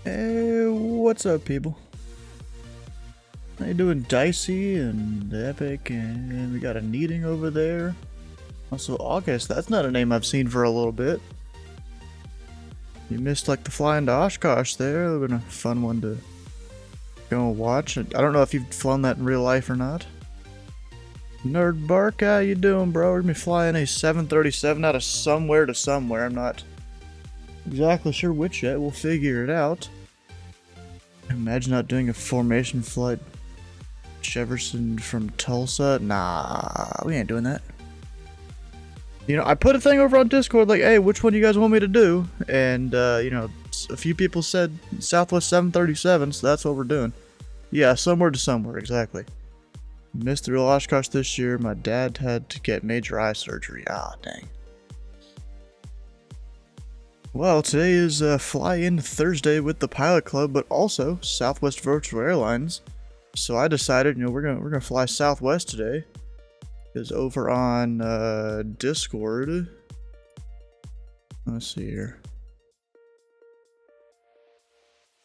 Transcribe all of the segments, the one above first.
Hey, what's up, people? How you doing, Dicey and Epic? And we got a Kneading over there. Also, August. That's not a name I've seen for a little bit. You missed like the Flying to Oshkosh there. That would have been a fun one to go and watch. I don't know if you've flown that in real life or not. Nerd Bark, how you doing, bro? We're gonna be flying a 737 out of somewhere to somewhere. I'm not exactly sure which yet. We'll figure it out. Imagine not doing a formation flight. Jefferson from Tulsa? Nah, we ain't doing that. You know, I put a thing over on Discord like, hey, which one do you guys want me to do? And, you know, a few people said Southwest 737, so that's what we're doing. Yeah, somewhere to somewhere, exactly. Missed the real Oshkosh this year. My dad had to get major eye surgery. Ah, dang. Well, today is Fly-In Thursday with the Pilot Club, but also Southwest Virtual Airlines. So I decided, you know, we're gonna fly Southwest today. Because over on Discord, let's see here.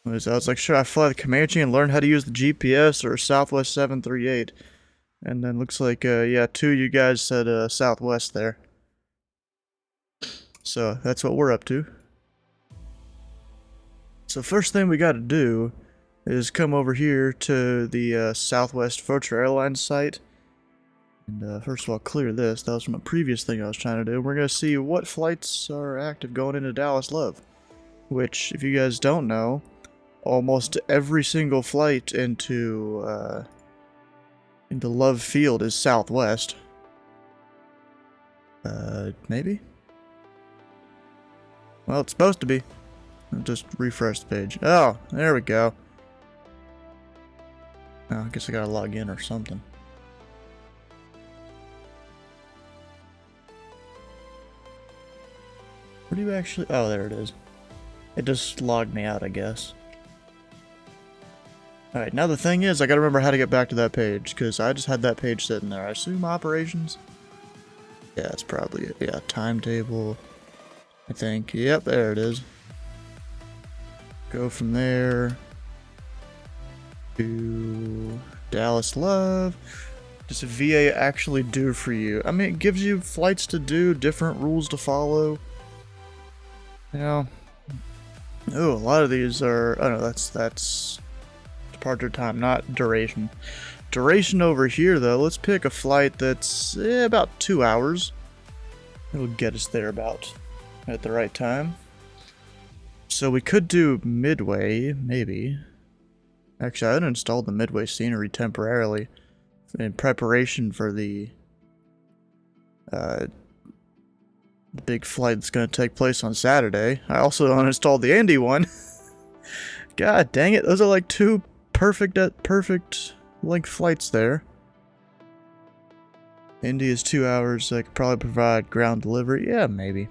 What is that? I was like, should I fly the Comanche and learn how to use the GPS or Southwest 738? And then looks like, yeah, two of you guys said Southwest there. So that's what we're up to. So first thing we got to do is come over here to the Southwest Virtual Airlines site. And first of all, clear this. That was from a previous thing I was trying to do. We're going to see what flights are active going into Dallas Love. Which, if you guys don't know, almost every single flight into Love Field is Southwest. Maybe? Well, it's supposed to be. I'll just refresh the page. Oh, there we go. Oh, I guess I gotta log in or something. Where do you actually... Oh, there it is. It just logged me out, I guess. Alright, now the thing is, I gotta remember how to get back to that page, because I just had that page sitting there. I assume operations? Yeah, that's probably it. Yeah, timetable. I think. Yep, there it is. Go from there to Dallas Love. Does a VA actually do for you? I mean, it gives you flights to do, different rules to follow. You know. Oh, a lot of these are... Oh no, that's departure time, not duration. Duration over here, though. Let's pick a flight that's about 2 hours. It'll get us there about at the right time. So we could do Midway, maybe. Actually, I uninstalled the Midway scenery temporarily in preparation for the big flight that's going to take place on Saturday. I also uninstalled the Indy one. God dang it, those are like two perfect length flights there. Indy is 2 hours, so I could probably provide ground delivery. Yeah, maybe.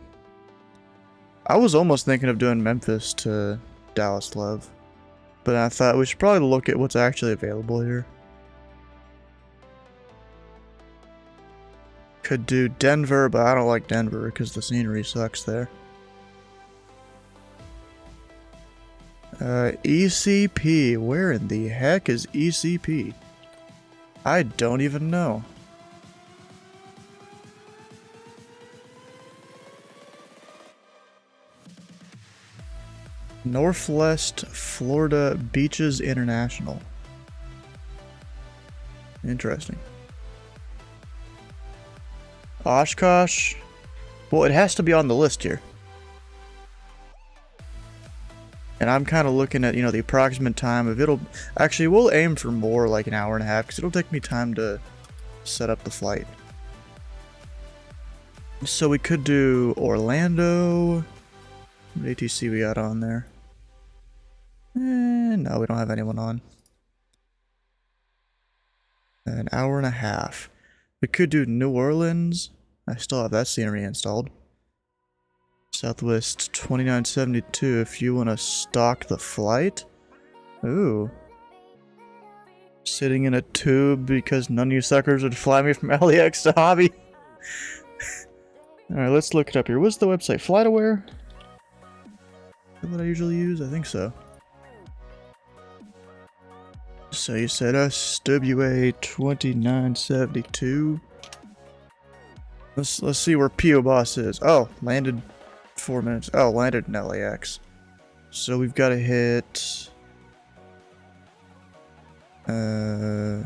I was almost thinking of doing Memphis to Dallas Love, but I thought we should probably look at what's actually available here. Could do Denver, but I don't like Denver because the scenery sucks there. ECP. Where in the heck is ECP? I don't even know. Northwest Florida Beaches International. Interesting. Oshkosh. Well, it has to be on the list here. And I'm kind of looking at, you know, the approximate time of it'll... Actually, we'll aim for more, like an hour and a half, because it'll take me time to set up the flight. So we could do Orlando. What ATC we got on there? No, we don't have anyone on. An hour and a half. We could do New Orleans. I still have that scenery installed. Southwest 2972 if you want to stock the flight. Ooh. Sitting in a tube because none of you suckers would fly me from LAX to Hobby. Alright, let's look it up here. What's the website? FlightAware? Is that what I usually use? I think so. So you said SWA 2972. Let's see where P.O. Boss is. Oh, landed 4 minutes. Oh, landed in LAX. So we've got to hit... Well,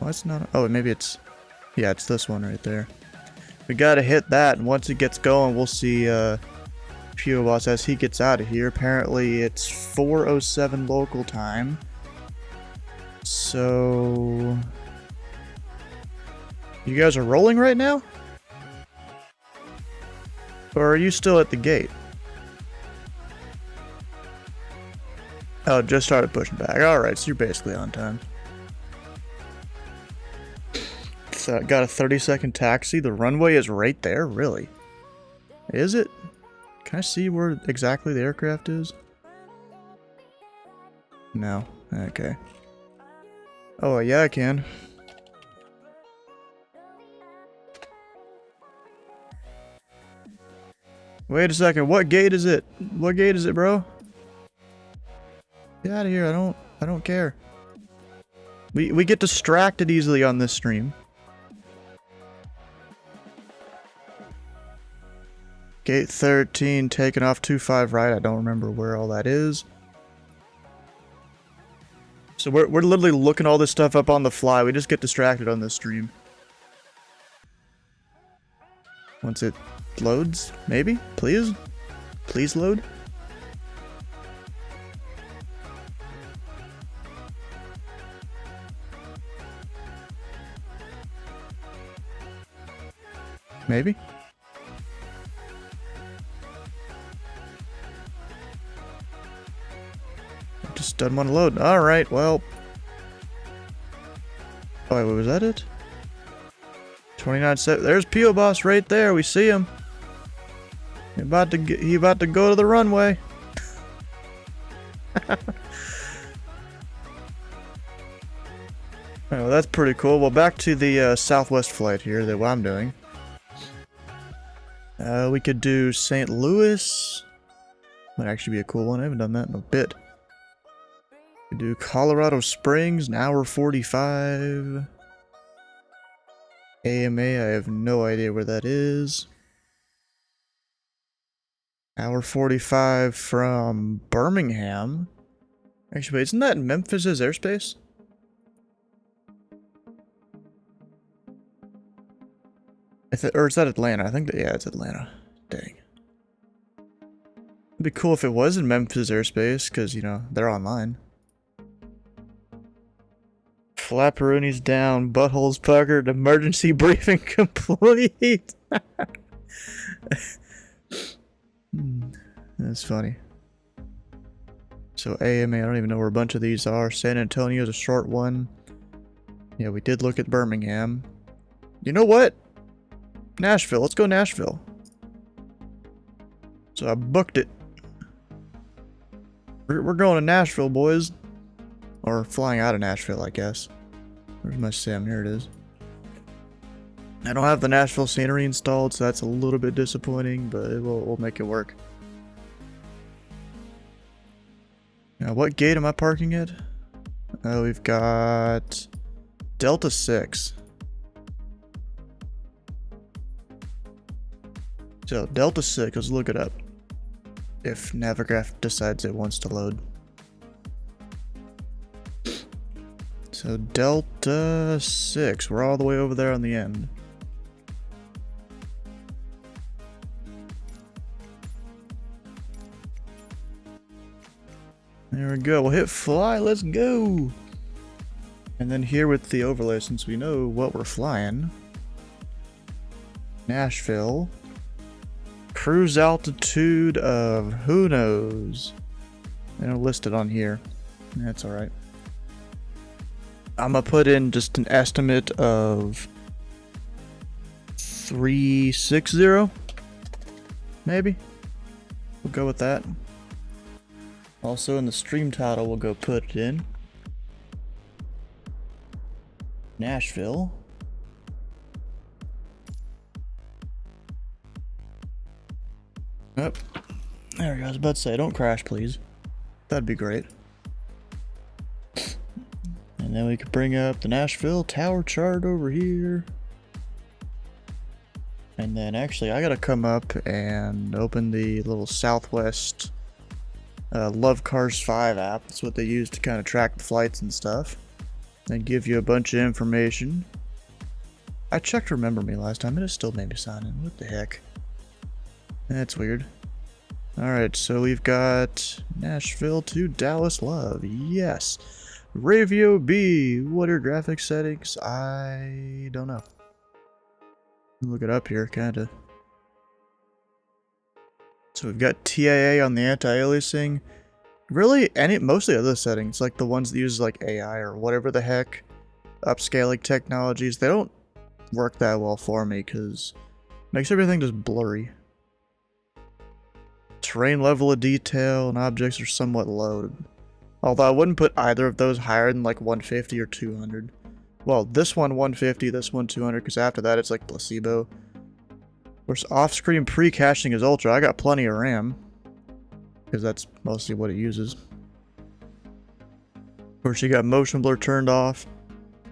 it's not... Oh, maybe it's... Yeah, it's this one right there. We got to hit that, and once it gets going, we'll see P.O. Boss as he gets out of here. Apparently, it's 4:07 local time. So... You guys are rolling right now? Or are you still at the gate? Oh, just started pushing back. Alright, so you're basically on time. So, got a 30-second taxi. The runway is right there? Really? Is it? Can I see where exactly the aircraft is? No. Okay. Oh, yeah, I can. Wait a second, what gate is it? What gate is it, bro? Get out of here, I don't care. We get distracted easily on this stream. Gate 13, taking off 25 right. I don't remember where all that is. So we're literally looking all this stuff up on the fly. We just get distracted on this stream. Once it loads, maybe? Please? Please load? Maybe? Just doesn't want to load. Alright, well. Oh, wait, was that it? 29 set. There's P.O. Boss right there. We see him. He about to go to the runway. Oh, that's pretty cool. Well, back to the Southwest flight here that I'm doing. We could do St. Louis. Might actually be a cool one. I haven't done that in a bit. We do Colorado Springs, an hour 45. AMA, I have no idea where that is. Hour 45 from Birmingham. Actually, wait, isn't that Memphis's airspace? Or is that Atlanta? I think that, yeah, it's Atlanta. Dang. It'd be cool if it was in Memphis airspace, because, you know, they're online. Flapperooni's down, buttholes puckered, emergency briefing complete. That's funny. So AMA, I don't even know where a bunch of these are. San Antonio's a short one. Yeah, we did look at Birmingham. You know what? Nashville. Let's go Nashville. So I booked it. We're going to Nashville, boys. Or flying out of Nashville, I guess. Where's my sim? Here it is. I don't have the Nashville scenery installed, so that's a little bit disappointing, but we'll make it work. Now, what gate am I parking at? Oh, we've got Delta 6. So, Delta 6, let's look it up. If Navigraph decides it wants to load. So, Delta 6, we're all the way over there on the end. There we go, we'll hit fly, let's go! And then here with the overlay, since we know what we're flying. Nashville. Cruise altitude of who knows. They don't list it on here. That's alright. I'm gonna put in just an estimate of 360, maybe. We'll go with that. Also in the stream title, we'll go put it in Nashville. Oh, there we go. I was about to say, don't crash, please. That'd be great. And then we could bring up the Nashville tower chart over here. And then actually I gotta come up and open the little Southwest Love Cars 5 app. That's what they use to kind of track the flights and stuff. And give you a bunch of information. I checked Remember Me last time and it still made me sign in. What the heck? That's weird. Alright, so we've got Nashville to Dallas Love. Yes. Ravio B. What are graphics settings? I don't know. Look it up here, kinda. So we've got TAA on the anti-aliasing. Really, most of the other settings, like the ones that use like AI or whatever the heck, upscaling technologies, they don't work that well for me because it makes everything just blurry. Terrain level of detail and objects are somewhat low. Although I wouldn't put either of those higher than like 150 or 200. Well, this one 150, this one 200, because after that it's like placebo. Of course, off-screen pre-caching is ultra. I got plenty of RAM, because that's mostly what it uses. Of course, you got motion blur turned off.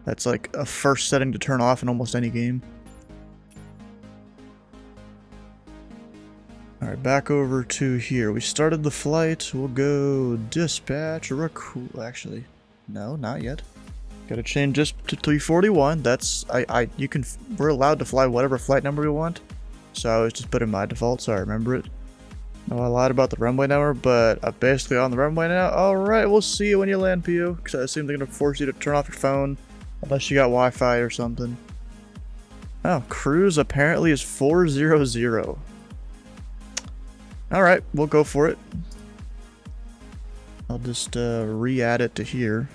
That's like a first setting to turn off in almost any game. Alright, back over to here. We started the flight. We'll go dispatch or actually, no, not yet. Gotta change this to 341. That's we're allowed to fly whatever flight number we want. So I was just putting my default so I remember it. No, I lied about the runway number, but I'm basically on the runway now. Alright, we'll see you when you land, PO. Because I assume they're gonna force you to turn off your phone unless you got Wi-Fi or something. Oh, cruise apparently is 400. Alright, we'll go for it. I'll just re-add it to here.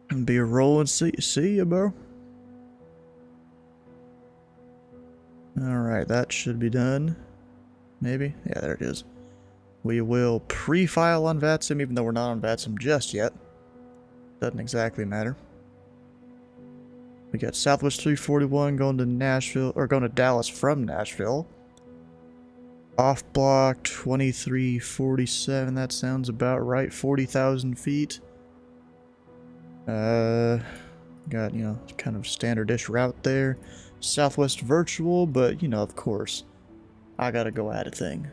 And be a roll and see ya, bro. Alright, that should be done. Maybe? Yeah, there it is. We will pre-file on VATSIM, even though we're not on VATSIM just yet. Doesn't exactly matter. We got Southwest 341 going to Nashville, or going to Dallas from Nashville. Off block 2347, that sounds about right. 40,000 feet. Got, you know, kind of standard-ish route there. Southwest virtual, but, you know, of course, I gotta go add a thing.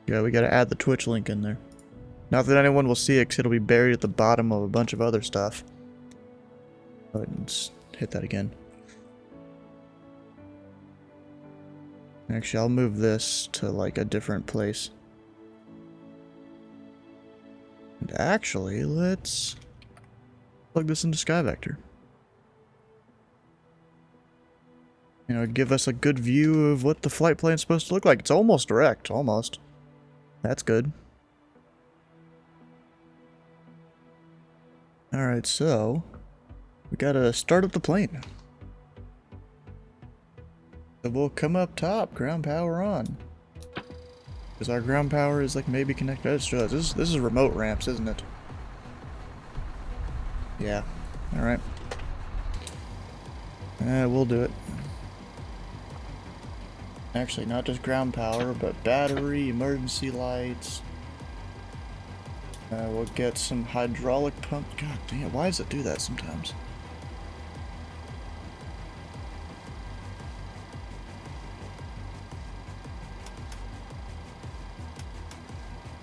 Yeah, we gotta add the Twitch link in there. Not that anyone will see it, because it'll be buried at the bottom of a bunch of other stuff. Go ahead and just hit that again. Actually, I'll move this to, like, a different place. And actually, let's plug this into SkyVector. You know, give us a good view of what the flight plan's supposed to look like. It's almost direct, almost. That's good. Alright, so we gotta start up the plane. So we'll come up top, ground power on. Because our ground power is like maybe connected. I just realized this is remote ramps, isn't it? Yeah. Alright. We'll do it. Actually, not just ground power, but battery, emergency lights. We'll get some hydraulic pump. God damn, why does it do that sometimes?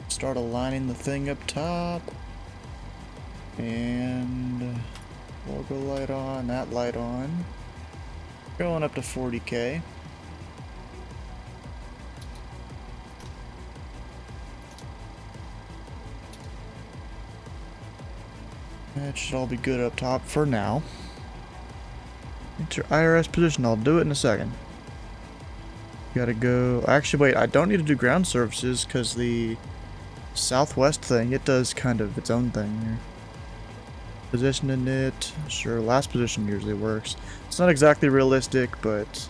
Start aligning the thing up top. And logo light on, that light on. Going up to 40K. That should all be good up top for now. It's your IRS position. I'll do it in a second. Gotta go. Actually, wait. I don't need to do ground services because the Southwest thing, it does kind of its own thing here. Positioning it. Sure, last position usually works. It's not exactly realistic, but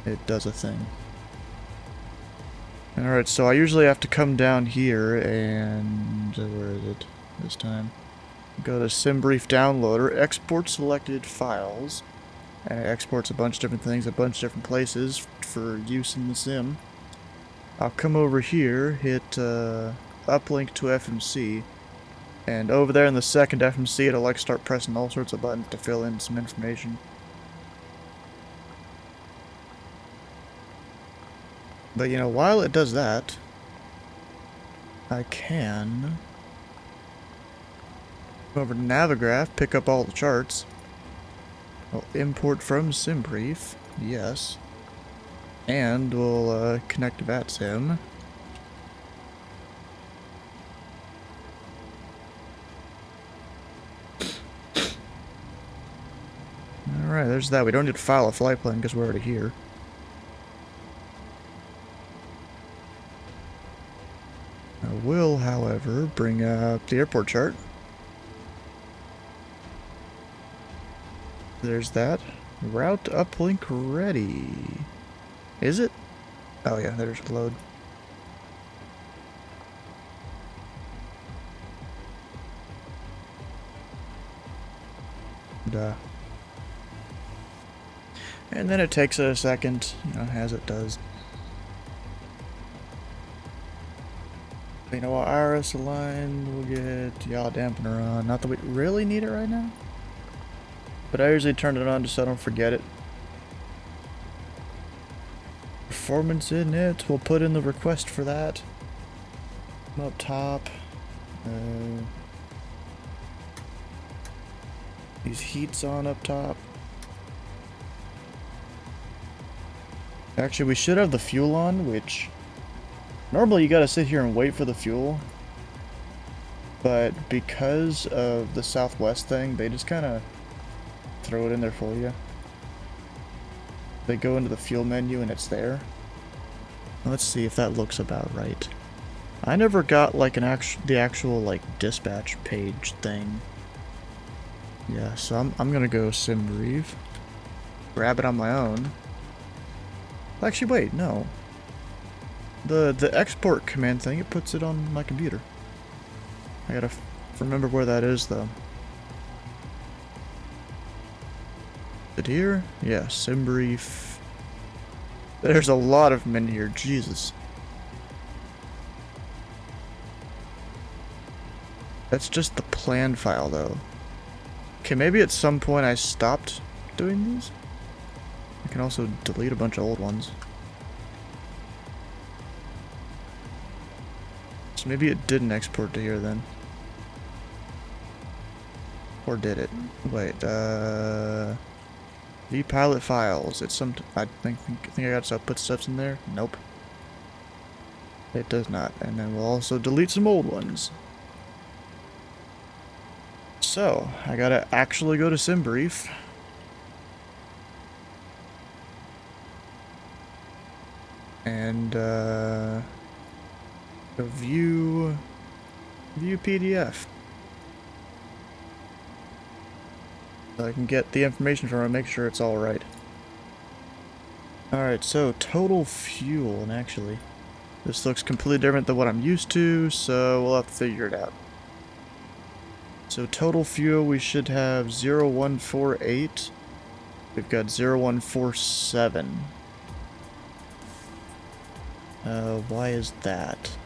it does a thing. Alright, so I usually have to come down here and where is it this time? Go to SimBrief Downloader, export selected files, and it exports a bunch of different things, a bunch of different places for use in the sim. I'll come over here, hit uplink to FMC, and over there in the second FMC it'll like start pressing all sorts of buttons to fill in some information. But you know, while it does that, I can go over to Navigraph, pick up all the charts. I'll import from SimBrief, yes. And we'll connect to VATSIM. Alright, there's that. We don't need to file a flight plan because we're already here. I will, however, bring up the airport chart. There's that. Route uplink ready. Is it? Oh yeah, there's the load. Duh. And then it takes a second, you know, as it does. You know what, IRS aligned, we'll get yaw dampener on. Not that we really need it right now. But I usually turn it on just so I don't forget it. Performance in it, we'll put in the request for that. Up top. These heats on up top. Actually, we should have the fuel on, which normally you gotta sit here and wait for the fuel. But because of the Southwest thing, they just kind of throw it in there for you. They go into the fuel menu and it's there. Let's see if that looks about right. I never got like the actual like dispatch page thing. Yeah, so I'm gonna go SimBrief. Grab it on my own. Actually, wait, no. The export command thing, it puts it on my computer. I gotta remember where that is, though. Is it here? Yeah, SimBrief. There's a lot of them in here, Jesus. That's just the plan file, though. Okay, maybe at some point I stopped doing these? I can also delete a bunch of old ones. So maybe it didn't export to here then. Or did it? Wait, vPilot files. It's some. I think I got some put stuffs in there. Nope. It does not. And then we'll also delete some old ones. So I gotta actually go to SimBrief. And go view PDF. So I can get the information from it and make sure it's all right. Alright, so total fuel, and actually this looks completely different than what I'm used to, so we'll have to figure it out. So total fuel, we should have 0148. We've got 0147. Why is that?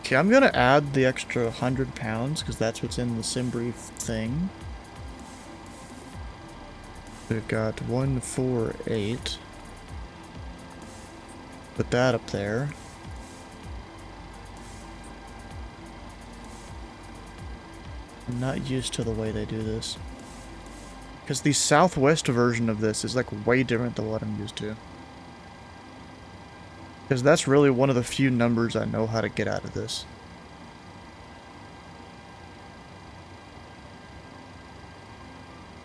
Okay, I'm gonna add the extra 100 pounds because that's what's in the SimBrief thing. We've got 148. Put that up there. I'm not used to the way they do this. Because the Southwest version of this is like way different than what I'm used to. Because that's really one of the few numbers I know how to get out of this.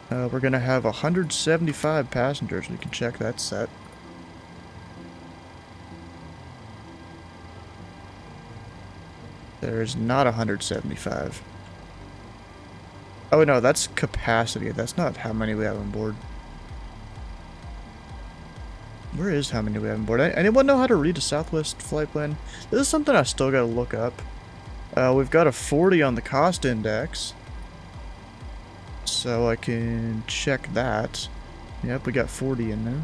We're gonna have 175 passengers. We can check that set. There's not 175. Oh no, that's capacity. That's not how many we have on board. Where is how many we have on board? Anyone know how to read a Southwest flight plan? This is something I still gotta look up. We've got a 40 on the cost index. So I can check that. Yep, we got 40 in there.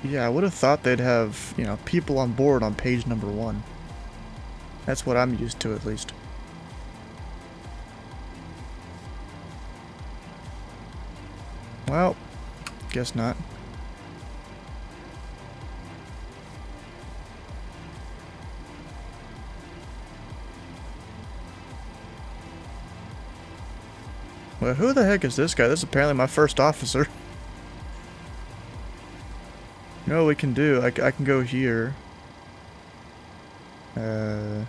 Yeah, I would have thought they'd have, you know, people on board on page number 1. That's what I'm used to, at least. Well, guess not. Well, who the heck is this guy? This is apparently my first officer. You know what we can do? I can go here. Can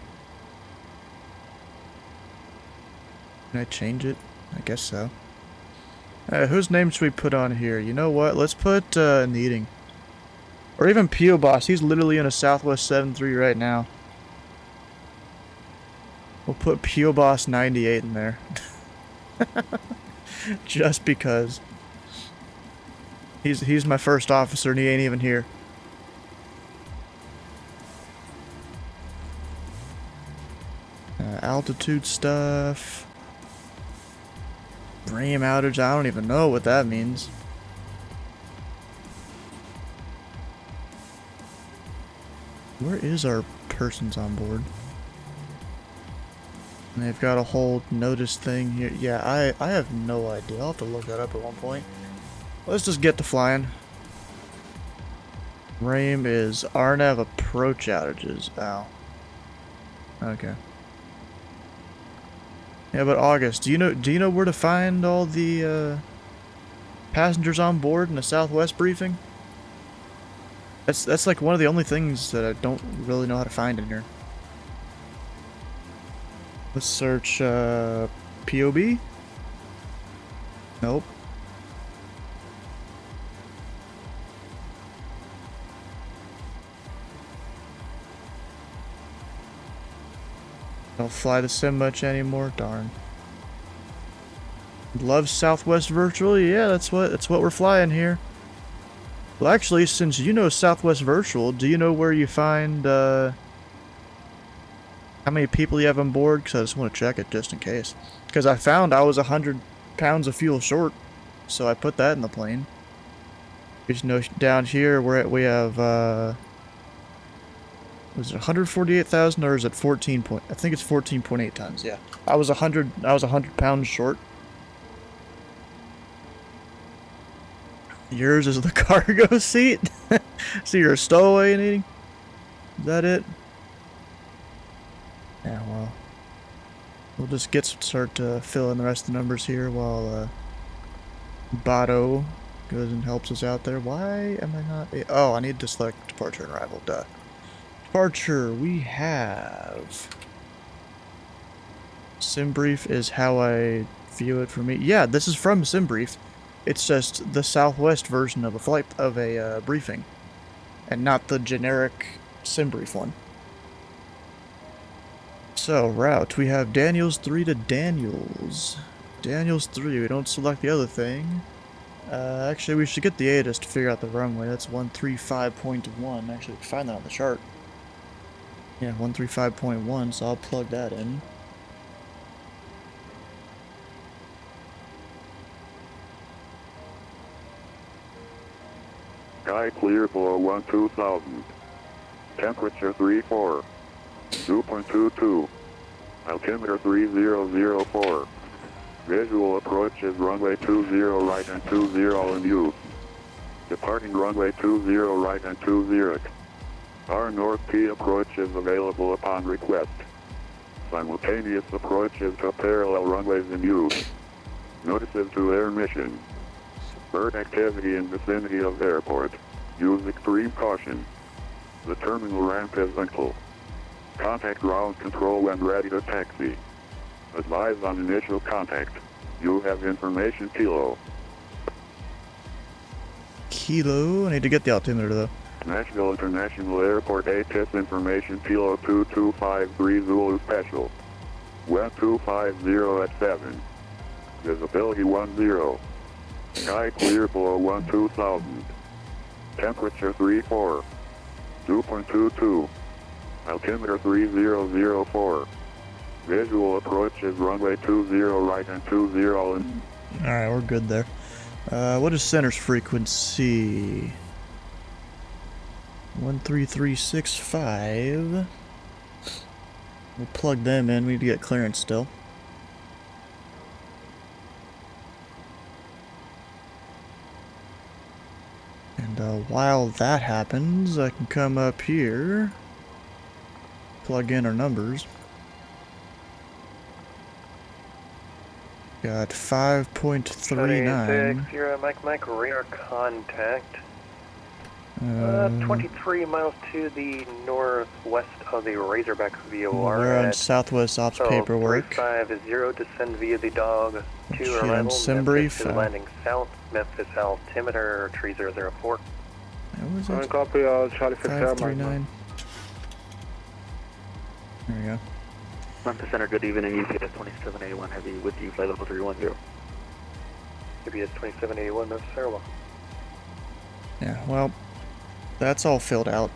I change it? I guess so. Whose name should we put on here? You know what? Let's put Needing. Or even P.O. Boss. He's literally in a Southwest 7-3 right now. We'll put P.O. Boss 98 in there. Just because. He's my first officer and he ain't even here. Altitude stuff. RAM outage, I don't even know what that means. Where is our persons on board? And they've got a whole notice thing here. Yeah, I have no idea. I'll have to look that up at one point. Let's just get to flying. RAM is RNAV approach outages. Ow. Okay. Yeah, but August, do you know where to find all the passengers on board in a Southwest briefing? That's like one of the only things that I don't really know how to find in here. Let's search POB. Nope. Don't fly the sim much anymore, darn. Love Southwest Virtual? Yeah, that's what we're flying here. Well, actually, since you know Southwest Virtual, do you know where you find how many people you have on board? Because I just want to check it just in case. Because I found I was 100 pounds of fuel short, so I put that in the plane. You know, down here we have was it 148,000 or is it 14 point? I think it's 14.8 tons. Yeah, I was 100 pounds short. Yours is the cargo seat. So you're a stowaway Needing? Is that it? Yeah, well, we'll just start filling the rest of the numbers here while Bato goes and helps us out there. Why am I not? Oh, I need to select departure and arrival. Duh. Departure, we have SimBrief is how I view it for me. Yeah, this is from SimBrief. It's just the Southwest version of a briefing, and not the generic SimBrief one. So route, we have Daniels 3 to Daniels. Daniels 3. We don't select the other thing. Actually, we should get the ATIS to figure out the runway. That's 135.1. Actually, we can find that on the chart. Yeah, 135.1, so I'll plug that in. Sky clear below 12,000. Temperature 34. 2.22. Altimeter 3004. Visual approach is runway 20 right and 20 in use. Departing runway 20 right and 20. Our North P approach is available upon request. Simultaneous approaches to parallel runways in use. Notices to air mission. Bird activity in vicinity of airport. Use extreme caution. The terminal ramp is uncle. Contact ground control when ready to taxi. Advise on initial contact. You have information Kilo. Kilo? I need to get the altimeter though. Nashville International Airport ATIS information Kilo 2253 Zulu Special. Wind 250 at 7. Visibility 10. Sky clear below 12,000. Temperature 34. 2.22. Altimeter 3004. Visual approach is runway 20 right and 20 in. Alright, we're good there. What is center's frequency? 13365. We'll plug them in. We need to get clearance still. And while that happens, I can come up here, plug in our numbers. Got 5.39. Sierra Mike, radar contact. 23 miles to the northwest of the Razorback VOR. We're on Southwest Ops paperwork. 350, descend via the dog. 2 Shoot on arrival, Simbri, Memphis is landing south, Memphis altimeter 3004. What was that? Copy, Charlie 539. There we go. Memphis Center, good evening, UPS 2781 Heavy with you, flight level 310. UPS 2781, Memphis Center, welcome. Yeah, well, that's all filled out.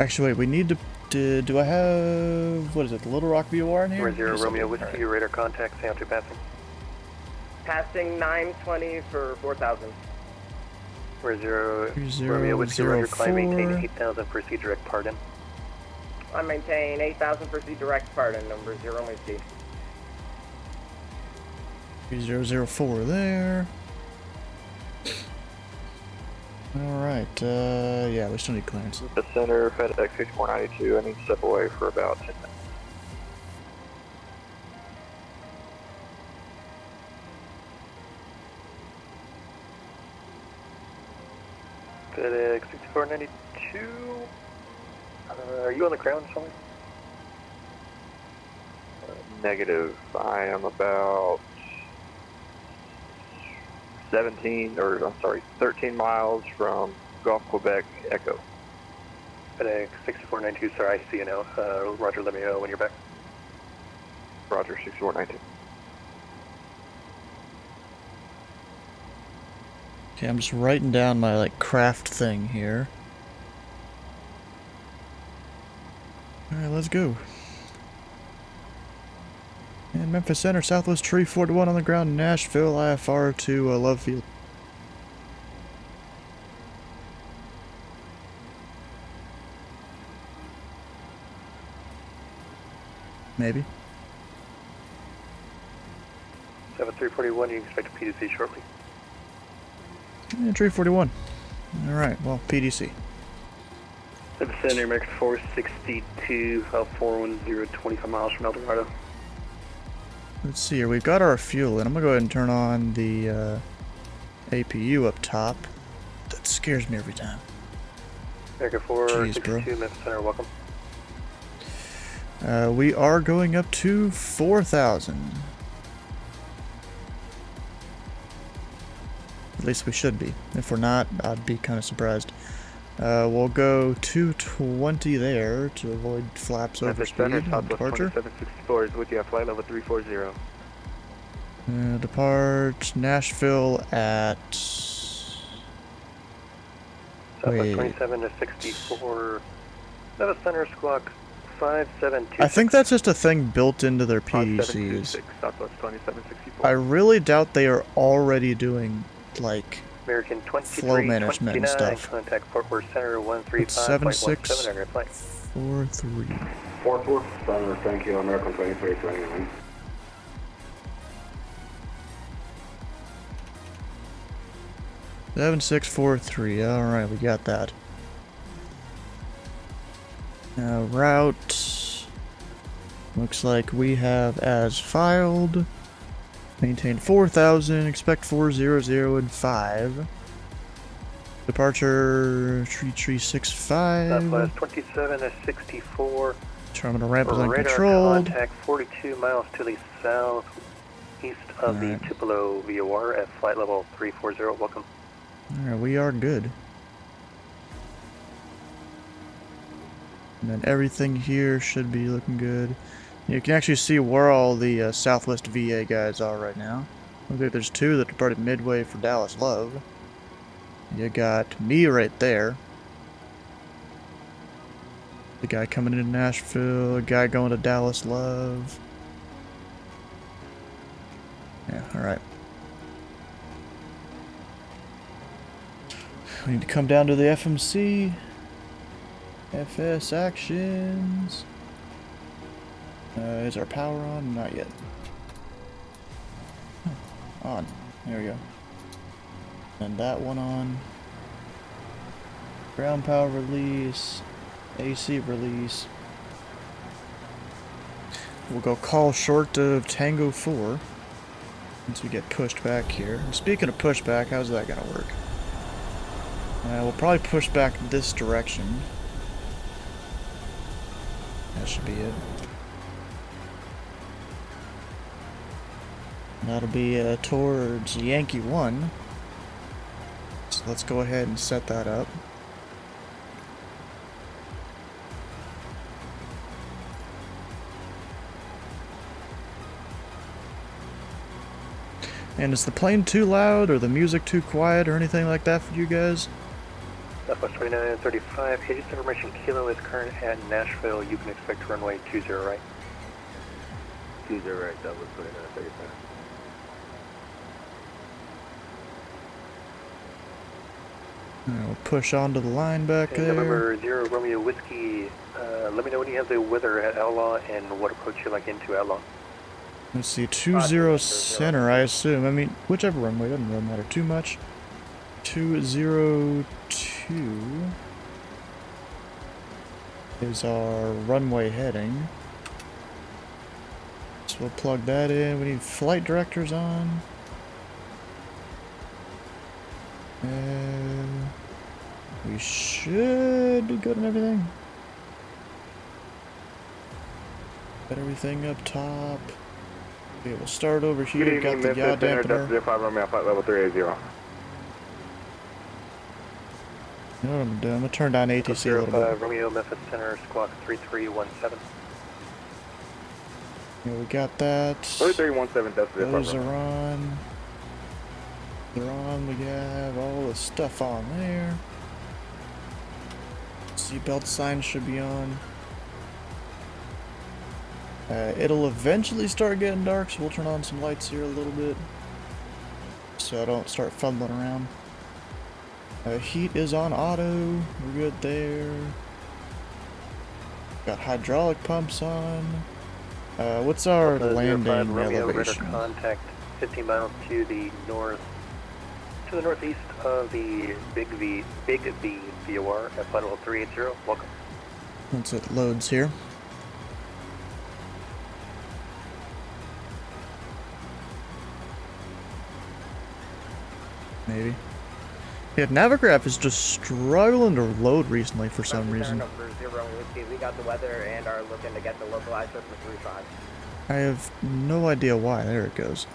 Actually, wait, we need to... do I have... what is it, the Little Rock VOR in here? 40 Yes, Romeo right. Whiskey, radar contact, sound 2 passing. Passing 920 for 4,000. 40 Romeo Whiskey, radar climb, maintain 8,000, proceed direct pardon. I maintain 8,000 for direct pardon, number 0 Whiskey. 3004 there. Alright, yeah, we still need clearance. The center, FedEx 6492, I need to step away for about 10 minutes. FedEx 6492. Are you on the ground somewhere? Negative. I am about 13 miles from Gulf, Quebec, Echo. FedEx 6492, sorry, I see you now. Roger, let me know when you're back. Roger, 6492. Okay, I'm just writing down my, like, craft thing here. Alright, let's go. And Memphis Center, Southwest Tree 41 on the ground, Nashville, IFR to Love Field. Maybe. 7341, you can expect a PDC shortly. Yeah, Tree 41. Alright, well, PDC. The Center, American 462, 410, 25 miles from El Dorado. Let's see here, we've got our fuel, and I'm gonna go ahead and turn on the APU up top. That scares me every time. American 462, Memphis Center, welcome. We are going up to 4,000. At least we should be. If we're not, I'd be kind of surprised. We'll go 220 there to avoid flaps over Memphis speed Center, and Southwest departure. 2764 is with you at flight level 340. Depart Nashville at... Southwest 27 to 64. Memphis Center, squawk 5726. I think that's just a thing built into their PDCs. 5726, Southwest 2764. I really doubt they are already doing, like, American flow management and 2329, stuff. contact Fort Worth Center 135.17 on your flight. 7643. Fort Worth Center, thank you, American 2329. 7643. Alright, we got that. Now, route. Looks like we have as filed. Maintain 4,000, expect 400 and 5. Departure 3365. Southwest 27 to 64. Terminal ramp is Radar uncontrolled. contact 42 miles to the southeast of the Alright. Tupelo VOR at flight level 340. Welcome. Alright, we are good. And then everything here should be looking good. You can actually see where all the Southwest VA guys are right now. Looks like there's two that departed midway for Dallas Love. You got me right there. The guy coming into Nashville, a guy going to Dallas Love. Yeah, alright. We need to come down to the FMC. FS actions. Is our power on? Not yet. On. There we go. And that one on. Ground power release. AC release. We'll go call short of Tango 4 once we get pushed back here. And speaking of pushback, how's that gonna work? We'll probably push back this direction. That should be it. That'll be towards Yankee 1. So let's go ahead and set that up. And is the plane too loud or the music too quiet or anything like that for you guys? Southwest 2935, Aegis information Kilo is current at Nashville. You can expect runway 20 right. 20 right, Southwest 2935. We'll push onto the line back there. November 0 Romeo Whiskey, let me know when you have the weather at Outlaw and what approach you like into Outlaw. Let's see, 20 center, I assume. I mean, whichever runway, doesn't really matter too much. 202 is our runway heading. So we'll plug that in. We need flight directors on. We should be good on everything. Got everything up top. Okay, we'll start over here. Got the yaw dampener. 5 Romeo, flight level 380. You know what I'm doing? I'm gonna turn down ATC a little bit. Romeo Memphis Center, squawk 3317. Yeah, we got that. 3317, Those are on. They're on. We have all the stuff on there. Seatbelt sign should be on. It'll eventually start getting dark, so we'll turn on some lights here a little bit so I don't start fumbling around. Heat is on auto. We're good there. Got hydraulic pumps on. What's our landing elevation? Contact 50 miles to the northeast of the Big V VOR at flight level 380. Welcome. Once it loads here. Maybe. Yeah, Navigraph is just struggling to load recently for some reason. Number 0 Whiskey, we got the weather and are looking to get the localized for 35. I have no idea why. There it goes.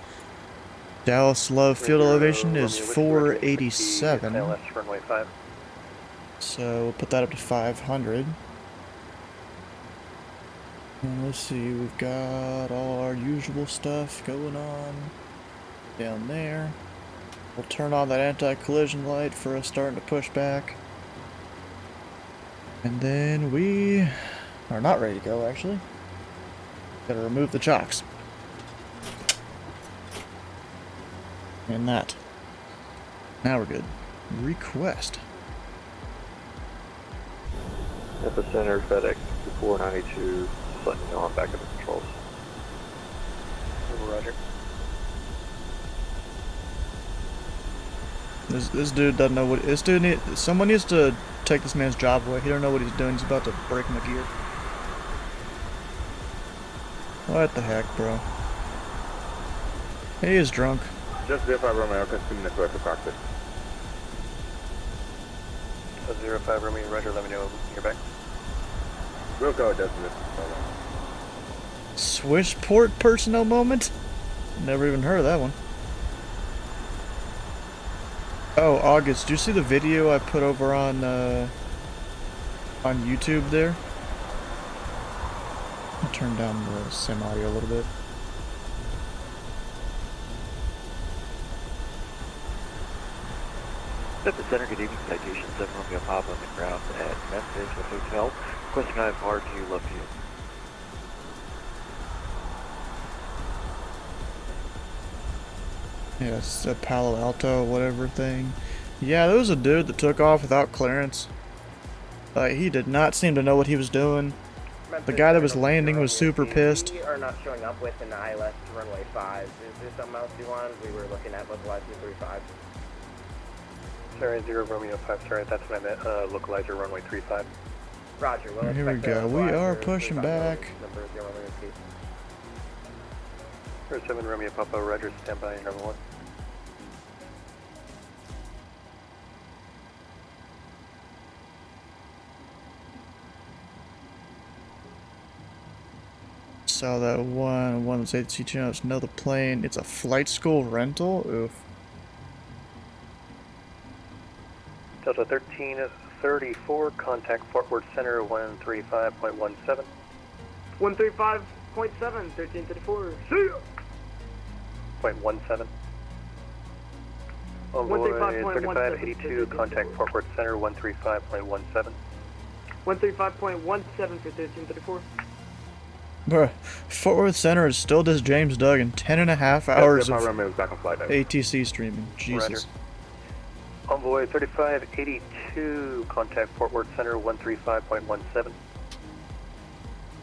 Dallas Love field elevation is 487. Runway 5. So we'll put that up to 500. And let's see, we've got all our usual stuff going on down there. We'll turn on that anti-collision light for us starting to push back. And then we are not ready to go, actually. Gotta remove the chocks. And that. Now we're good. Request. Epicenter FedEx 492, just letting you know I'm back at the controls. Over, Roger. This dude doesn't know what this dude someone needs to take this man's job away. He don't know what he's doing. He's about to break my gear. What the heck, bro? He is drunk. Just 05 Romeo, 2 minutes away from cockpit. 05 Romeo, Roger, let me know when you're back. We'll go just this. Swishport personnel moment? Never even heard of that one. Oh, August, do you see the video I put over on YouTube there? turn down the sim audio a little bit. Memphis Center, good evening. Citation 7 Romeo Papa on the ground at Memphis with Hotel. Requesting IFR to left field. Yeah, it's a Palo Alto whatever thing. Yeah, there was a dude that took off without clearance. He did not seem to know what he was doing. The guy that was landing was super pissed. We are not showing up with an ILS to runway 5. Is there something else you want? We were looking at localizer 35. Sorry, 0 Romeo 5, sorry, that's what I meant, localizer runway 35. Roger, we'll Here we expect go. We are pushing back. Number 0 Romeo 7 Romeo Papa, Roger, stand by, number 1. Saw that one that's ATC channel. It's another plane. It's a flight school rental. Oof. Delta 1334, contact Fort Worth Center 135.17. 135.7, 1334. See ya! 0.17. Envoy 3582, contact Fort Worth Center 135.17. 135.17 for 1334. Bruh, Fort Worth Center is still just James Duggan. 10.5 hours of back on flight deck. ATC streaming. Jesus. Envoy 3582, contact Fort Worth Center 135.17.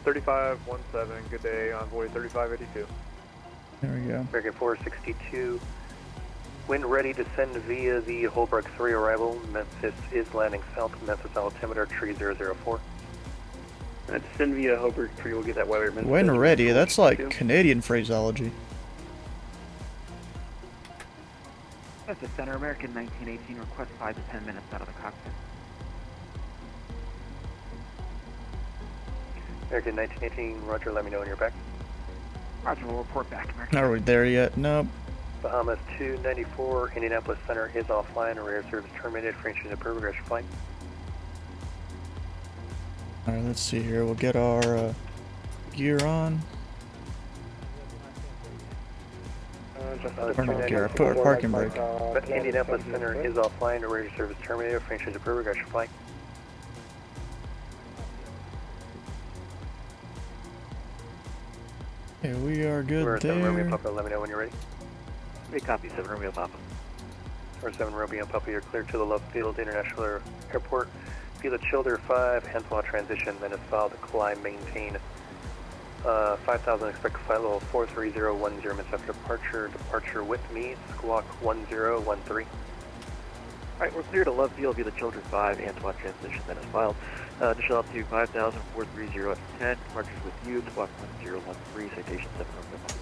3517, good day, Envoy 3582. There we go. American 462, when ready to send via the Holbrook 3 arrival. Memphis is landing south, Memphis altimeter tree 004. Send via Holbrook 3, we'll get that weather. When ready, that's like Canadian phraseology. That's the Center, American 1918, request 5 to 10 minutes out of the cockpit. American 1918, roger, let me know when you're back. Roger, we'll report back, American. Are we there yet? Nope. Bahamas 294, Indianapolis Center is offline, rear service terminated for ancient progression flight. Alright, let's see here. We'll get our gear on. Or not gear, put our parking brake. But Indianapolis Center is offline, rear service terminated for ancient progression flight. Okay, we are good We're 7 Romeo there. Papa, let me know when you're ready. We copy 7 Romeo Papa. Or 7 Romeo Papa, you're cleared to the Love Field International Airport. Feel the Childer 5, Hanswell transition, then is filed to climb, maintain 5,000, expect flight level 43010 minutes after departure. Departure with me, squawk 1013. Alright, we're clear to Love Field via the Children 5, Antoine transition, then is filed. Initial altitude 5,000, 430 after 10. Departures with you, squawk 1013, citation 7 Romeo Papa.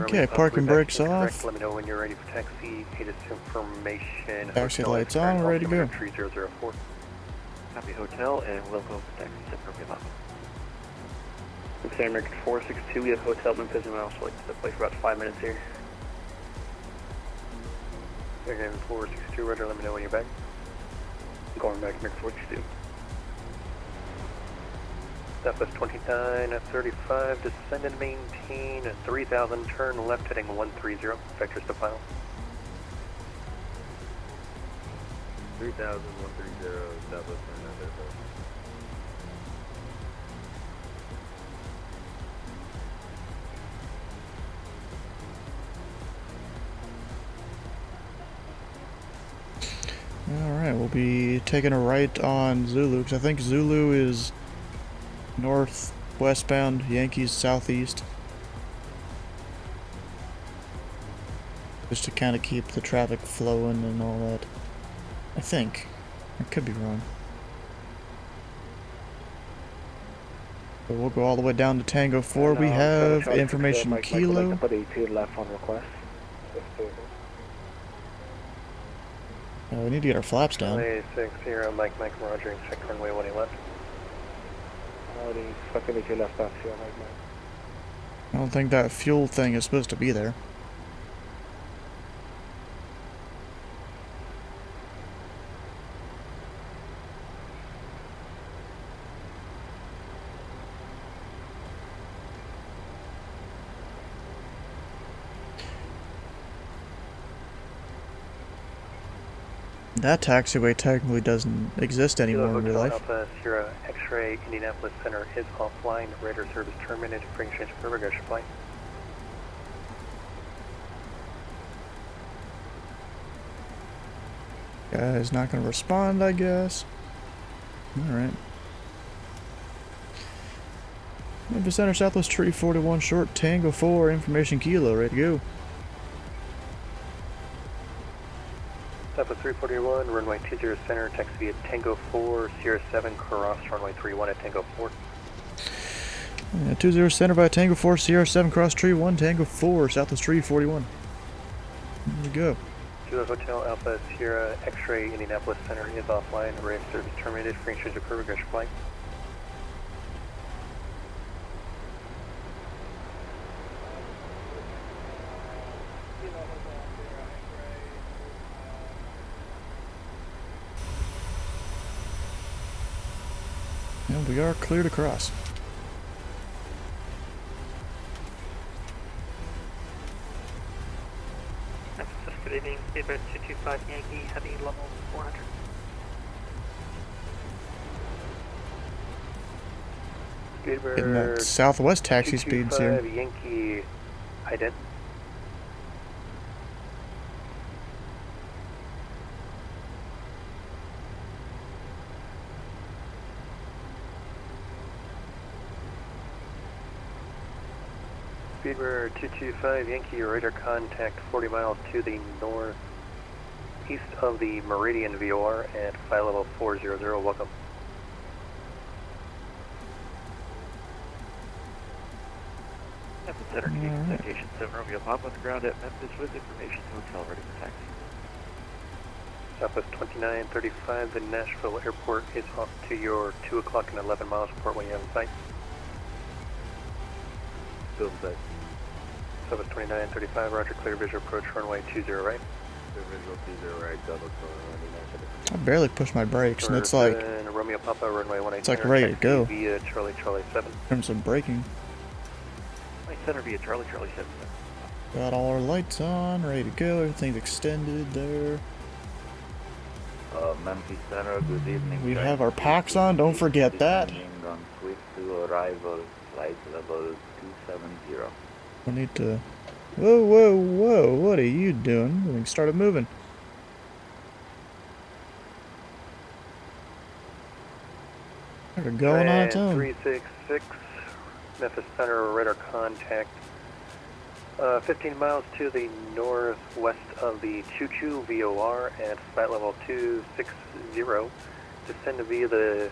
Okay, parking brakes off. Let me know when you're ready for taxi. Latest information. Taxi lights on, we're ready to go. 3004. Copy hotel, and welcome to taxi 7 Romeo Papa. Okay, American 462, we have hotel Memphis, and I'll select the place for about 5 minutes here. American 462, roger, let me know when you're back. Going back, American 462. Southwest 2935, descend and maintain 3000, turn left heading 130, vectors to final. 3000, 130, Southwest 2935. Alright, we'll be taking a right on Zulu, because I think Zulu is northwestbound, Yankees southeast. Just to kind of keep the traffic flowing and all that. I think. I could be wrong. But we'll go all the way down to Tango 4. We have information Kilo. Put A2 left on request. We need to get our flaps down. 60, Mike, roger, check runway 1 left. A2 left back here, I don't think that fuel thing is supposed to be there. That taxiway technically doesn't exist anymore in real Hotel life. Alpha Sierra X-Ray Indianapolis Center is offline. Radar service terminated. Free exchange for regression flight. Guy's not gonna respond, I guess. Alright. Memphis Center, Southwest Tree 41 short, Tango 4, information kilo, ready to go. Southwest 341, runway 20 center, taxi via Tango 4, Sierra 7, cross runway 31 at Tango 4. 20 center by Tango 4, Sierra 7, cross tree 1, Tango 4, Southwest Tree 41. There we go. Zulu Hotel Alpha Sierra X-Ray Indianapolis Center is offline. Radar service terminated. Free exchange for regression flight. And we are clear to cross. Good evening, Speedbird 225 Yankee, heavy level 400. Getting that Speedbird southwest taxi speeds here. 225 Yankee, ident. Speedbird 225 Yankee, radar contact 40 miles to the north east of the Meridian VOR at flight level 400. Welcome. Memphis Center, Canadian Citation 7 Romeo Pop on the ground at Memphis with information hotel ready for taxi. Southwest 2935, the Nashville airport is off to your 2 o'clock and 11 miles report when you have in sight. Still set. Southwest 2935, roger, clear visual approach runway 20 right. Clear visual 20 right, double I barely push my brakes, and it's like, Romeo Papa, runway 18. it's like ready to go. Via Charlie 7. In terms of braking. My center via Charlie 7. Got all our lights on, ready to go, everything's extended there. Memphis Center, good evening. We have our packs on, don't forget that. On Swift to arrival, flight level 270. We need to... Whoa, whoa, whoa, what are you doing? We started moving. They're going on its own. 366, Memphis Center, radar contact. 15 miles to the northwest of the Choo Choo VOR at flight level 260. Descend via the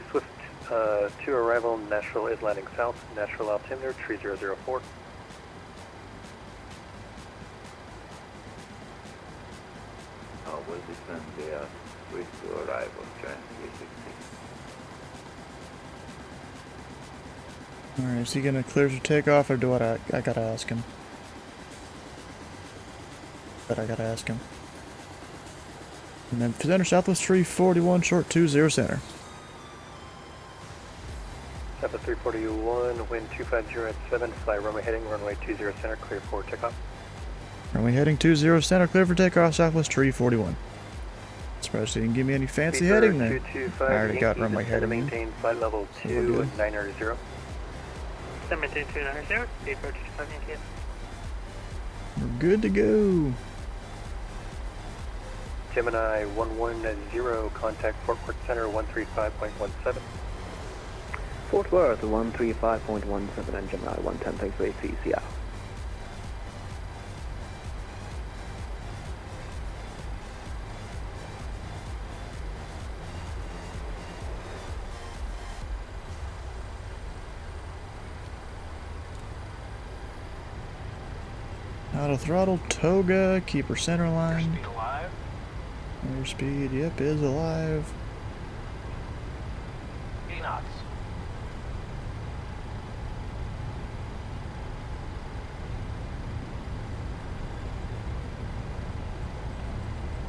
Swift to arrival. Nashville is landing south. Nashville altimeter 3004. Will descend via Swift to arrival, train 360. Alright, is he gonna clear for takeoff, or do I gotta ask him? But I gotta ask him. And then center Southwest 341, short 20 center. Southwest 341, wind 250 at 7, fly runway heading, runway 20 center, clear for takeoff. Runway heading 20 center, clear for takeoff, Southwest 341. Surprised he didn't give me any fancy heading there. 225 I already got Yankee, runway descend to heading. maintain flight level So we're good. 2900. Maintain 290, Speedbird 225 Yankee. We're good to go. Gemini 110, contact Fort Worth Center 135.17. Fort Worth 135.17 and Gemini 110, thanks for ACCR. Auto throttle, toga, keep her center line. Airspeed, yep, is alive. 80 knots.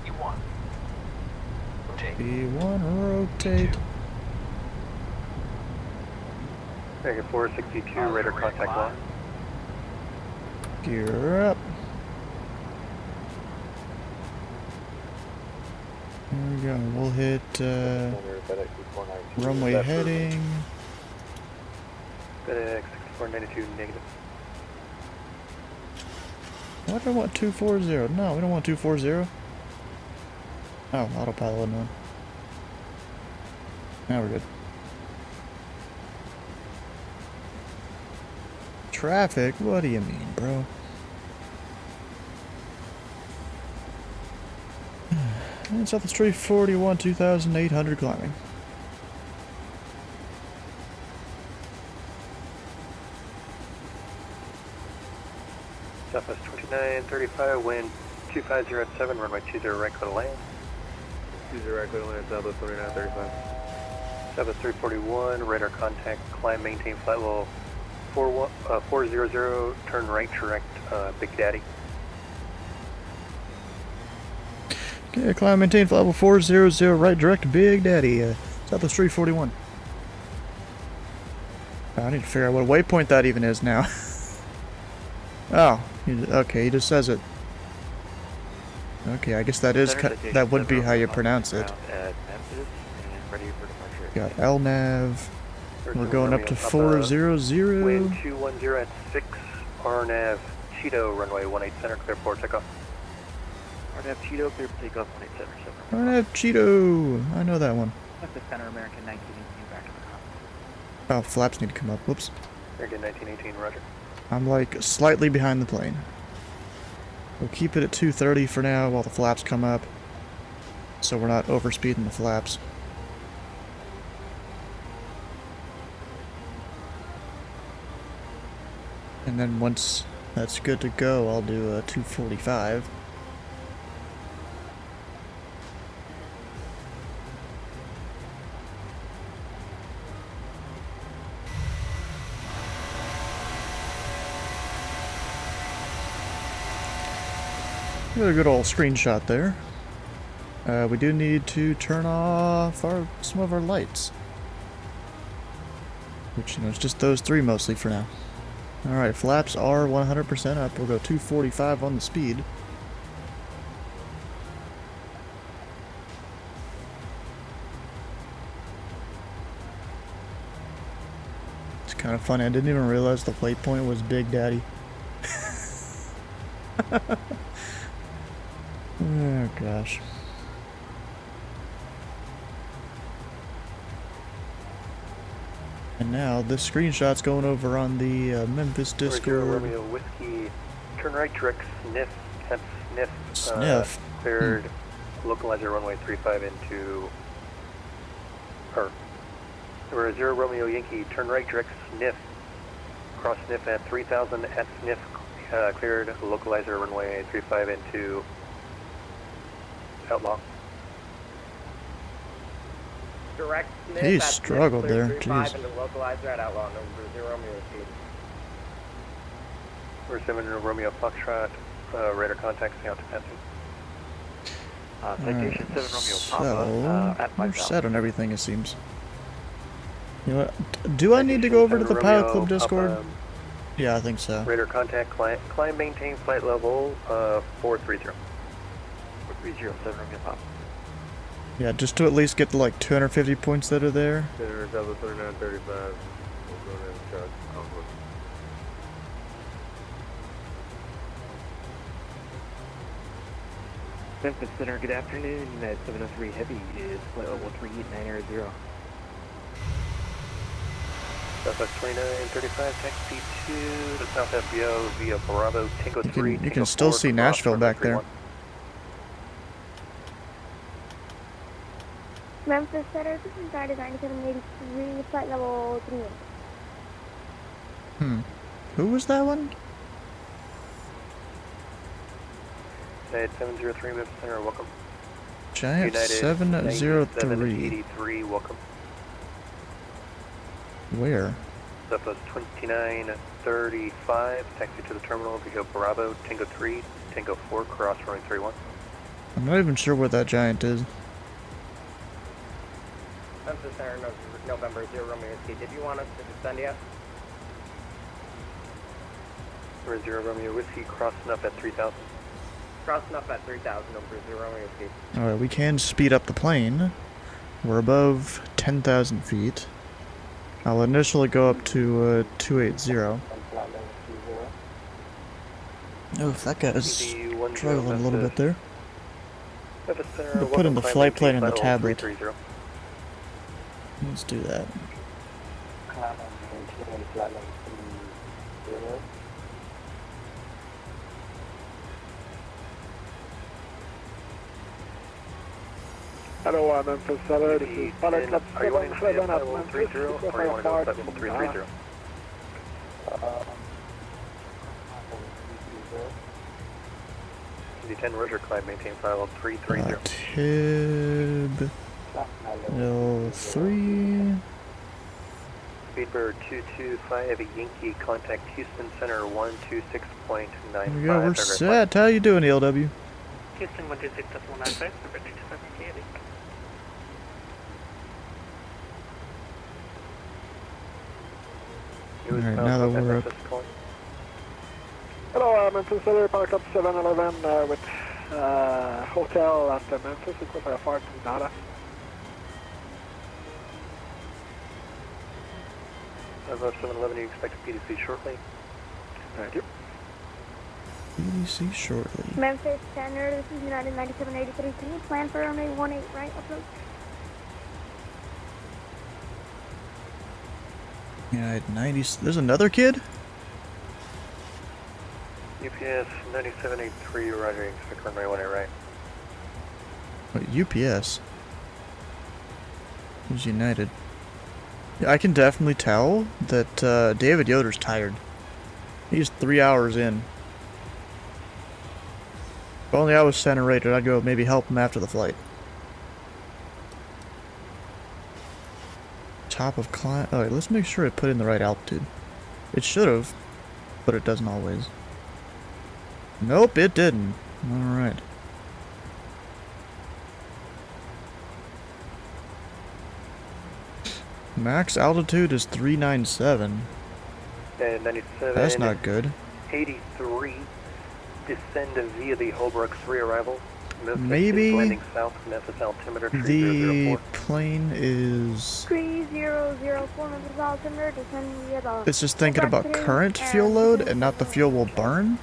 E1. Rotate. B1, rotate. Dragon 462, radar contact line. Gear up. There we go. We'll hit runway heading. FedEx 6492 negative. Why do I want 240? No, we don't want 240. Oh, autopilot on. Now we're good. Traffic? What do you mean, bro? And Southwest 341, 2,800 climbing. Southwest 2935, wind 250 at 7, runway 20 right, clear to land. 20 right, clear to land, Southwest 2935. Southwest 341, radar contact, climb, maintain flight level 400, turn right, direct, Big Daddy. Okay, climb, maintain flight level 400, right, direct, Big Daddy, Southwest 341. I need to figure out what waypoint that even is now. Oh, okay, he just says it. Okay, I guess that is that would be how you pronounce it. Got LNAV. We're going up to 400. Wind 210 at 6, RNAV, Cheeto, runway 18 center, clear for takeoff. RNAV Cheeto, clear for takeoff, 18 center, 7. RNAV Cheeto. I know that one. That's the Center American 1918 back to the cockpit. Oh, flaps need to come up. Whoops. American 1918, roger. I'm like slightly behind the plane. We'll keep it at 230 for now while the flaps come up, so we're not overspeeding the flaps. And then once that's good to go, I'll do a 245. Got a good old screenshot there. We do need to turn off some of our lights. Which, you know, it's just those three mostly for now. Alright, flaps are 100% up. We'll go 245 on the speed. It's kind of funny. I didn't even realize the waypoint was Big Daddy. Oh gosh. And now this screenshot's going over on the Memphis Discord. Romeo Whiskey, turn right, direct, sniff, at sniff. Sniff? Cleared, localizer runway 35 into, or 0 Romeo Yankee, turn right, direct, sniff, cross sniff at 3000 at sniff, cleared, localizer runway 35 into Outlaw. Direct sniff He at struggled sniff, there, 335 jeez. into localizer at Outlaw, number 0 Romeo speed. We're 7 Romeo Foxtrot, radar contact, stay out to passing. Citation 7 Romeo So, Papa, at we're 5000. set on everything it seems. You know what? Do I need to go over to the Pilot Club Discord? Yeah, I think so. Radar contact, climb, maintain flight level 430. 430, 7 Romeo Papa. Yeah, just to at least get the like 250 points that are there. Center Delta 3935. We'll go ahead and charge Concord. Memphis Center, good afternoon. At 703 Heavy is flight level 38900. Southwest 2935, taxi to the South FBO via Bravo, Tango 3. You can still see Nashville back there. Memphis Center, this is Guided 9783, flight level 3. Who was that one? United 703, Memphis Center, welcome. Giant United 703. 8783, welcome. Where? Southwest 2935, taxi to the terminal via Bravo, Tango 3, Tango 4, cross runway 31. I'm not even sure where that giant is. Memphis Center, November 0 Romeo Whiskey. Did you want us to descend yet? We're 0 Romeo Whiskey, crossing up at 3000. crossing up at 3,000 over 0 Romeo Whiskey. Alright, we can speed up the plane. We're above 10,000 feet. I'll initially go up to 280. Oh, that guy's struggling a little bit there. We'll put in the flight plan in the tablet. Let's do that. Hello, Memphis Center. This is Pilot Club Are you wanting to stay 77 at at level Memphis. 30 or you want to go at level 330? D10 Roger, climb, maintain flight level 330. Tib... L3... Speedbird 225 Yankee, contact Houston Center 126.95. There we go, we're set. How you doing, ELW? Houston 126.95, ready to 7 Candy. Alright, now that we're up. Hello, Memphis Center. Pilot Club 711 with hotel at Memphis. Request a flight to Nada. Above 711, you expect a PDC shortly. Thank you. PDC shortly. Memphis Center, this is United 9783. Can you plan for runway 18 right approach? United 90... There's another kid? UPS 9783, roger, you expect runway 18 right. What, UPS? Who's United? Yeah, I can definitely tell that David Yoder's tired. He's 3 hours in. If only I was center rated, I'd go maybe help him after the flight. Top of climb. Alright, let's make sure it put in the right altitude. It should have, but it doesn't always. Nope, it didn't. Alright. Max altitude is 397. 97. That's not good. 83. Descend via the Holbrook 3 arrival. Memphis Maybe landing south, Memphis altimeter the 3004. plane is... 3004 Memphis altimeter, descend via the... It's just thinking about current fuel load and not the fuel will burn?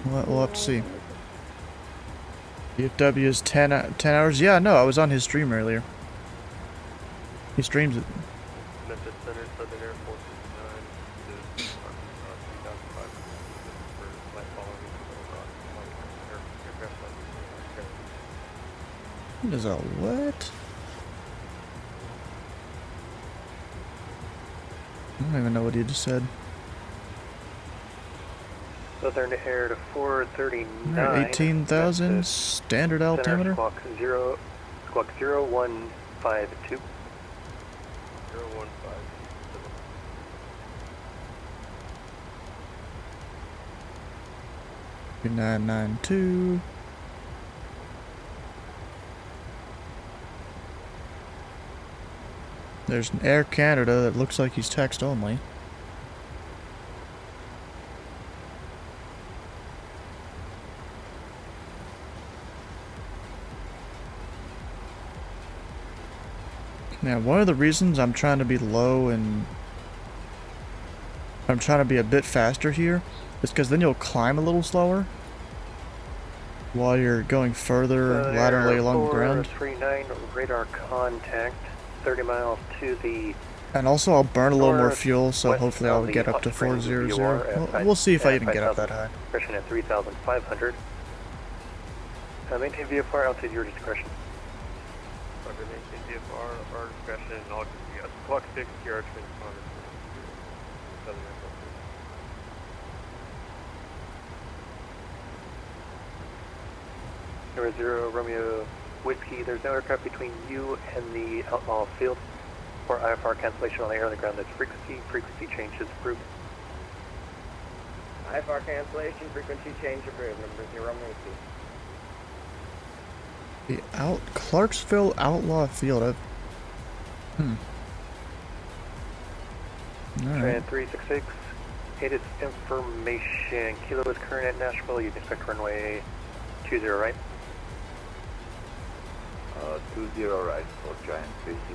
We'll have to see. DFW is 10 hours? Yeah, no, I was on his stream earlier. He streams it. Memphis Center, Southern Air Force 9 to What is a what? I don't even know what he just said. Southern Air to 439. 18,000 standard altimeter. Squawk 0152. 992. There's an Air Canada that looks like he's text only. Now, one of the reasons I'm trying to be low and I'm trying to be a bit faster here is because then you'll climb a little slower while you're going further laterally along the ground. 39 radar contact, 30 miles to the... And also I'll burn a little more fuel, so hopefully I'll get up to 400. We'll see if I even get up that high. Discretion at 3,500. Maintain VFR, altitude your discretion. Roger, maintain VFR, our discretion, and all clock 6, KRH, Southern Air Force. Number 0, Romeo Whiskey, there's no aircraft between you and the outlaw field. For IFR cancellation on the air on the ground, that's frequency change is approved. IFR cancellation, frequency change approved, number 0 Whiskey. The Clarksville Outlaw Field. Trend 366, it is information. Kilo is current at Nashville, you can expect runway 20 right. 20 right for Giant 360.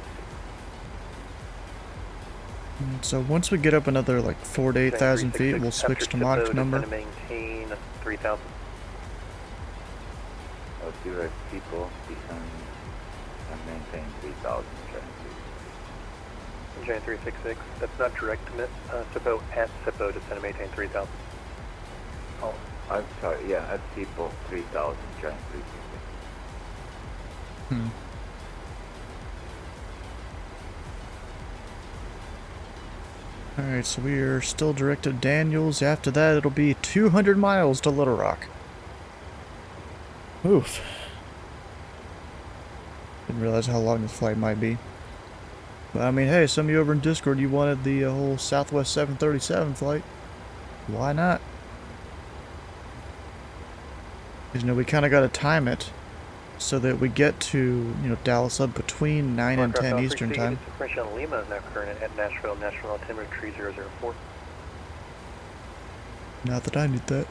So once we get up another like 4 to 8,000 feet, we'll switch to Mach number. Maintain 3,000. Direct people descend and maintain 3,000 Giant 360. Giant 366. That's not direct SIPO at SIPO, descend and maintain 3,000. Oh, I'm sorry. Yeah, at people 3,000 Giant 360. Alright, so we are still directed Daniels. After that, it'll be 200 miles to Little Rock. Oof. Didn't realize how long this flight might be. But I mean, hey, some of you over in Discord, you wanted the whole Southwest 737 flight. Why not? Because, you know, we kind of got to time it so that we get to, you know, Dallas up between 9 and 10 Eastern time. French on Lima is now current at Nashville, National Altimeter 3004. Not that I need that.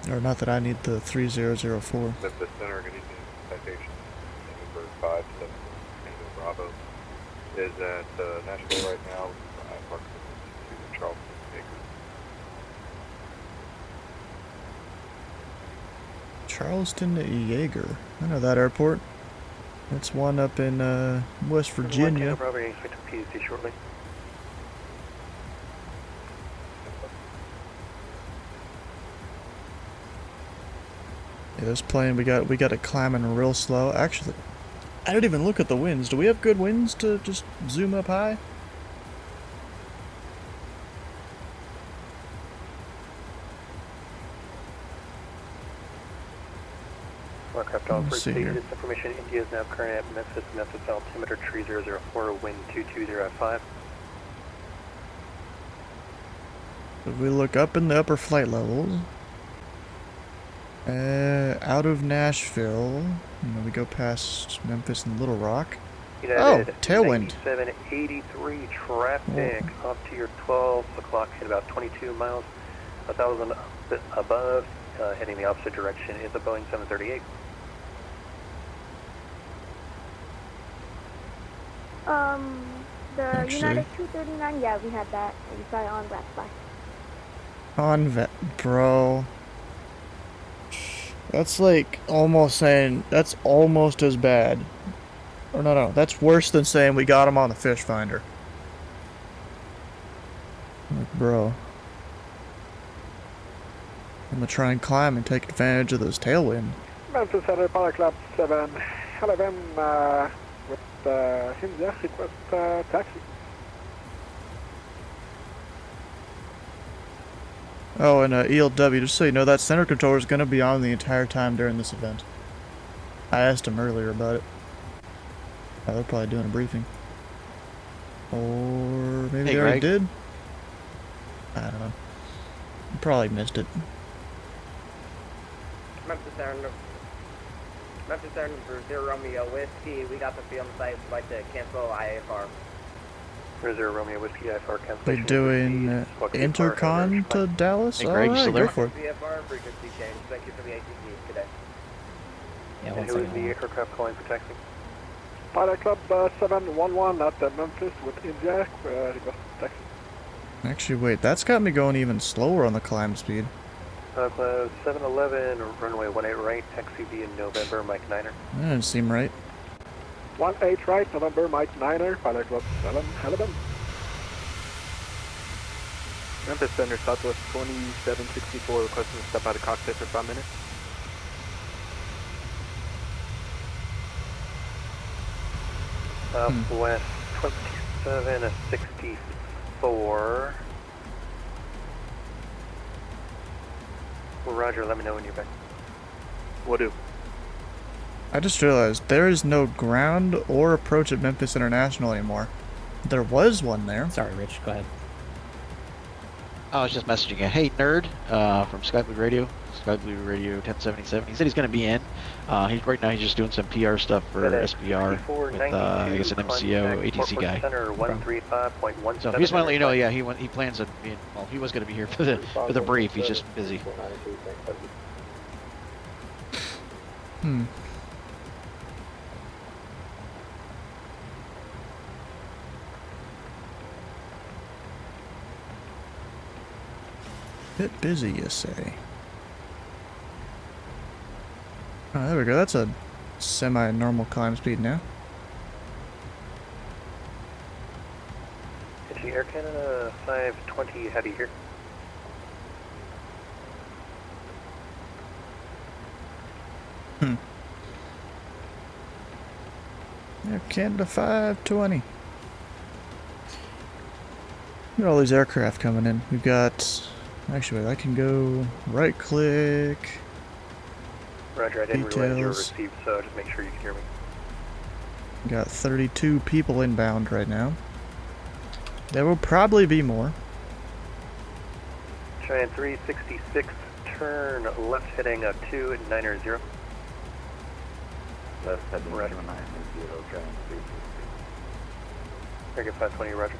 Or not that I need the 3004. Memphis Center, good evening. Citation number 57, Bravo is at Nashville right now. Park to Charleston. Charleston to Yeager. I know that airport. That's one up in West Virginia. Probably expect to PDC shortly. Yeah, this plane we got it climbing real slow. Actually, I didn't even look at the winds. Do we have good winds to just zoom up high? Aircraft on first stage. This information, India is now current at Memphis altimeter 3004, wind 220 If we look up in the upper flight levels, out of Nashville, you know, we go past Memphis and Little Rock. United, tailwind. 9783 traffic up to your 12 o'clock, hit about 22 miles, 1,000 above, heading the opposite direction is a Boeing 738. The Actually, United 239, yeah, we had that. We saw it on Black Flag. Bro. That's like almost saying, that's almost as bad. Or no, that's worse than saying we got him on the fish finder. Like, bro. I'm gonna try and climb and take advantage of this tailwind. Memphis Center, Power Club 711 with Hinja, request taxi. Oh, and ELW, just so you know, that center controller is going to be on the entire time during this event. I asked him earlier about it. Oh, they're probably doing a briefing. Or maybe they already did? I don't know. You probably missed it. Memphis Center for 0 Romeo Whiskey. We got the field on site. We'd like to cancel IFR. 0 Romeo Whiskey IFR cancellation. They're doing intercon to Dallas? Alright, go for it. VFR frequency change. Thank you for the ATC today. Yeah, and who is the aircraft calling for taxi? Pilot Club 711 at Memphis with India, request taxi. Actually, wait, that's got me going even slower on the climb speed. Class 711, runway 18 right, taxi via November, Mike 9er. That doesn't seem right. 18 right, November, Mike 9er, Pilot Club 711. Memphis Center, Southwest 2764, requesting to step out of cockpit for 5 minutes. Southwest 2764. Roger, let me know when you're back. Will do. I just realized there is no ground or approach at Memphis International anymore. There was one there. Sorry, Rich, go ahead. I was just messaging you. Hey, nerd, from Sky Blue Radio 1077. He said he's going to be in. Right now he's just doing some PR stuff for SBR with, I guess, an MCO ATC guy. Center 135.17. So he just want to let you know, yeah, he plans on being. Well, he was going to be here for the brief. He's just busy. Hmm. Bit busy, you say? Oh, there we go. That's a semi-normal climb speed now. Air Canada 520 heavy here. Air Canada 520. Look at all these aircraft coming in. We've got... Actually, I can go right-click. Roger, I didn't realize you were Details. received, so just make sure you can hear me. Got 32 people inbound right now. There will probably be more. Giant 366, turn left heading 290. Left heading Roger. 290, Giant 366. Target 520, roger.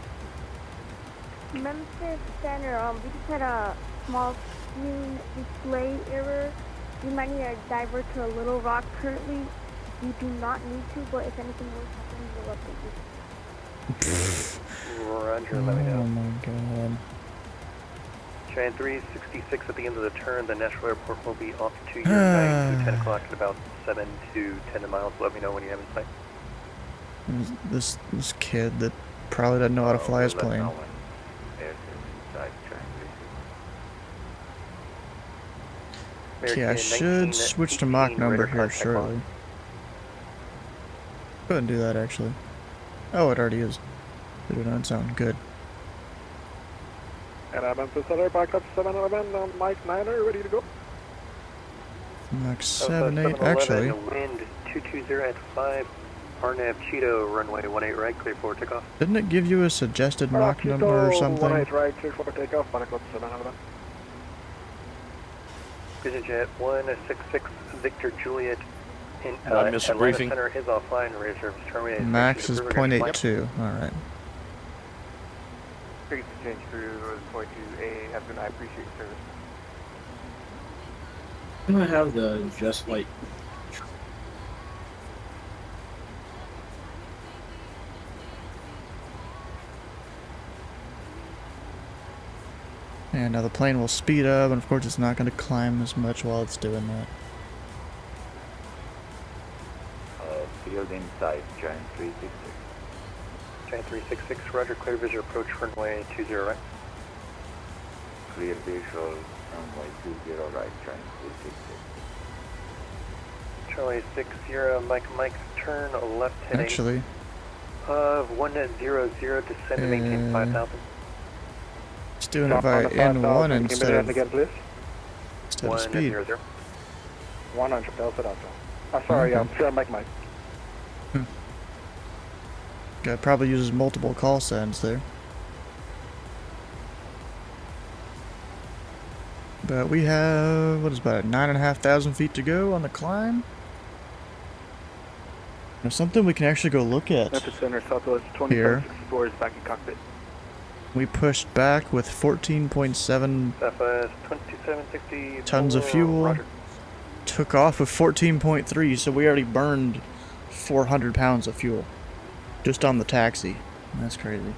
Memphis Center, we just had a small screen display error. You might need to divert to a Little Rock currently. You do not need to, but if anything else happens, we'll update you. Roger, let me know. Oh my god. Giant 366 at the end of the turn, the Nashville Airport will be off to your 9 to 10 o'clock at about 7 to 10 miles. Let me know when you have in sight. This kid that probably doesn't know how to fly his plane. Okay, I should switch to Mach number here shortly. Go ahead and do that actually. Oh, it already is. It did not sound good. And Memphis Center, back up 711, Mike 9er, ready to go. Mach 78, actually. Wind 220 at 5, RNAV Cheeto, runway 18 right, clear for takeoff. Didn't it give you a suggested Mach number or something? 18 right, clear for takeoff, back up 711. Vision Jet 166, Victor Juliet in missed a Atlanta briefing. Center is offline, rear service terminated. Max is 0.82, alright. Tickets to change through 42A, have been, I appreciate your service. Can I have the just light? And now the plane will speed up, and of course it's not going to climb as much while it's doing that. Field inside, Giant 366. Giant 366, roger, clear visual approach runway 20 right. Clear visual, runway 20 right, Giant 366. Charlie 60, Mike, turn left heading. Actually, of 100, descend and maintain 5,000. it's doing it by N1 instead of speed. 100. 100, Delta Delta. Sorry, Okay. sure, Mike. Guy probably uses multiple call signs there. But we have, what is about 9,500 feet to go on the climb? There's something we can actually go look at. Memphis Center, Southwest Here. 2564 is back in cockpit. We pushed back with 14.7 Southwest 2760. tons of fuel. Roger. Took off with 14.3, so we already burned 400 pounds of fuel. Just on the taxi. That's crazy.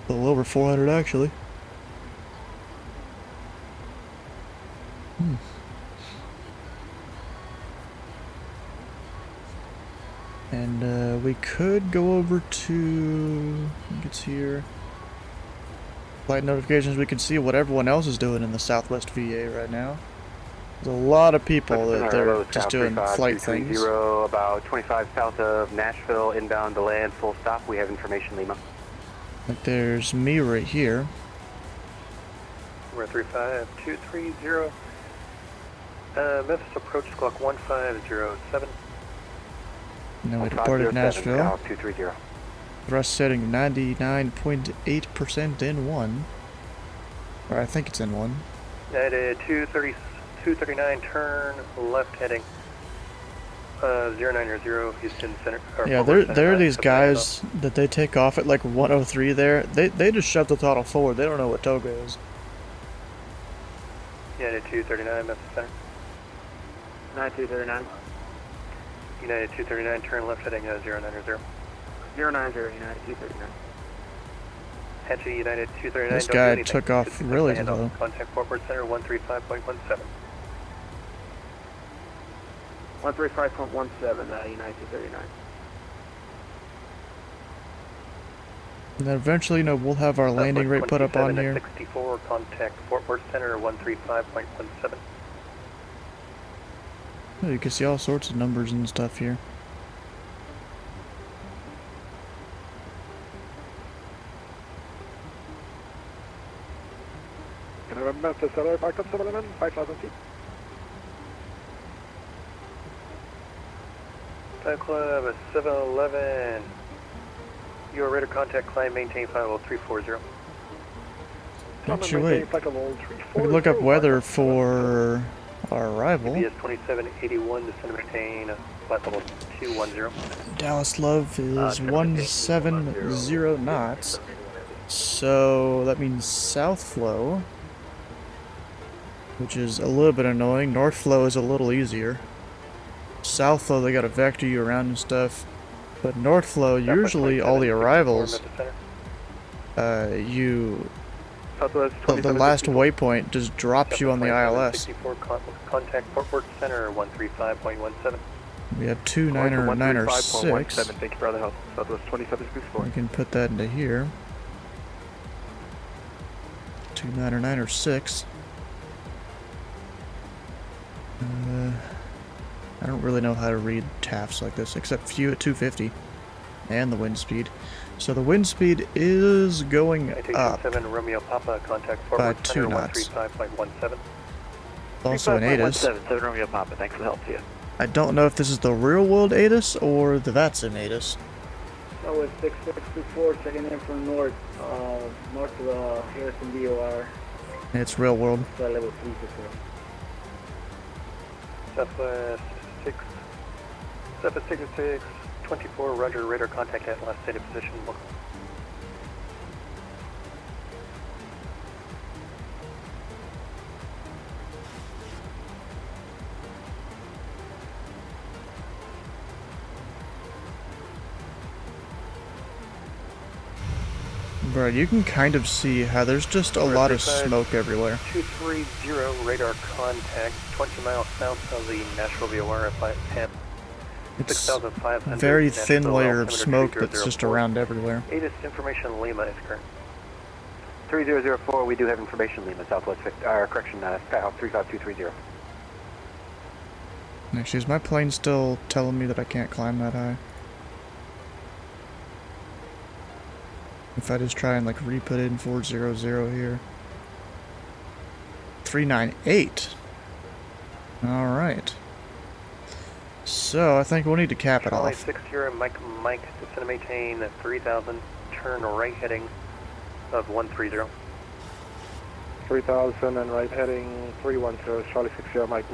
A little over 400 actually. And we could go over to, I think it's here. Flight notifications, we can see what everyone else is doing in the Southwest VA right now. There's a lot of people that they're just doing flight things. About 25 south of Nashville, inbound to land, full stop. We have information, Lima. Like there's me right here. We're 35230. Memphis approach squawk 1507. And then we reported Nashville. 230. Thrust setting 99.8% in 1. Or I think it's in 1. United 239, turn left heading 090 Houston Center. Yeah, there are these guys that they take off at like 103 there. They just shove the throttle forward. They don't know what Tobu is. United 239, Memphis Center. 9239. United 239, turn left heading 090. 090, United 239. Hatchie United 239. This guy took off really low. Contact Forward Center 135.17. 135.17, United 239. And then eventually, we'll have our landing rate put up on here. 64, contact Fort Worth Center 135.17. You can see all sorts of numbers and stuff here. Memphis Center, back up 711, 5,000 feet. Time Club 711. Your radar contact, climb, maintain flight level 340. Actually, wait. We can look up weather for our arrival. UBS 2781, descend and maintain flight level 210. Dallas Love is 170 knots. So that means south flow, which is a little bit annoying. North flow is a little easier. South flow, they gotta vector you around and stuff. But north flow, usually all the arrivals, the last waypoint just drops you on the ILS. Contact Fort Worth Center 135.17. We have 299.6. Thank you for the help. Southwest 2764. We can put that into here. 299.6. I don't really know how to read TAFs like this, except few at 250 and the wind speed. So the wind speed is going up 7 Romeo Papa, contact Fort by Worth 2 Center knots. 135.17. Also an ATIS. 7 Romeo Papa, thanks for the help to you. I don't know if this is the real world ATIS or the VATSIM ATIS. Oh, it's 6624, checking in from north, north of Harrison DOR. It's real world. Level 364. Southwest 6, Southwest 66, 24, roger, radar contact at last stated position. Bro, you can kind of see how there's just a lot of smoke everywhere. 230, radar contact, 20 miles south of the Nashville VOR at 510. It's a very thin layer of smoke that's just around everywhere. ATIS information Lima is current. 3004, we do have information Lima, Southwest, correction, Skyhawk 35230. Actually, is my plane still telling me that I can't climb that high? If I just try and like re-put in 400 here. 398. Alright. So I think we'll need to cap it off. 60, Mike, descend and maintain 3000, turn right heading of 130. 3000 and right heading 310, Charlie 60, Mike.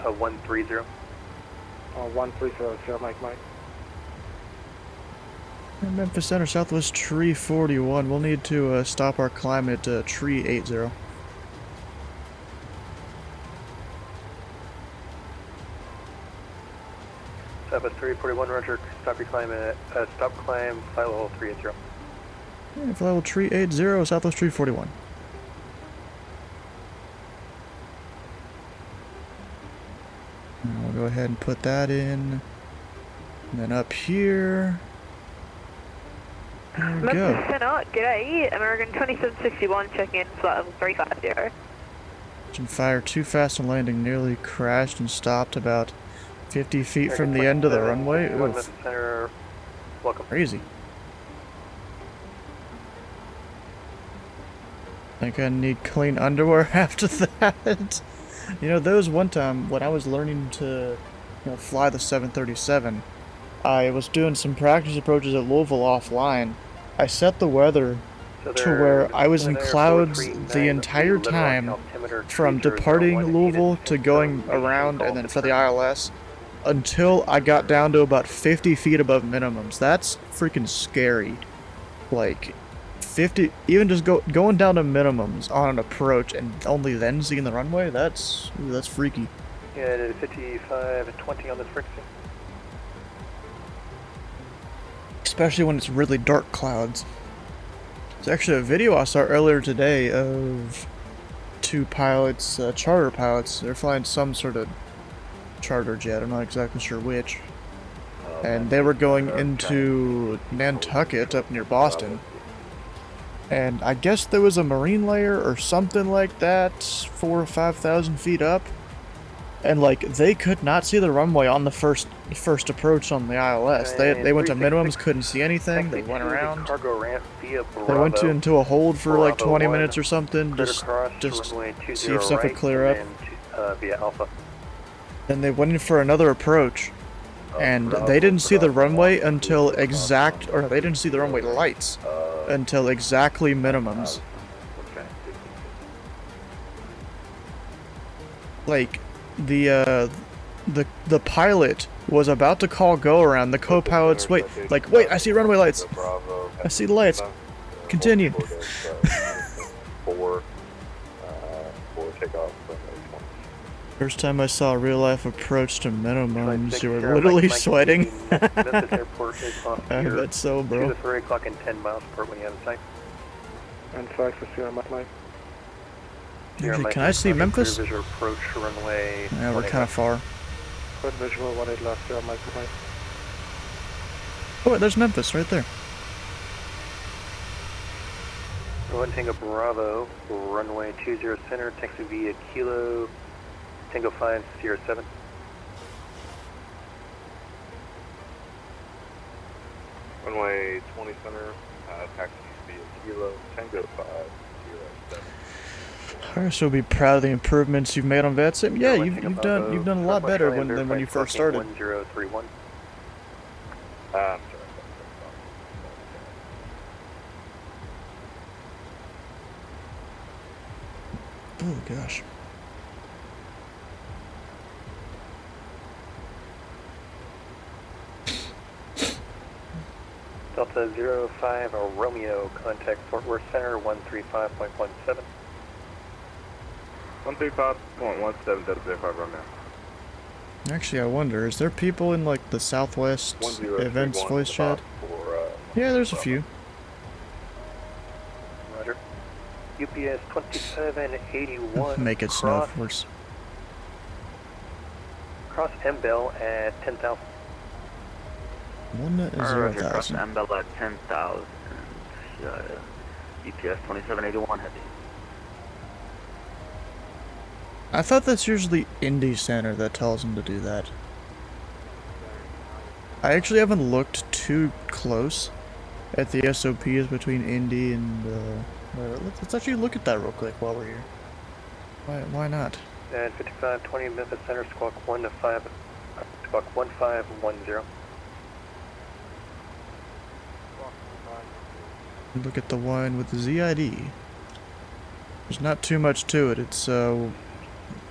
130. 130, Mike. And Memphis Center, Southwest tree 41. We'll need to stop our climb at tree 80. Southwest 341, roger, stop your climb at, stop climb, flight level 380. Yeah, flight level tree 80, Southwest tree 41. And we'll go ahead and put that in. And then up here. There we go. Memphis Center, g'day, American 2761, check in, flight level 350. Engine fire too fast on landing, nearly crashed and stopped about 50 feet from the end of the runway. Oof. Center, welcome. Crazy. Think I need clean underwear after that. You know, there was one time when I was learning to, fly the 737. I was doing some practice approaches at Louisville offline. I set the weather to where I was in clouds the entire time from departing Louisville to going around and then for the ILS until I got down to about 50 feet above minimums. That's freaking scary. Like, 50, even just going down to minimums on an approach and only then seeing the runway, that's freaky. Yeah, it is 55 and 20 on this frequency. Especially when it's really dark clouds. There's actually a video I saw earlier today of two pilots, charter pilots. They're flying some sort of charter jet, I'm not exactly sure which. And they were going into Nantucket up near Boston. And I guess there was a marine layer or something like that, 4,000 or 5,000 feet up. And like, they could not see the runway on the first approach on the ILS. They went to minimums, couldn't see anything, they went around. Cargo ramp via Bravo. They went into a hold for like 20 minutes or something, just see if stuff would clear up. Via Alpha. Then they went in for another approach, and they didn't see the runway until they didn't see the runway lights until exactly minimums. Like, the pilot was about to call go around, the co-pilots, wait, I see runway lights. I see the lights. Continue. For takeoff. First time I saw a real life approach to minimums, you were literally sweating. That's so, bro. 3 o'clock and 10 miles per when you have a sight. And 5 for Sierra Mike Mike. Actually, can I see Memphis? Visual approach runway. Yeah, we're kind of far. Good visual, 18 left, Sierra Mike Mike. Oh, wait, there's Memphis right there. Go ahead and Tango Bravo, runway 20 center, taxi via Kilo, Tango 5, Sierra 7. Runway 20 center, taxi via Kilo, Tango 5, Sierra 7. Harris will be proud of the improvements you've made on VetSim. Yeah, you've done a lot better than when you first started. 1031. Sorry. Oh gosh. Delta 05 Romeo, contact Fort Worth Center 135.17. 135.17, Delta 05 Romeo. Actually, I wonder, is there people in like the Southwest events voice chat? Yeah, there's a few. Roger. UPS 2781. Make it snow, of course. Cross M-Bell at 10,000. 1,000. Cross M-Bell at 10,000. UPS 2781 heavy. I thought that's usually Indy Center that tells them to do that. I actually haven't looked too close at the SOPs between Indy and let's actually look at that real quick while we're here. Why not? At 5520 Memphis Center, squawk 1510. Look at the one with the ZID. There's not too much to it. It's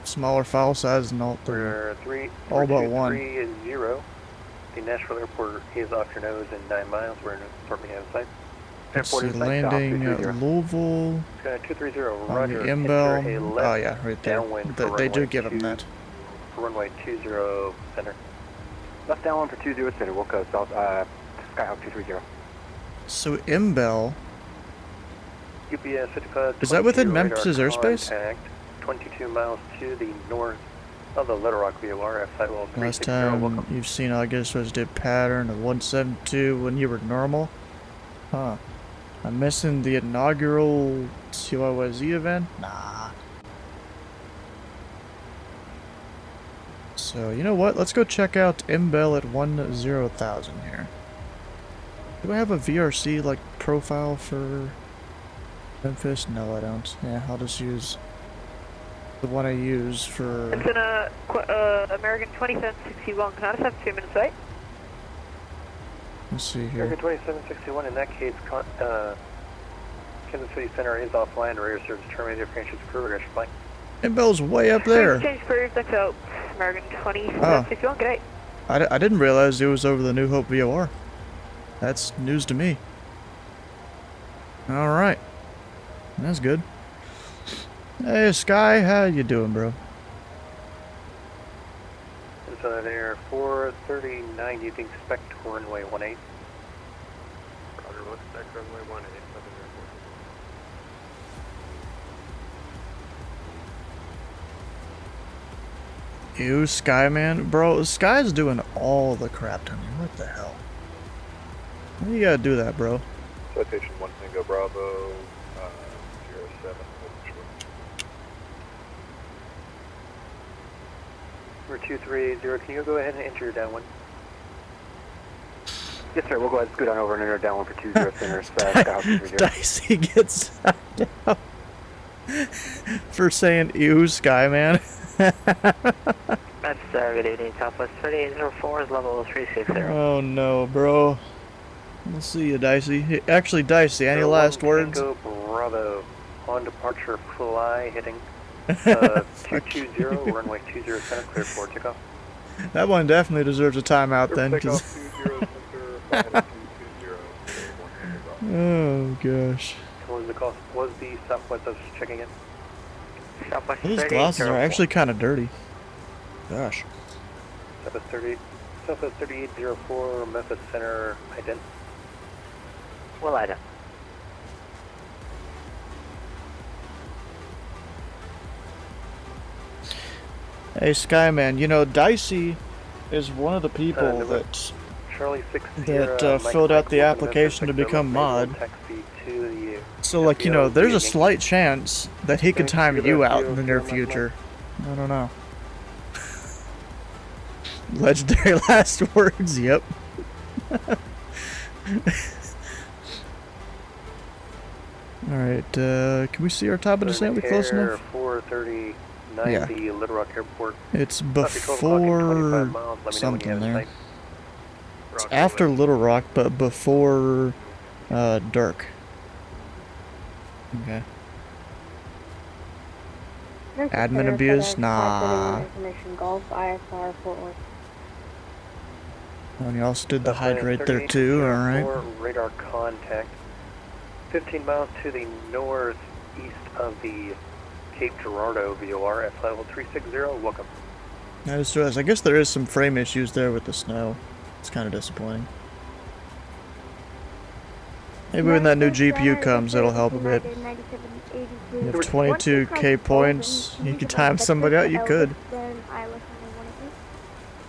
smaller file size and all but one. 330. The Nashville Airport is off your nose in 9 miles. We're in Fort Meade site. Let's see, landing at Louisville. 230, on the M-Bell. Oh yeah, right there. They do give them that. For runway 20 center. Left downwind for 20 center. We'll go south, Skyhawk 230. So M-Bell. UPS 55. Is that within Memphis' airspace? 22 miles to the north of the Little Rock VOR. Sidewall 360. Last time you've seen August was did pattern of 172 when you were normal. Huh. I'm missing the inaugural CYYZ event? Nah. So, you know what? Let's go check out M-Bell at 10,000 here. Do I have a VRC, like, profile for Memphis? No, I don't. Yeah, I'll just use the one I use for... It's in American 2761. Can I just have 2 minutes wait? Let's see here. American 2761, in that case, Kansas City Center is offline. Radio service terminated for inches per hour. Flight. It Bell's way up there. Change clear, that's out. American 2761, good day. I didn't realize it was over the New Hope VOR. That's news to me. Alright. That's good. Hey, Sky, how you doing, bro? It's there 439, you can expect runway 18. Roger, we'll expect runway 18, 7 You, Skyman? Bro, Sky's doing all the crap to me. What the hell? Why you gotta do that, bro? Citation 1 Tango Bravo, 07. We're 230, can you go ahead and enter your downwind? Yes, sir. We'll go ahead and scoot on over and enter down 1 for 20 center. Skyhawk Dicey gets knocked out for saying ew, Skyman. That's good evening, Southwest 3804 is level 360. Oh no, bro. We'll see you, Dicey. Actually, Dicey, any last words? Tango Bravo, on departure fly, hitting 220, runway 20 center, clear for takeoff. That one definitely deserves a timeout then, because... Oh gosh. What was the cost? Was the Southwest, I was just checking in. Southwest These glasses are actually kind of dirty. Gosh. Southwest 3804, Memphis Center, ident. Well, ident. Hey, Skyman, you know, Dicey is one of the people that Charlie 6 filled out the application to become mod. So, like, you know, there's a slight chance that he could time you out in the near future. I don't know. Legendary last words, yep. Alright, can we see our top of descent? We close enough? 43090 Little Rock Airport. It's before something there. It's after Little Rock, but before Dirk. Okay. Admin abuse? Nah. And you also did the hydrate there too, alright. Radar contact. 15 miles to the northeast of the Cape Girardeau VOR at level 360. Welcome. I just realized, I guess there is some frame issues there with the snow. It's kind of disappointing. Maybe when that new GPU comes, it'll help a bit. You have 22k points. You can time somebody out. You could.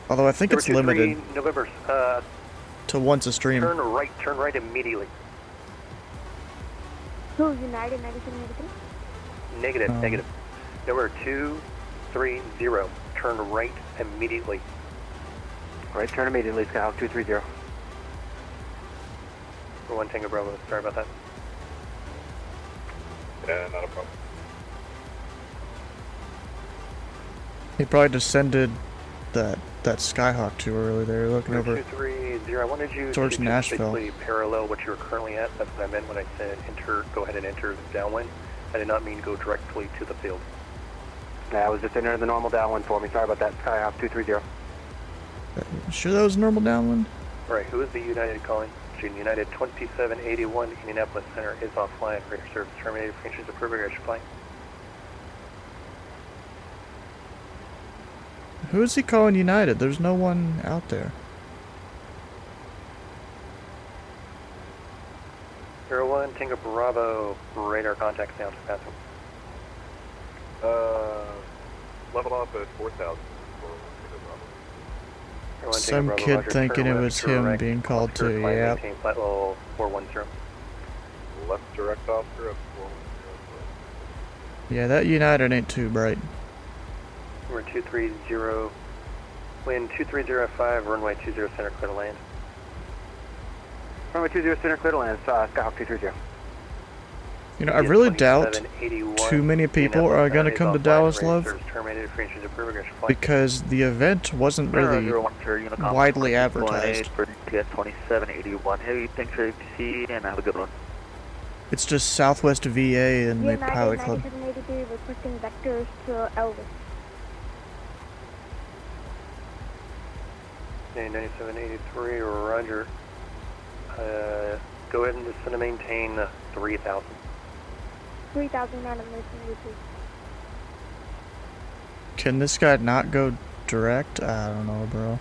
Although I think it's limited November, to once a stream. Turn right immediately. Who, United 9783? Negative, negative. Number 230. Turn right immediately. Right, turn immediately, Skyhawk 230. For 1 Tango Bravo, sorry about that. Yeah, not a problem. He probably descended that Skyhawk too early there, looking over 230. I wanted you towards to Nashville. basically parallel what you're currently at. That's what I meant when I said enter. Go ahead and enter downwind. I did not mean go directly to the field. Yeah, I was just entering the normal downwind for me. Sorry about that, Skyhawk 230. Sure that was normal downwind? Alright, who is the United calling? United 2781 Indianapolis Center is offline. Radio service terminated for inches approved. Air flight. Who is he calling United? There's no one out there. 01 Tango Bravo, radar contact now to Paso. Level off at 4,000. Some kid thinking it was him being called to, yeah. Flight level 410. Left direct officer at 410. Yeah, that United ain't too bright. We're 230, wind 2305, runway 20 center, clear to land. Runway 20 center, clear to land, Skyhawk 230. You know, I really doubt 2781, too many people are going to is come to offline, Dallas ready Love service terminated, free entry to Progress flight. because the event wasn't really widely advertised. For TS 2781 heavy, thanks for ATC, and have a good one. It's just Southwest VA and the Pilot Club. 9783 requesting vectors to Elvis. Okay, 9783, roger. Go ahead and descend to maintain 3000. 3000 out of Mason. Can this guy not go direct? I don't know, bro.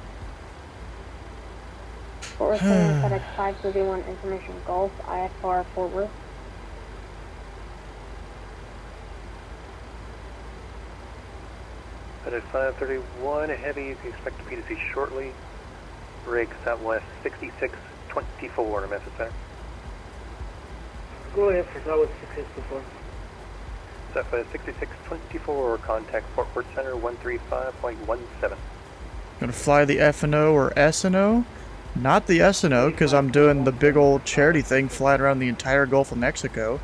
Fort Worth FedEx 531 Information Golf, IFR Fort Worth. FedEx 531, heavy, you can expect the P2C shortly. Rig Southwest 6624 to Memphis Center. Go ahead for Southwest 6624. Southwest 6624, contact Fort Worth Center 135.17. Gonna fly the F&O or S&O? Not the S&O, because I'm doing the big old charity thing flying around the entire Gulf of Mexico.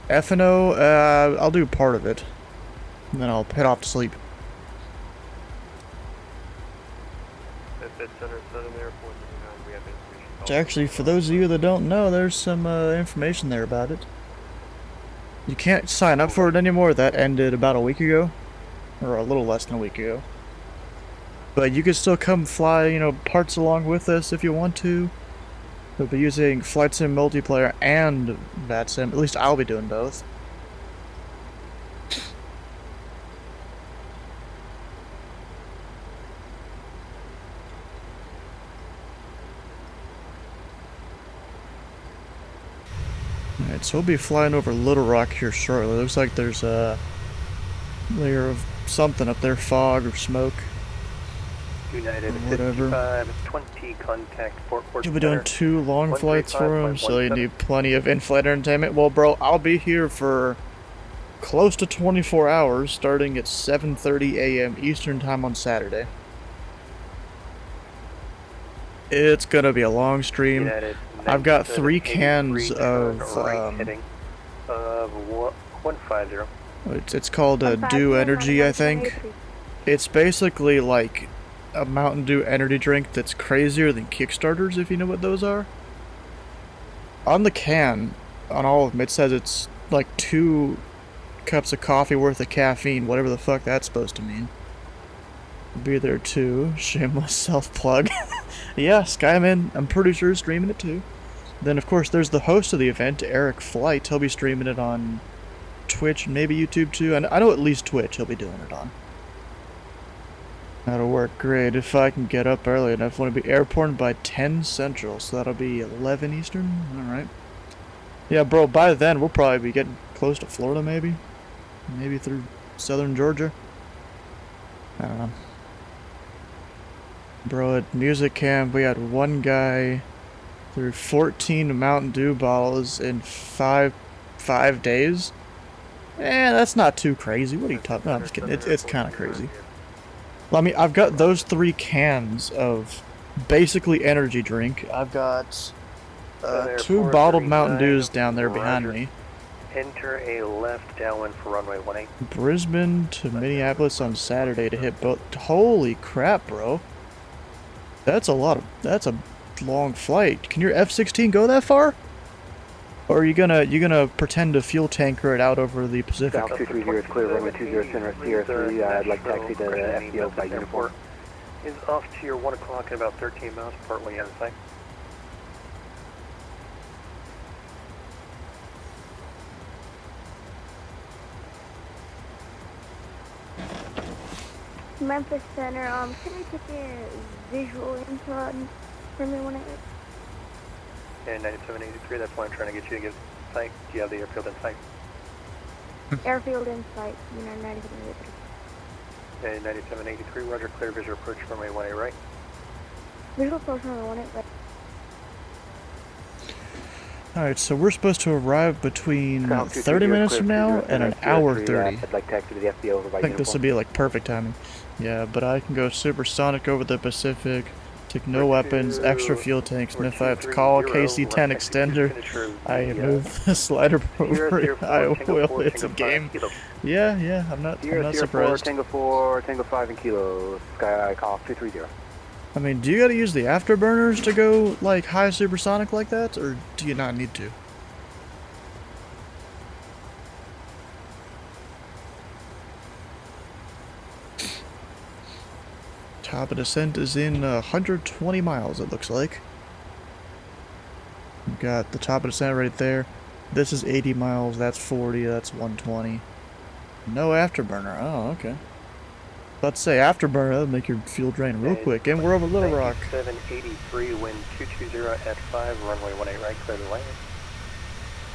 F&O, I'll do part of it. And then I'll head off to sleep. Actually, for those of you that don't know, there's some information there about it. You can't sign up for it anymore. That ended about a week ago. Or a little less than a week ago. But you can still come fly, you know, parts along with us if you want to. We'll be using Flight Sim multiplayer and VAT Sim. At least I'll be doing both. Alright, so we'll be flying over Little Rock here shortly. Looks like there's a layer of something up there, fog or smoke. United whatever. 5520, contact Fort Worth You'll be doing 2 long flights for him, so you need plenty of in-flight entertainment. Well, bro, I'll be here for close to 24 hours, starting at 7:30 a.m. Eastern Time on Saturday. It's gonna be a long stream. United, I've got 3 cans of 150. It's called Dew Energy, I think. It's basically like a Mountain Dew energy drink that's crazier than Kickstarters, if you know what those are. On the can, on all of them, it says it's like 2 cups of coffee worth of caffeine, whatever the fuck that's supposed to mean. Be there too. Shameless self-plug. Yeah, Skyman, I'm pretty sure is streaming it too. Then, of course, there's the host of the event, Eric Flight. He'll be streaming it on Twitch and maybe YouTube too. And I know at least Twitch he'll be doing it on. That'll work great if I can get up early enough. I want to be airborne by 10 Central, so that'll be 11 Eastern. Alright. Yeah, bro, by then we'll probably be getting close to Florida, maybe? Maybe through southern Georgia? I don't know. Bro, at music camp, we had one guy through 14 Mountain Dew bottles in 5 days. That's not too crazy. What are you talking about? No, I'm just kidding. It's kind of crazy. Well, I mean, I've got those 3 cans of basically energy drink. I've got 2 bottled Mountain Dews down there behind me. Enter a left downwind for runway 18. Brisbane to Minneapolis on Saturday to hit both. Holy crap, bro. That's a long flight. Can your F-16 go that far? Or are you gonna pretend to fuel tanker it out over the Pacific? South 230 is clear, runway 20 center, TR3, I'd like taxi to FBO by uniform. Is off to your 1 o'clock in about 13 miles, partway out of sight. Memphis Center, can I take a visual input from me when I... And 9783, that's why I'm trying to get you to get sight. Do you have the airfield in sight? Airfield in sight, 9783. And 9783, roger, clear visual approach from runway 18 right. Visual approach from runway 18 right. Alright, so we're supposed to arrive between 30 minutes from now and an hour 30. I'd like taxi to the FBO over by I think this will be like perfect timing. Yeah, but I can go supersonic over the Pacific, Take no weapons, extra fuel tanks, and if I have to call KC-10 extender, I move the slider over. I will. It's a game. Yeah, I'm not surprised. Tango 4, Tango 5 and Kilo, Sky call 230. I mean, do you gotta use the afterburners to go, like, high supersonic like that, or do you not need to? Top of descent is in 120 miles, it looks like. We've got the top of descent right there. This is 80 miles, that's 40, that's 120. No afterburner, oh, okay. About to say afterburner, that'll make your fuel drain real quick. And we're over Little Rock. 783, wind 220 at 5, runway 18 right, clear the lane.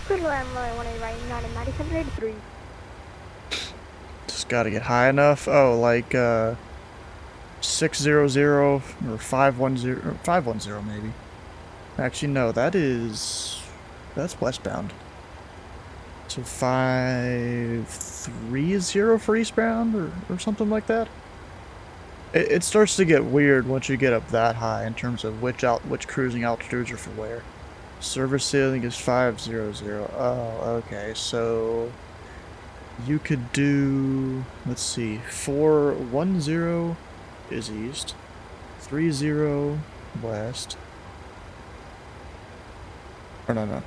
Clear the runway 18 right, 9783. Just gotta get high enough. Oh, like 600 or 510 or 510 maybe. Actually, no, that's westbound. So 530 for eastbound or something like that. It starts to get weird once you get up that high in terms of which cruising altitudes are for where. Service ceiling is 500. Oh, okay. So you could do, let's see, 410 is east, 30 west. Or no.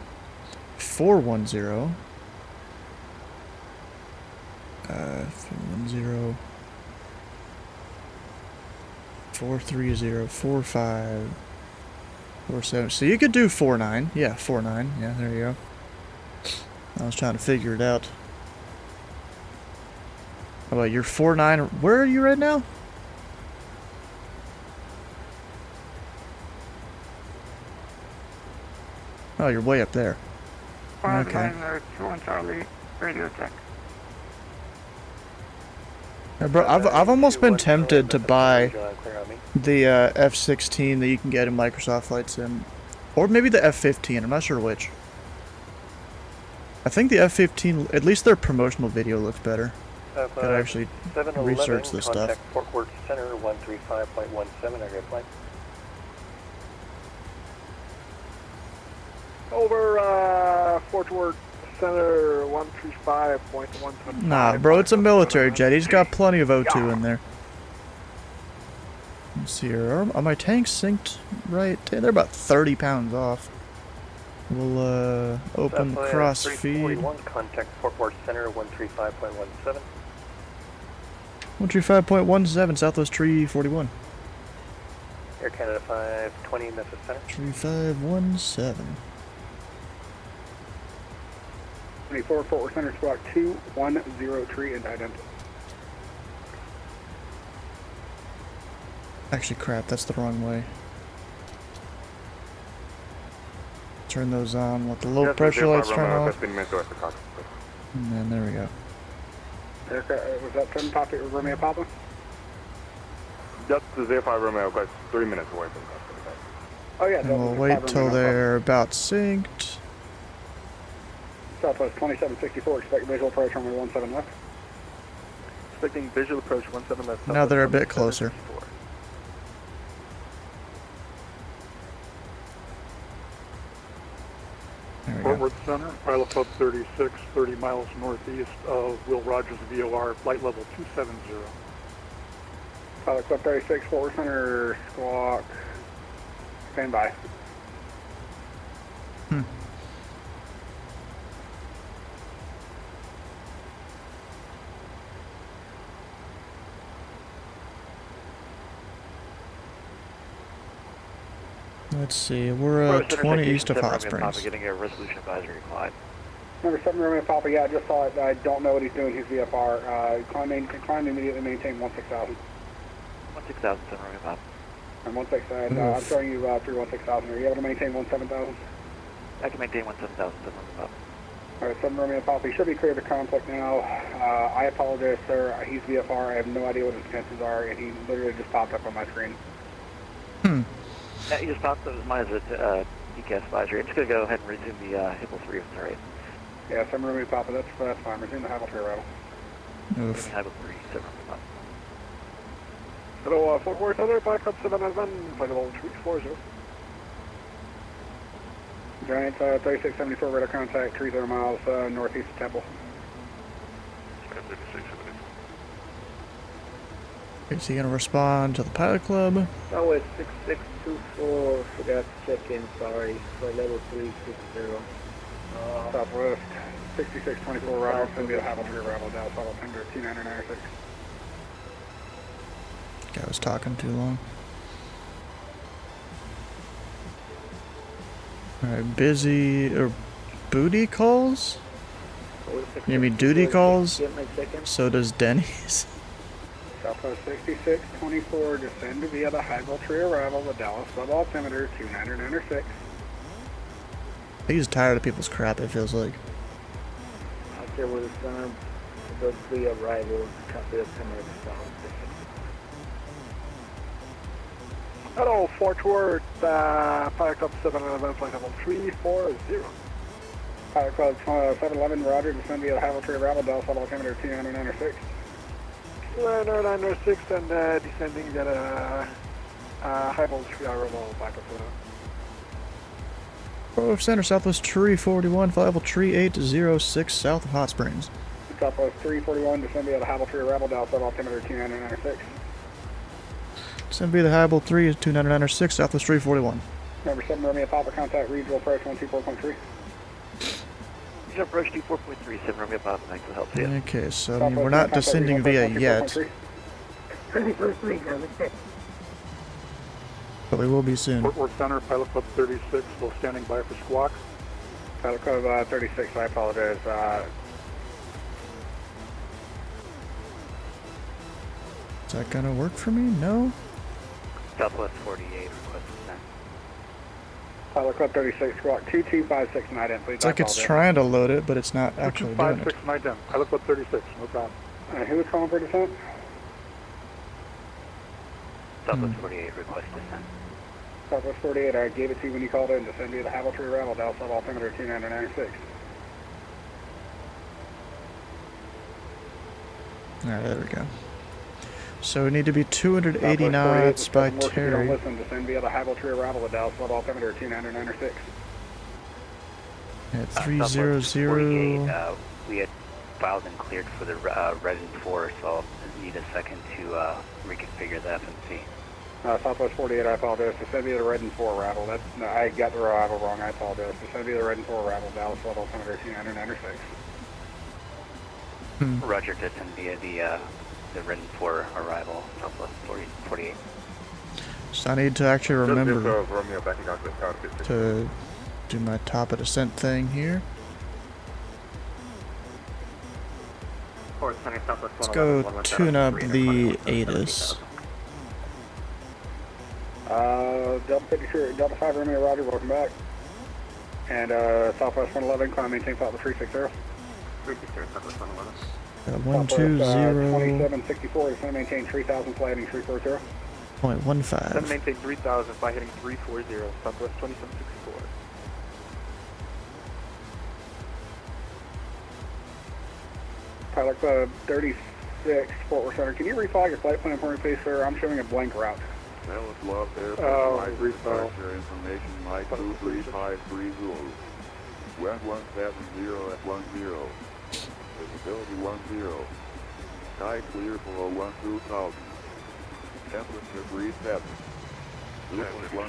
410. 410. 430, 45, 47. So you could do 49. Yeah, 49. Yeah, there you go. I was trying to figure it out. How about your 49? Where are you right now? Oh, you're way up there. Okay. Charlie, radio check. Yeah, bro, I've almost been tempted to buy the F-16 that you can get in Microsoft Flight Sim, or maybe the F-15. I'm not sure which. I think the F-15, at least their promotional video looks better. Gotta actually research this stuff. Fort Worth Center 135.17 are your flight. Over Fort Worth Center 135.175. Nah, bro, it's a military jet. He's got plenty of O2 in there. Let's see here. Are my tanks synced right? They're about 30 pounds off. We'll open the cross feed. Contact Fort Worth Center 135.17. 135.17 Southwest Tree 41. Air Canada 520 Memphis Center. Tree 517. 24 Fort Worth Center Squawk 210 and ident. Actually, crap, that's the wrong way. Turn those on, let the low pressure lights turn off. And then there we go. Was that 7 Papa Romeo Papa? That's the 05 Romeo, guys, 3 minutes away from us. Oh yeah, and we'll wait till they're about synced. Southwest 2764, expect visual approach runway 17 left. Expecting visual approach 17 left. Now they're a bit closer. Fort Worth Center, Pilot Club 36, 30 miles northeast of Will Rogers VOR, flight level 270. Pilot Club 36, Fort Worth Center, squawk, stand by. Let's see, we're 20 east of Hot Springs. Getting a resolution advisory climb. Number 7 Romeo Papa, yeah, I just saw it. I don't know what he's doing. He's VFR. Climb immediately, maintain 16,000. 16,000, 7 Romeo Papa. I'm 16,000. I'm showing you through 16,000. Are you able to maintain 17,000? I can maintain 17,000, 7 Romeo Papa. Alright, 7 Romeo Papa, he should be cleared to conflict now. I apologize, sir. He's VFR. I have no idea what his intentions are, and he literally just popped up on my screen. He just popped up as mine as a DCAS advisory. I'm just going to go ahead and resume the Hipple 3 if it's alright. Yeah, 7 Romeo Papa, that's fine. Resume the Hipple 3 row. Oof. Hipple 3, 7 Romeo Papa. Hello, Fort Worth Center, back up 711, flight level 340. Giant 3674 radar contact, 30 miles northeast of Temple. Is he gonna respond to the pilot club? That was 6624, forgot to check in, sorry, for level 360. Southwest 6624 radar, send me a Havel 3 arrival, Dallas Auto Tender 2996. Guy was talking too long. Alright, busy or booty calls? You mean duty calls? So does Denny's. Southwest 6624, descend via the Havel 3 arrival, the Dallas sub altimeter 2996. He's tired of people's crap, it feels like. Okay, with the center, the 3 arrivals, copy of center south. Hello, Fort Worth, Pilot Club 711, flight level 340. Pilot Club 711, Roger, descend via the Havel 3 arrival, Dallas sub altimeter 2996. 2996, and descending at Havel 3 arrival, back up to Oh, center Southwest Tree 41, flight level 3806 south of Hot Springs. Southwest 341, descend via the Havel 3 arrival, Dallas sub altimeter 2996. Descend via the Havel 3 2996 Southwest 341. Number 7, Romeo Papa, contact regional approach 124.3. Regional approach 24.3, 7 Romeo Papa, thanks for the help. Yeah. Okay, so I mean, we're not descending via yet, but we will be soon. Fort Worth Center, Pilot Club 36, still standing by for squawk. Pilot Club 36, I apologize. Is that gonna work for me? No? Southwest 48, request descent. Pilot Club 36, squawk 2256 night in, please. It's like it's trying to load it, but it's not actually doing it. 256 night in, Pilot Club 36, no problem. Who was calling for descent? Southwest 48, request descent. Southwest 48, I gave it to you when you called in. Descend via the Havel 3 arrival, Dallas sub altimeter 2996. Alright, there we go. So we need to be 280 knots by Terry. Listen, descend via the Havel 3 arrival with Dallas sub altimeter 2996. At 300. We had filed and cleared for the Red and 4, so I'll need a second to reconfigure the FMC. Southwest 48, I apologize. Descend via the Red and 4 arrival. That's, no, I got the arrival wrong, I apologize. Descend via the Red and 4 arrival, Dallas sub altimeter 2996. Roger, descend via the Red and 4 arrival, Southwest 48. So I need to actually remember to do my top of descent thing here. Let's go tune up the ATIS. Delta 53, Delta 5 Romeo, Roger, welcome back. And Southwest 111, climb maintain flight level 360. 360, Southwest 111. 120. 2764, descend maintain 3000, flight heading 340. 0.15. Descend maintain 3000, flight heading 340, Southwest 2764. Pilot Club 36, Fort Worth Center. Can you reflag your flight plan for me, please, sir? I'm showing a blank route. That was Love Air. Departure information, Mike 2353 Zulu. Wind 170 at 10. Visibility 10. Sky clear for 12,000. Temperature 37. Liquid 17.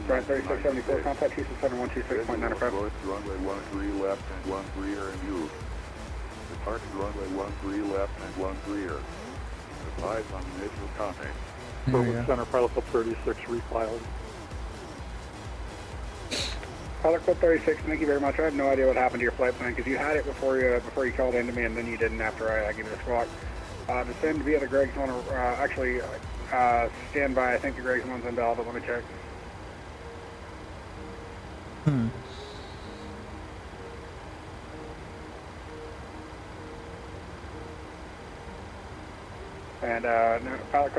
Right, 3674, contact Houston 7126.95. Approach runway 13 left and 13 are in use. Departing runway 13 left and 13 are. Advise on initial contact. Fort Worth Center, Pilot Club 36, refiled. Pilot Club 36, thank you very much. I have no idea what happened to your flight plan because you had it before you called in to me, and then you didn't after I gave you the squawk. Descend via the Greg's one, actually stand by. I think the Greg's one's invalid, but let me check. And Pilot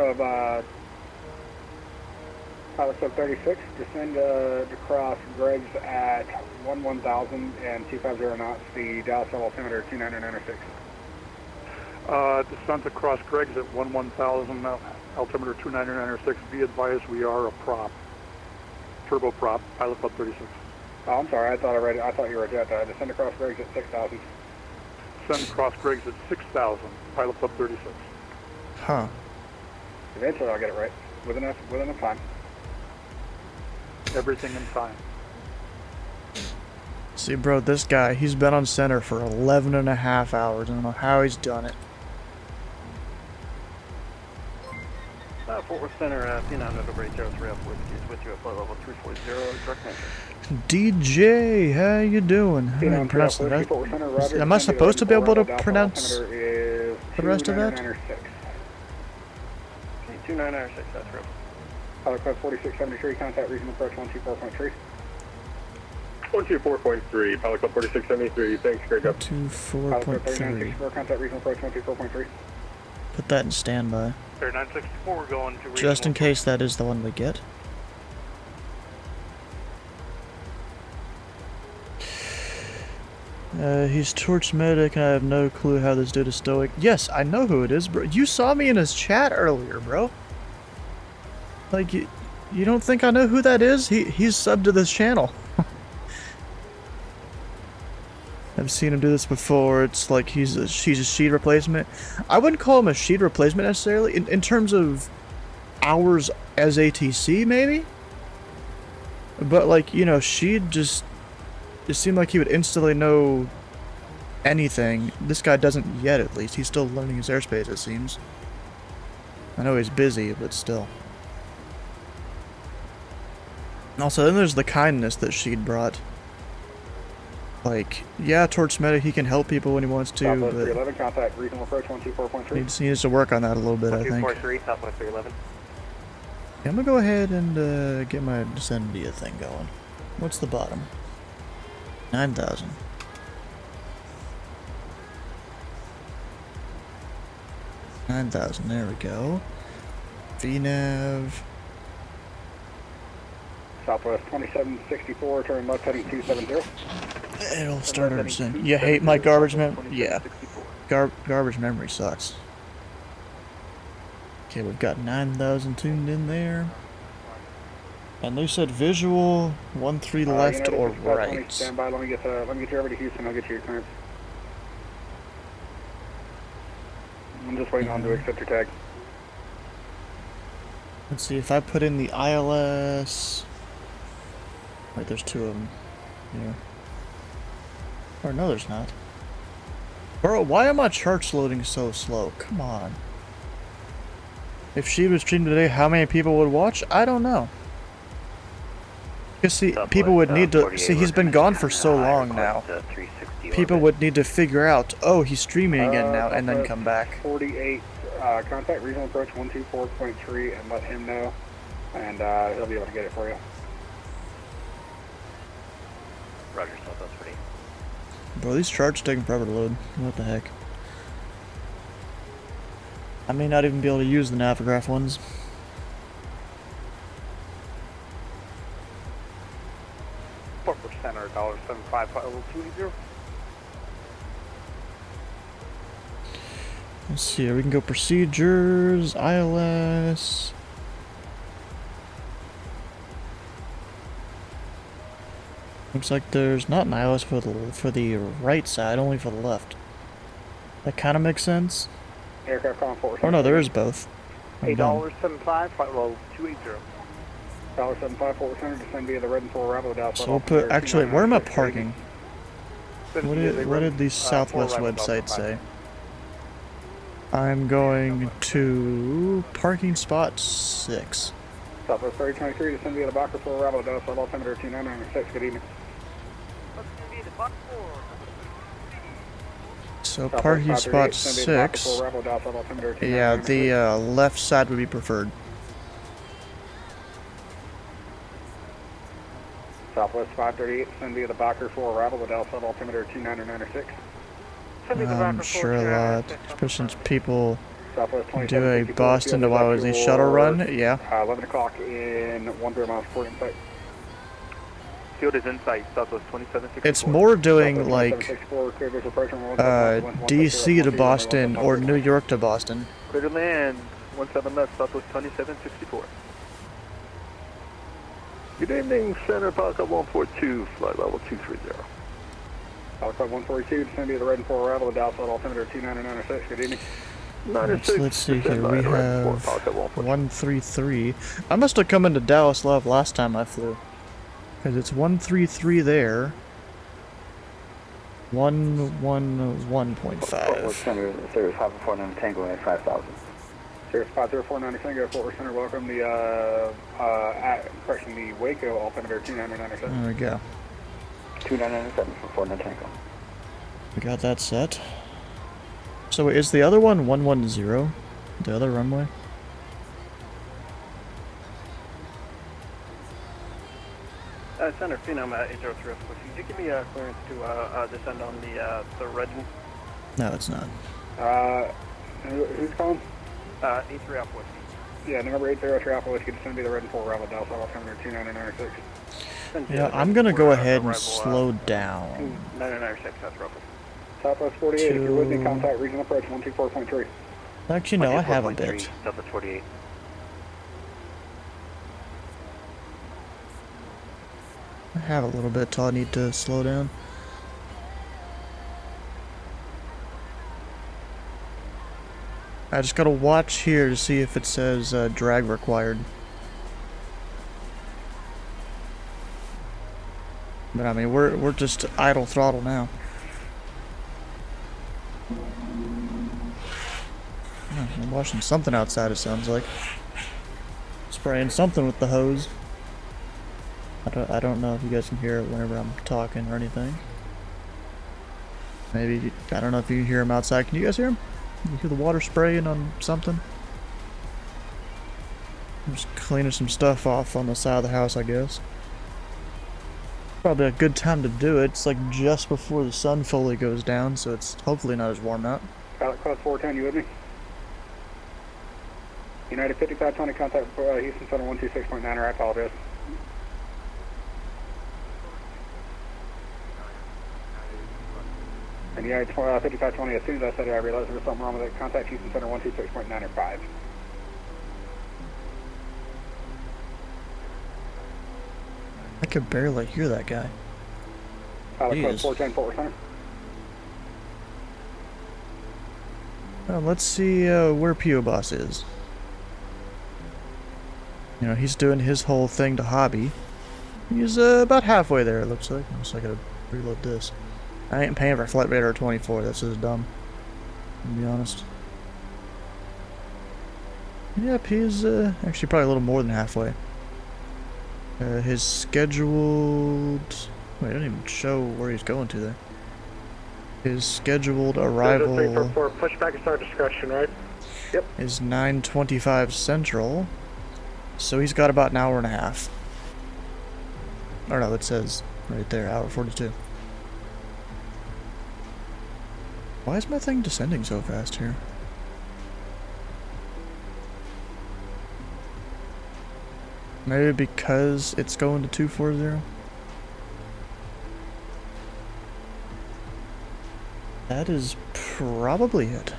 Club 36, descend to cross Greg's at 1000 and 250 knots, the Dallas altimeter 2996. Descent across Greg's at 11,000, altimeter 29906. Be advised we are a prop. Turbo prop, Pilot Club 36. Oh, I'm sorry, I thought you were a jet. Descend across Greg's at 6,000. Descent across Greg's at 6,000, Pilot Club 36. Huh. Eventually I'll get it right. Within enough time. Everything in time. See, bro, this guy, he's been on center for 11.5 hours. I don't know how he's done it. Fort Worth Center, P9 over 803 up with you at flight level 340, direct entry. DJ, how you doing? How do I pronounce the rest? Am I supposed to be able to pronounce the rest of that? 2996, that's real. Pilot Club 4673, contact regional approach 124.3. 124.3, Pilot Club 4673, thanks, Greg up. 24.3. Contact regional approach 124.3. Put that in standby. 3964, we're going to Just in case that is the one we get. He's torch medic and I have no clue how this dude is stoic. Yes, I know who it is, bro. You saw me in his chat earlier, bro. Like, you don't think I know who that is? He's subbed to this channel. I've seen him do this before. It's like she's a sheet replacement. I wouldn't call him a sheet replacement necessarily. In terms of hours as ATC, maybe? But, like, you know, she'd just... It seemed like he would instantly know anything. This guy doesn't yet, at least. He's still learning his airspace, it seems. I know he's busy, but still. Also, then there's the kindness that she'd brought. Like, yeah, Torch Meta, he can help people when he wants to, Southwest but 311, contact regional approach 124.3. he needs to work on that a little bit, I think. 243, Southwest 311. Yeah, I'm gonna go ahead and get my Descendia thing going. What's the bottom? 9,000. 9,000, there we go. VNAV. Southwest 2764, turn left heading 270. It'll start her soon. You hate my garbage memory? Yeah. Garbage memory sucks. Okay, we've got 9,000 tuned in there. And they said visual, 13 left or right. Stand by, let me get you over to Houston, I'll get you your clearance. I'm just waiting on to accept your tag. Let's see, if I put in the ILS... Wait, there's two of them. Yeah. Or no, there's not. Bro, why are my charts loading so slow? Come on. If she was streamed today, how many people would watch? I don't know. Because see, people would need to... See, he's been gone for so long now. People would need to figure out, oh, he's streaming again now, and then come back. 48, contact regional approach 124.3 and let him know, and he'll be able to get it for you. Roger, Southwest 48. Bro, these charts taking forever to load. What the heck? I may not even be able to use the Navigraph ones. Fort Worth Center, $1.75, 280. Let's see, we can go procedures, ILS. Looks like there's not an ILS for the right side, only for the left. That kind of makes sense. Aircraft calling Fort Worth. Oh no, there is both. $8.75, flight level 280. $1.75 Fort Worth Center, descend via the red and 4 arrival to Dallas. So we'll put, actually, where am I parking? What did the Southwest website say? I'm going to parking spot 6. Southwest 3023, descend via the Bocker 4 arrival to Dallas, altimeter 2996, good evening. So parking spot 6, yeah, the left side would be preferred. Southwest 538, send via the Bocker 4 arrival to Dallas, altimeter 2996. I'm sure a lot, especially since people do a Boston to YYZ shuttle run, yeah. 11 o'clock in 13 miles port in sight. Field is in sight, Southwest 2764. It's more doing like DC DC to Boston or New York to Boston. Clear to land, 17 left, Southwest 2764. Good evening, Center Park 142, flight level 230. Park 142, descend via the red and 4 arrival, Dallas altimeter 2996, good evening. Let's see here, we have 133. I must have come into Dallas Love last time I flew. Because it's 133 there. 111.5. Center, Sirius 549 Tango at 5,000. Sirius 5049 Tango, Fort Worth Center, welcome the, correction, the Waco altimeter 2997. There we go. 2997 for 49 Tango. We got that set. So is the other one 110? The other runway? Center Phenom 803. Could you give me clearance to descend on the red? No, it's not. Who's calling? 83 Alpha Whiskey. Yeah, number 803 Alpha Whiskey, descend via the red and 4 arrival, Dallas altimeter 2996. Yeah, I'm gonna go ahead and slow down. 996, that's roughly. Southwest 48, if you're with me, contact regional approach 124.3. Actually, no, I have a bit. Southwest 48. I have a little bit till I need to slow down. I just gotta watch here to see if it says drag required. But I mean, we're just idle throttle now. I'm washing something outside, it sounds like. Spraying something with the hose. I don't know if you guys can hear it whenever I'm talking or anything. Maybe, I don't know if you can hear him outside. Can you guys hear him? You hear the water spraying on something? I'm just cleaning some stuff off on the side of the house, I guess. Probably a good time to do it. It's like just before the sun fully goes down, so it's hopefully not as warm out. Pilot Class 410, you with me? United 5520, contact Houston Center 126.9, I apologize. And United 5520, as soon as I said it, I realized there was something wrong with it. Contact Houston Center 126.9 or 5. I could barely hear that guy. Pilot Class 410, Fort Worth Center. Let's see where P.O. Boss is. You know, he's doing his whole thing to hobby. He's about halfway there, it looks like. I gotta reload this. I ain't paying for Flight Radar 24, that's just dumb. To be honest. Yep, he's actually probably a little more than halfway. His scheduled... Wait, I didn't even show where he's going to there. His scheduled arrival... 344, push back and start discretion, right? Yep. Is 9:25 Central. So he's got about an hour and a half. Or no, it says right there, hour 42. Why is my thing descending so fast here? Maybe because it's going to 240? That is probably it.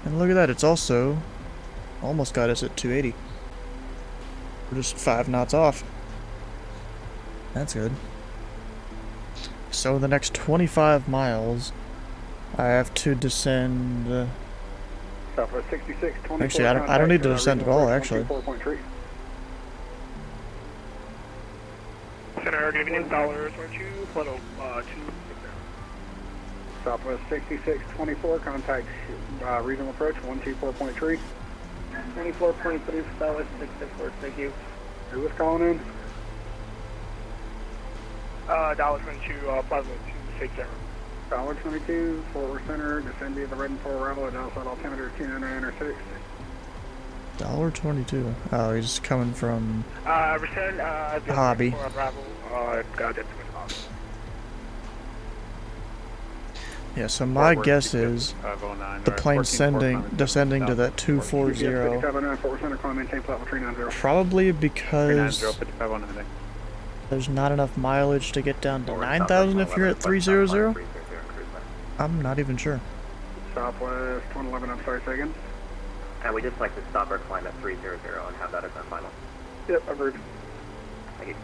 And look at that, it's also almost got us at 280. We're just 5 knots off. That's good. So the next 25 miles, I have to descend... Southwest 66, 24. Actually, I don't need to descend at all, actually. 4.3. Center, good evening, $22, Pluto, 2. Southwest 66, 24, contact regional approach 124.3. 24.3, Southwest 664, thank you. Who was calling in? $22, Plaza 260. $22, Fort Worth Center, descend via the red and 4 arrival at Dallas altimeter 2996. $22. Oh, he's coming from Return, hobby. Arrival, got it. Yeah, so my guess is the plane descending to that 240. Probably because there's not enough mileage to get down to 9,000 if you're at 300. I'm not even sure. Southwest 111, I'm sorry, say again. And we just like to stop our climb at 300 and have that as our final. Yep, agreed. Thank you.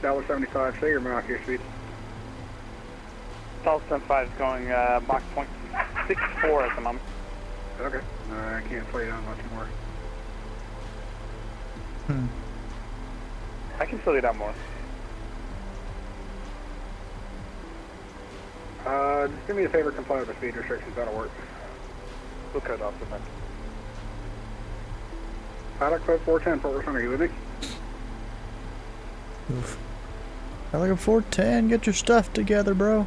Dollar 75, say your Mach your speed. South 75 is going Mach 0.64 at the moment. Okay, I can't slow you down much more. I can slow you down more. Just do me a favor, comply with the speed restrictions, that'll work. We'll cut off the man. Pilot Club 410, Fort Worth, are you with me? Oof. I like a 410, get your stuff together, bro.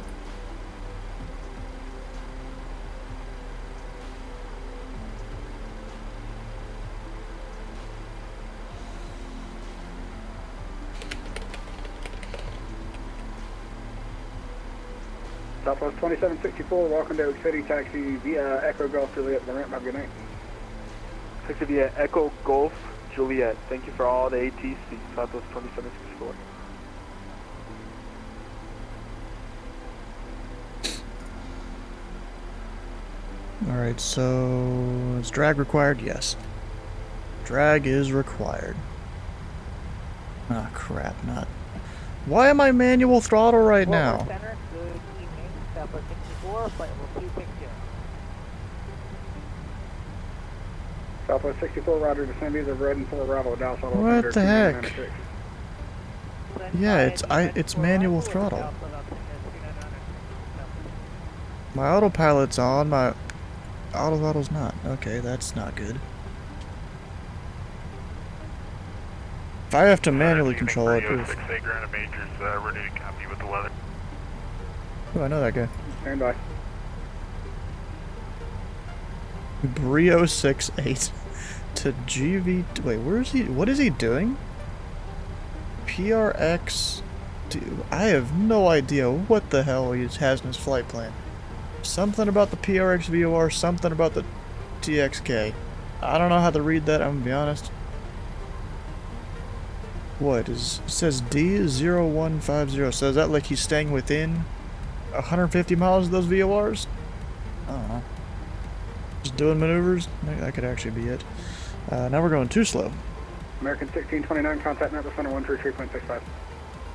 Southwest 2764, welcome to Oak City, taxi via Echo Golf Juliet, the ramp, have a good night. Taxi via Echo Golf Juliet, thank you for all the ATC, Southwest 2764. Alright, so is drag required? Yes. Drag is required. Ah, crap, not. Why am I manual throttle right now? Center, good evening, Southwest 64, flight level 260. Southwest 64, roger, descend via the red and 4 Bravo, Dallas Auto. What the heck? Yeah, it's manual throttle. My autopilot's on, my autothrottle's not. Okay, that's not good. If I have to manually control it, oof. Ready to copy with the weather. Oh, I know that guy. Stand by. Brio 68 to GV. Wait, where is he? What is he doing? PRX. Dude, I have no idea what the hell he has in his flight plan. Something about the PRX VOR, something about the TXK. I don't know how to read that, I'm gonna be honest. What is it says D0150, so is that like he's staying within 150 miles of those VORs? I don't know. Just doing maneuvers? That could actually be it. Now we're going too slow. American 1629, contact number center 133.65.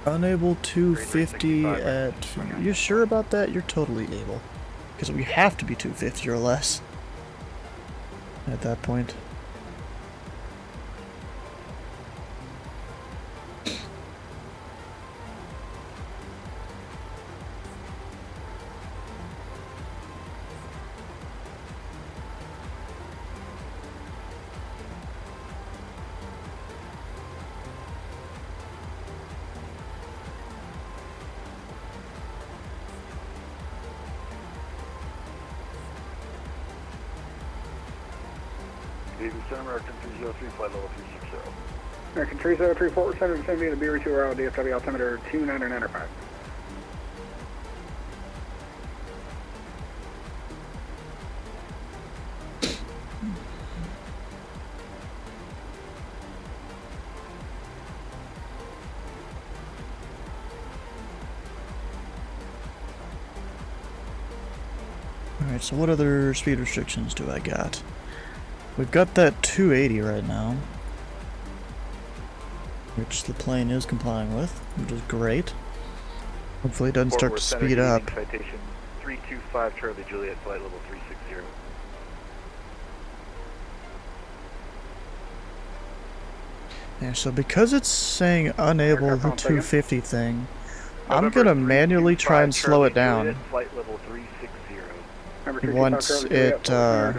Unable 250 at... You sure about that? You're totally able. Because we have to be 250 or less at that point. American 303, flight level 360. American 303, Fort Center, descend via the BR2 RL DFW altimeter 2995. Alright, so what other speed restrictions do I got? We've got that 280 right now, which the plane is complying with, which is great. Hopefully it doesn't start to speed up. Citation 325 Charlie Juliet, flight level 360. Yeah, so because it's saying unable the 250 thing, I'm gonna manually try and slow it down. Flight level 360. Once it, yeah,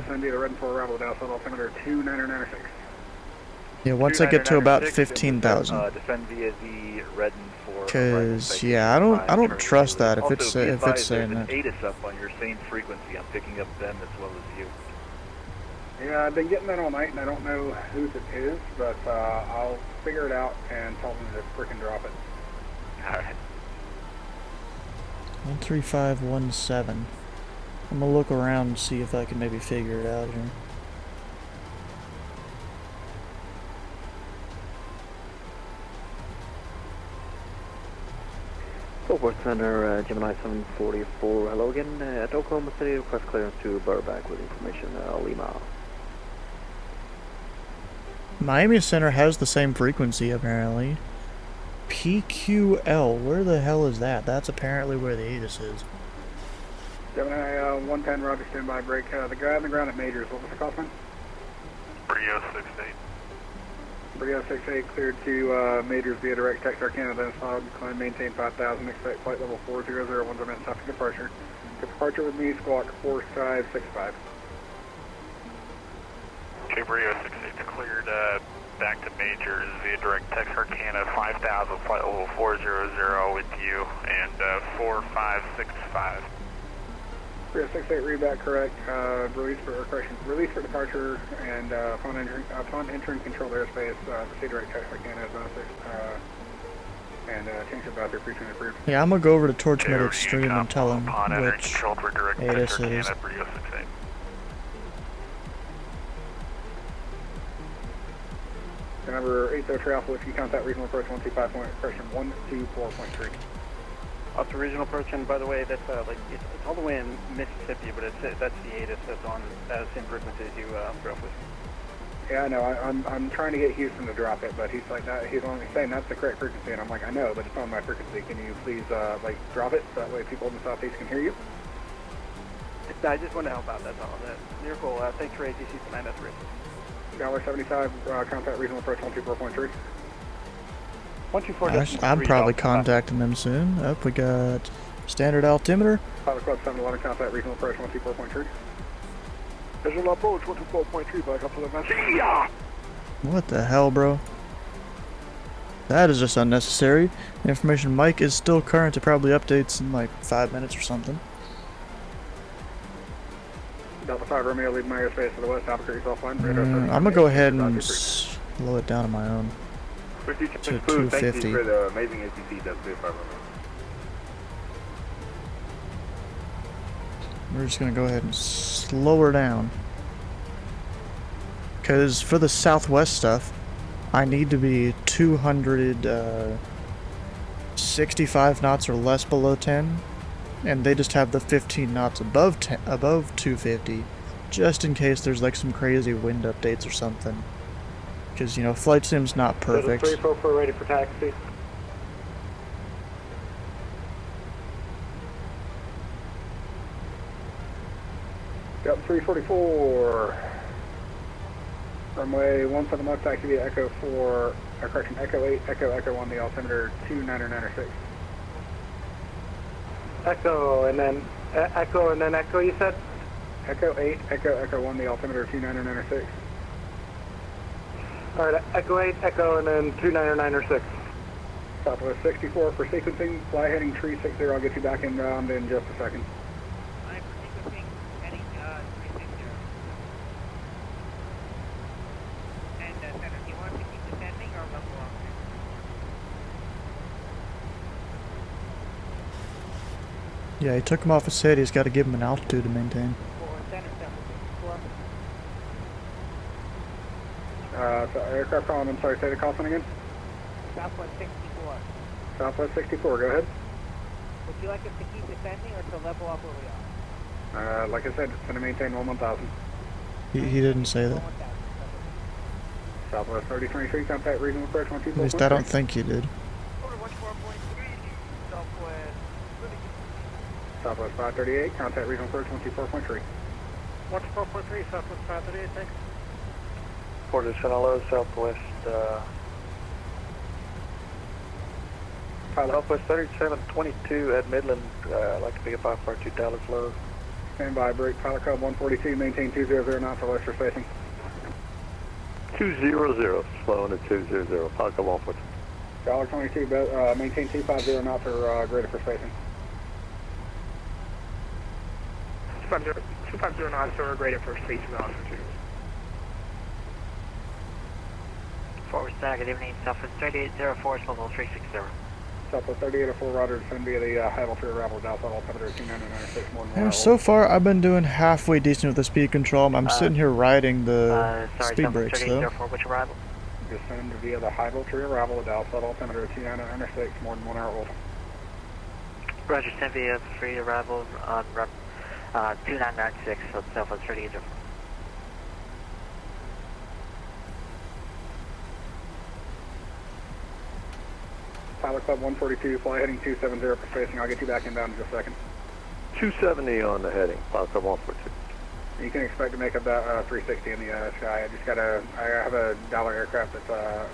once I get to about 15,000. Descend via the red and 4. Cause yeah, I don't trust that if it's saying that. ATIS up on your same frequency. I'm picking up them as well as you. Yeah, I've been getting that all night, and I don't know whose it is, but I'll figure it out and tell them to frickin' drop it. Alright. 13517. I'm gonna look around and see if I can maybe figure it out here. Forward Center, Gemini 744, hello again. At Oklahoma City, request clearance to Burbank with information, Lima. Miami Center has the same frequency, apparently. PQL, where the hell is that? That's apparently where the ATIS is. Gemini 110, roger, standby, break. The guy on the ground at Majors, what was the call sign? Brio 68. Brio 68, cleared to Majors via direct Texarkana, then filed, climb, maintain 5,000, expect flight level 4001, minutes after departure. Departure with me, squawk 4565. Okay, Brio 68 cleared back to Majors via direct Texarkana, 5,000, flight level 400 with you, and 4565. Brio 68, read that correct. Release for departure, and upon entering controlled airspace, proceed direct Texarkana, and change the voucher, pre-train approved. Yeah, I'm gonna go over to Torchmead Extreme and tell him which ATIS it is. Brio 68. Number 80 Alpha, if you contact regional approach 125 point, correction 124.3. Up to regional approach, and by the way, that's it's all the way in Mississippi, but that's the ATIS that's on the same frequency as you drove with. Yeah, I know. I'm trying to get Houston to drop it, but he's like that. He's only saying that's the correct frequency, and I'm like, I know, but it's on my frequency. Can you please drop it so that way people in the southeast can hear you? I just want to help out. That's all. You're cool. Thanks for ATC tonight. That's great. $75, contact regional approach 124.3. 124. I'm probably contacting them soon. Up, we got standard altimeter. Pilot Club 711, contact regional approach 124.3. Visual approach 124.3, back up to the message. Yeah! What the hell, bro? That is just unnecessary. The information Mike is still current. It probably updates in like 5 minutes or something. Delta 5 Romeo, leaving my airspace to the west, Albuquerque's offline. I'm gonna go ahead and slow it down on my own. To 250. Thank you for the amazing ATC that's good, We're just gonna go ahead and slow her down. Because for the southwest stuff, I need to be 265 knots or less below 10. And they just have the 15 knots above 250, just in case there's like some crazy wind updates or something. Because, you know, flight sim's not perfect. 344 ready for taxi. Yep, 344. Runway 17 left, taxi via Echo 4, correction, Echo 8, Echo 1, the altimeter 2996. Echo, and then Echo, you said? Echo 8, Echo 1, the altimeter 2996. Alright, Echo 8, Echo, and then 2996. Southwest 64 for sequencing, fly heading tree 60, I'll get you back inbound in just a second. Yeah, he took him off his head. He's got to give him an altitude to maintain. So aircraft calling, I'm sorry, say the call sign again? Southwest 64. Southwest 64, go ahead. Would you like us to keep descending or to level up where we are? Like I said, it's going to maintain 1000. He didn't say that. Southwest 3023, contact regional approach 124. At least I don't think he did. Southwest 538, contact regional approach 124.3. 124.3, Southwest 538, thanks. Port of Sinaloa, Southwest, Southwest 3722 at Midland, I'd like to pick up 542 Dallas low. Stand by, break, pilot club 142, maintain 200 knots for Lester spacing. 200, slowing at 200, pilot club 142. $22, maintain 250 knots for greater for spacing. 250 knots or greater for spacing altitude. Forward Star, good evening, Southwest 3804, level 360. Southwest 3804, roger, descend via the high altitude arrival, Dallas altimeter 2996, more than 1 Yeah, hour. so far I've been doing halfway decent with the speed control. I'm sitting here riding the Sorry, speed Southwest brakes though. 3804, which arrival? Descend via the high altitude arrival, Dallas altimeter 2996, more than 1 hour old. Roger, descend via free arrival on 2996, so Southwest 3804. Pilot Club 142, fly heading 270 for spacing. I'll get you back inbound in just a second. 270 on the heading, Pilot Club 142. You can expect to make about 360 in the sky. I have a dollar aircraft that's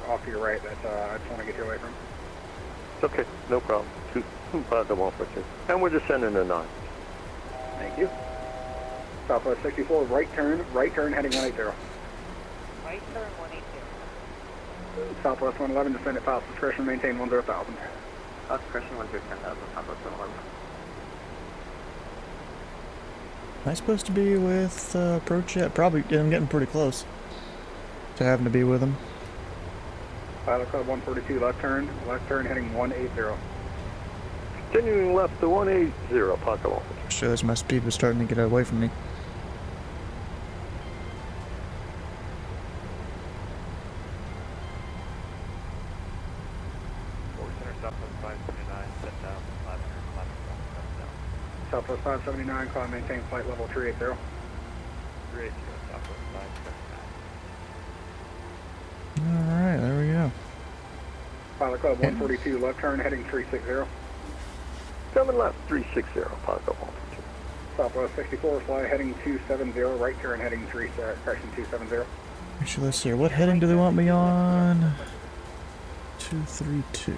off to your right that I just want to get you away from. It's okay, no problem. Pilot Club 142. And we're descending to 9. Thank you. Southwest 64, right turn heading 180. Right turn 180. Southwest 111, descend at pilot's discretion, maintain 10,000. Discretion 10,000, Southwest 111. Am I supposed to be with approach yet? Probably. I'm getting pretty close to having to be with him. Pilot Club 142, left turn heading 180. Continuing left to 180, Pilot Club 142. Shows my speed was starting to get away from me. Southwest 579, climb, maintain flight level 380. 380, Southwest 579. Alright, there we go. Pilot Club 142, left turn heading 360. Coming left 360, Pilot Club 142. Southwest 64, fly heading 270, right turn heading 270. Actually, let's see. What heading do they want me on? 232.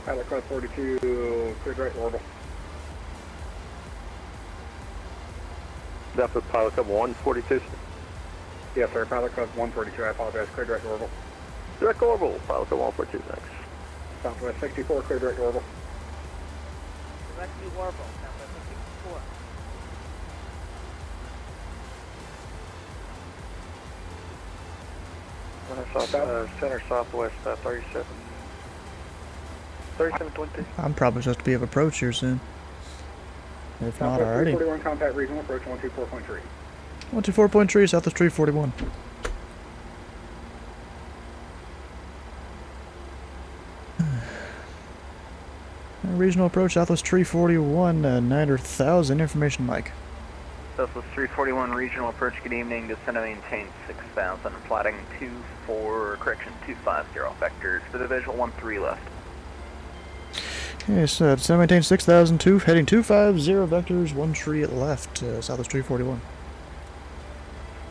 Pilot Club 42, cleared right orbital. That was Pilot Club 142? Yes, sir. Pilot Club 142, I apologize. Cleared right orbital. Direct orbital, Pilot Club 142, thanks. Southwest 64, cleared right orbital. Direct new orbital, Southwest 64. Center Southwest 3720. I'm probably supposed to be of approach here soon. If not Southwest already. 341, contact regional approach 124.3. 124.3, Southwest 341. Regional approach, Southwest 341, 900,000. Information, Mike. Southwest 341, regional approach, good evening. Descend and maintain 6,000. Flatting 250, vectors for the visual 13 left. Okay, so descend and maintain 6,002, heading 250, vectors, 13 at left, Southwest 341.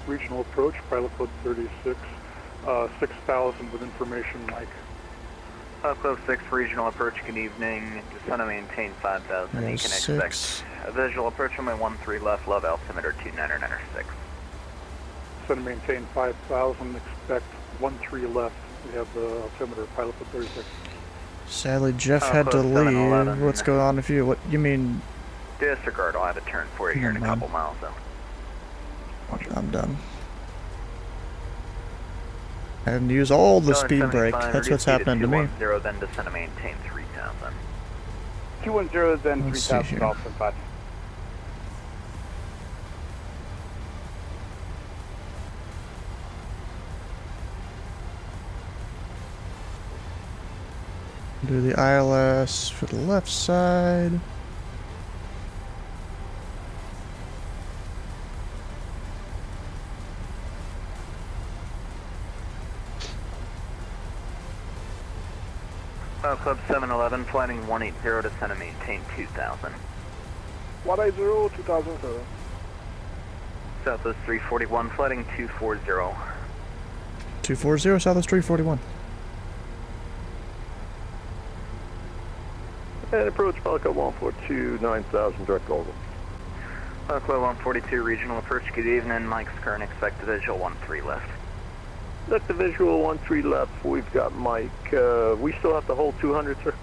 Regional approach, Pilot Club 36, 6,000 with information, Mike. Pilot Club 6, regional approach, good evening. Descend and maintain 5,000. You can expect a visual approach on my 13 left, love altimeter 2996. Descend and maintain 5,000, expect 13 left. We have the altimeter, Pilot Club 36. Sadly, Jeff had to leave. What's going on with you? What you mean? Disregard, I'll have a turn for you here in a couple miles though. I'm done. I had to use all the speed brake. That's what's happening to me. 210, then descend and maintain 3,000. 210, then 3,000, Dolphin 5. Do the ILS for the left side. Club 711, flighting 180, descend and maintain 2,000. 180, 2,000, sir. Southwest 341, flighting 240. 240, Southwest 341. And approach Pilot Club 142, 9,000, direct orbital. Pilot Club 142, regional approach, good evening. Mike's current, expect the visual 13 left. Let the visual 13 left. We've got Mike. We still have to hold 200, sir.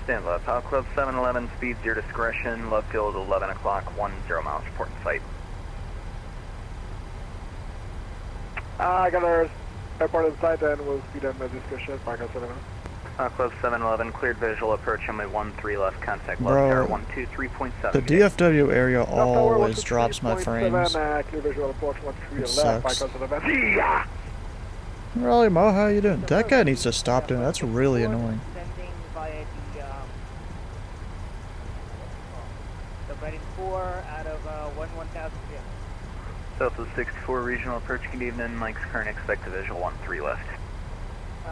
Stand left. Pilot Club 711, speeds your discretion. Love field 11 o'clock, 10 miles, report in sight. I got ours. Airport inside, then we'll speed up discussion, Mark 7. Club 711, cleared visual approach runway 13 left, contact left Bro, tower 123.7. the DFW area always drops my frames. Clear visual approach 13 It left, Mark sucks. 7. Raleigh Mo, how you doing? That guy needs to stop doing that. That's really annoying. Sending via the Reading 4 out of 11,000 feet. Southwest 64 regional approach, good evening. Mike's current expected visual 13 left.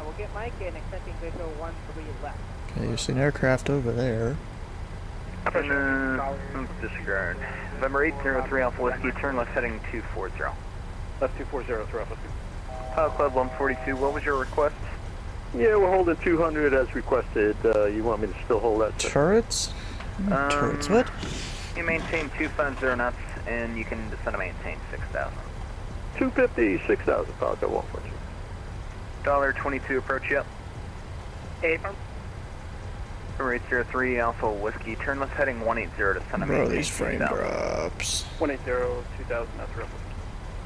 We'll get Mike and expecting visual 13 left. Okay, you see an aircraft over there. Disregard. November 803 Alpha Whiskey, turn left heading 240. Left 240, 3 Alpha. Pilot Club 142, what was your request? Yeah, we're holding 200 as requested. You want me to still hold that? Turrets? Turrets, what? You maintain 250 knots, and you can descend to maintain 6,000. 250, 6,000, Pilot Club 142. $22 approach, yep. 8 Number 803 Alpha Whiskey, turn left heading 180 to send a Bro, maintain these frame 2,000. drops. 180, 2000, that's real.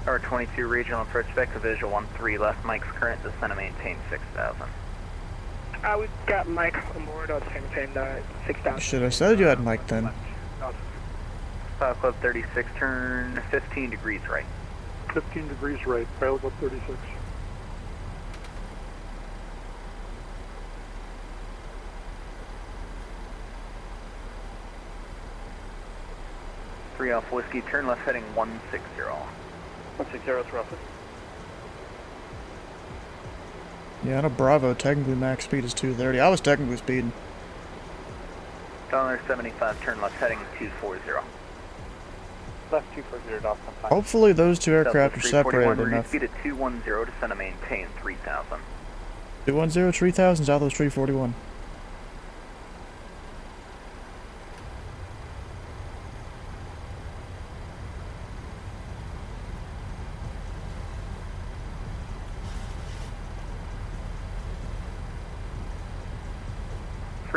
Tower 22 regional approach, back to visual 13 left, Mike's current descend to maintain 6,000. We've got Mike on board, I'll maintain 6,000. Should have said you had Mike then. Pilot Club 36, turn 15 degrees right. 15 degrees right, Pilot Club 36. Alpha Whiskey, turn left heading 160. 160, 3 Alpha. Yeah, on a Bravo, technically max speed is 230. I was technically speeding. $75, turn left heading 240. Left 240, Dawson. Hopefully those two aircraft are separated reduce enough. speed at 210, descend to maintain 3,000. 210, 3000, Southwest 341.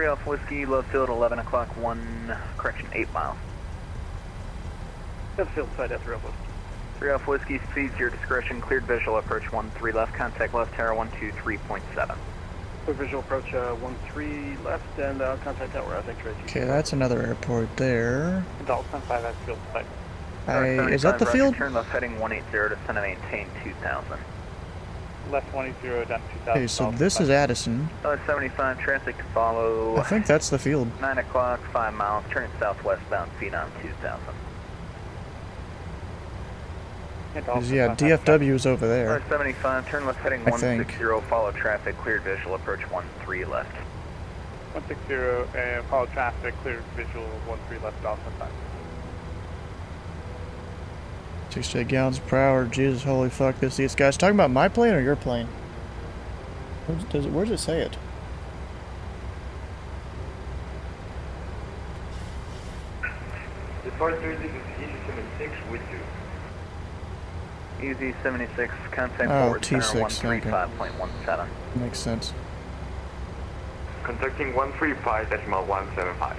Alpha Whiskey, low field 11 o'clock, 8 miles. Left field side, that's real. 3 Alpha Whiskey, speeds your discretion, cleared visual approach 13 left, contact left tower 123.7. Clear visual approach 13 left and contact tower, I think, right. Okay, that's another airport there. Dalton 5 at field site. Is that the field? Turn left heading 180 to maintain 2,000. Left 180 down 2,000. Okay, so this is Addison. 75, traffic to follow. I think that's the field. 9 o'clock, 5 miles, turn southwestbound, Phenom 2000. Yeah, DFW is over there. 75, turn left heading 160, follow traffic, cleared visual, approach 13 left. 160 and follow traffic, cleared visual 13 left, Dawson 5. 68 gallons per hour. Jesus, holy fuck, these guys talking about my plane or your plane? Where does it say it? The first music is Easy 76 with you. Easy 76, contact Oh, forward T6, center 135.17. Makes sense. Contacting 135.175.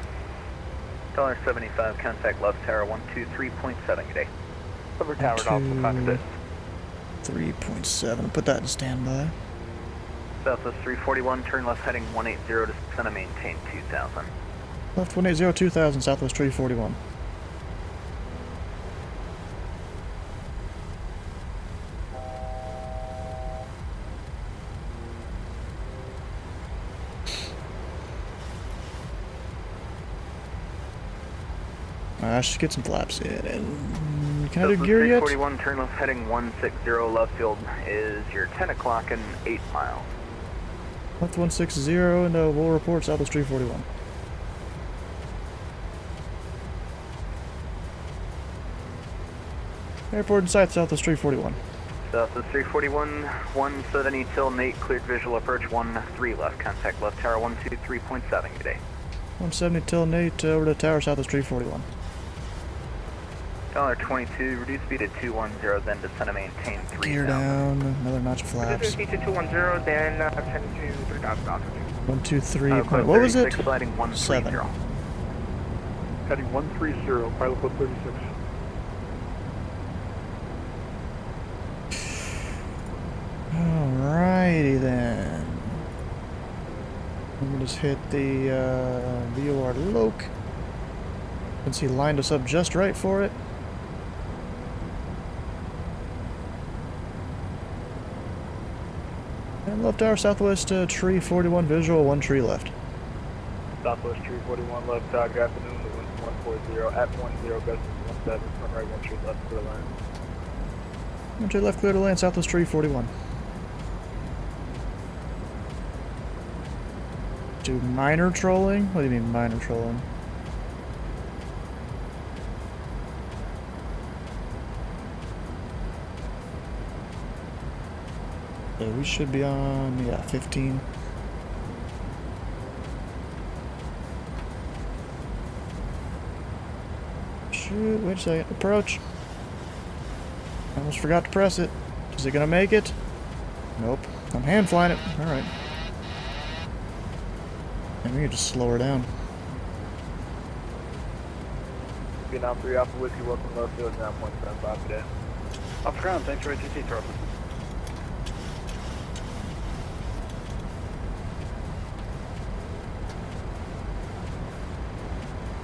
$75, contact left tower 123.7, good day. Over tower, Dawson 5. 3.7. Put that in standby. Southwest 341, turn left heading 180 to center maintain 2,000. Left 180, 2000, Southwest 341. I should get some flaps in. And can I do gear yet? 341, turn left heading 160, left field is your 10 o'clock and 8 miles. Left 160, and we'll report Southwest 341. Airport in sight, Southwest 341. Southwest 341, 170 till Nate, cleared visual approach 13 left, contact left tower 123.7, good day. 170 till Nate, over to tower, Southwest 341. $22, reduce speed at 210, then descend to maintain 3,000. Gear down, another notch of flaps. Speed to 210, then 10 to 3,000. 123, what was it? 7. Heading 130, Pilot Club 36. Alrighty then. Let me just hit the VOR loc. Since he lined us up just right for it. And left tower, southwest tree 41 visual, 1 tree left. Southwest tree 41 left, good afternoon, the wind 140 at 10, gust 17, front right 1 tree left, clear line. 1 tree left, clear to land, southwest tree 41. Do minor trolling? What do you mean minor trolling? Yeah, we should be on, yeah, 15. Shoot, wait a second. Approach. I almost forgot to press it. Is it gonna make it? Nope. I'm hand flying it. Alright. And we can just slow her down. Vietnam 3 Alpha Whiskey, welcome to left field, 9.75 today. Off ground, thanks for ATC throttle.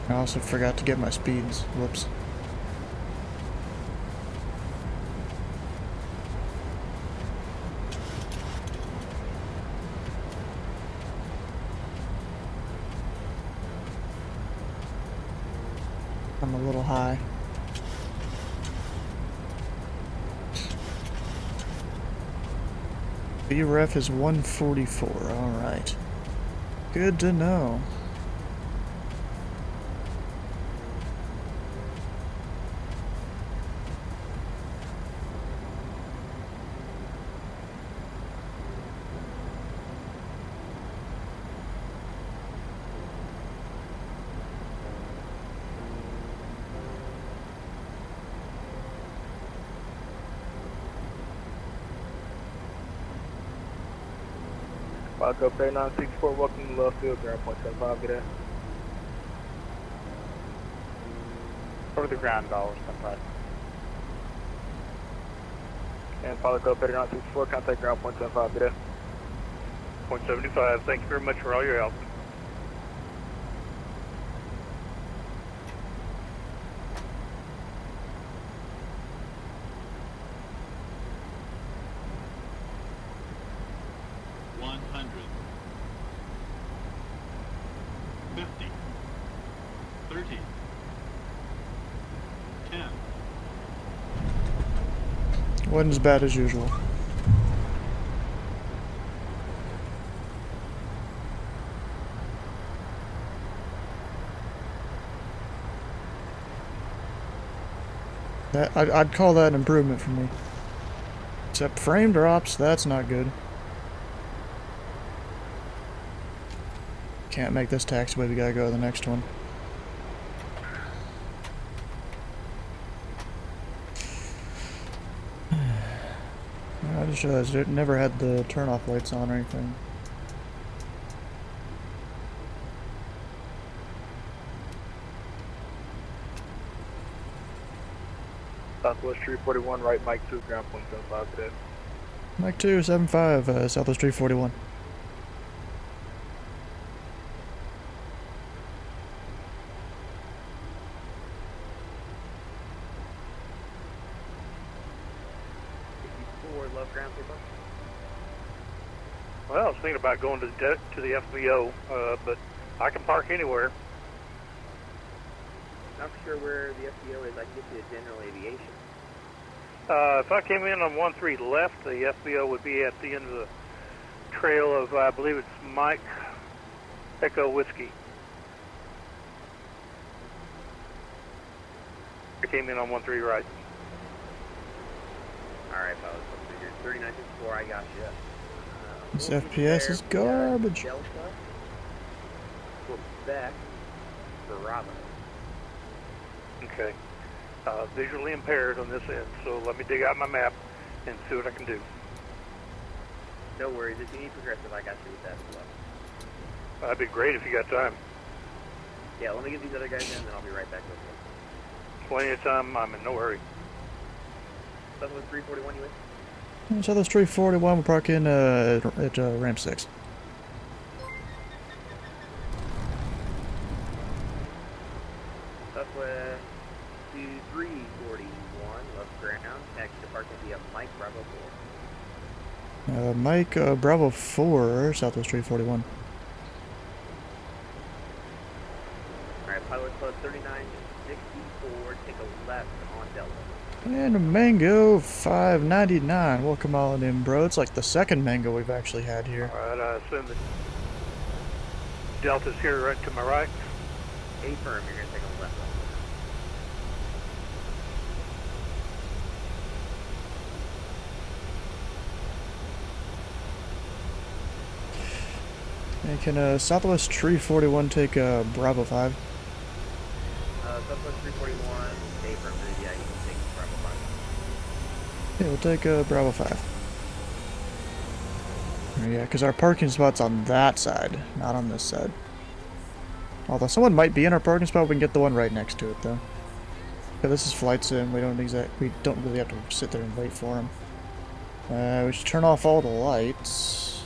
I also forgot to get my speeds. Whoops. I'm a little high. BREF is 144, alright. Good to know. Falco 3964, welcome to left field, ground 0.75, good day. Over the ground, $1.75. And Falco 3964, contact ground 0.75, good day. 0.75, thank you very much for all your help. Wasn't as bad as usual. I'd call that an improvement for me. Except frame drops, that's not good. Can't make this taxiway, we gotta go to the next one. I just realized it never had the turn-off lights on or anything. Southwest 341, right Mike 2, ground 0.75 today. Mike 2, 75, Southwest 341. Well, I was thinking about going to the FBO, but I can park anywhere. Not sure where the FBO is. I can get you to general aviation. If I came in on 13 left, the FBO would be at the end of the trail of, I believe it's Mike Echo Whiskey. I came in on 13 right. Alright, fellas, let's figure 3964, I got you. This FPS is garbage. Delta, Quebec, Bravo. Okay. Visually impaired on this end, so let me dig out my map and see what I can do. No worries, if you need progressive, I got you with that as well. That'd be great if you got time. Yeah, let me get these other guys in, then I'll be right back with you. Plenty of time, I'm in no hurry. Southwest 341, you in? Southwest 341, we'll park in at ramp 6. Southwest 2341, left ground, next departure via Mike Bravo 4. Mike Bravo 4, Southwest 341. Alright, pilot club 3964, take a left on Delta. And a Mango 599. Welcome all in, bro. It's like the second Mango we've actually had here. Alright, I assume that Delta's here right to my right. Affirm, you're going to take a left on. And can Southwest 341 take Bravo 5? Southwest 341, affirm, yeah, you can take Bravo 5. Yeah, we'll take Bravo 5. Yeah, because our parking spot's on that side, not on this side. Although someone might be in our parking spot, we can get the one right next to it, though. Yeah, this is flight sim. We don't really have to sit there and wait for him. We should turn off all the lights.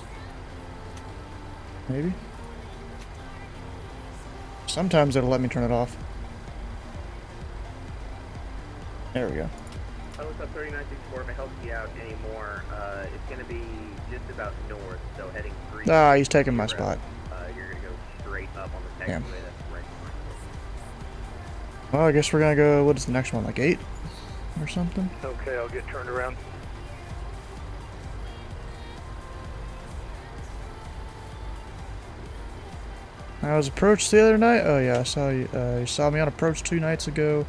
Maybe. Sometimes it'll let me turn it off. There we go. Pilot Club 3964, if it helps you out anymore, it's going to be just about north, so heading 3. Ah, he's taking my spot. You're going to go straight up on the taxiway. Yeah. That's right. Well, I guess we're gonna go, what is the next one, like 8? Or something? Okay, I'll get turned around. I was approached the other night. Oh yeah, I saw you. You saw me on approach 2 nights ago.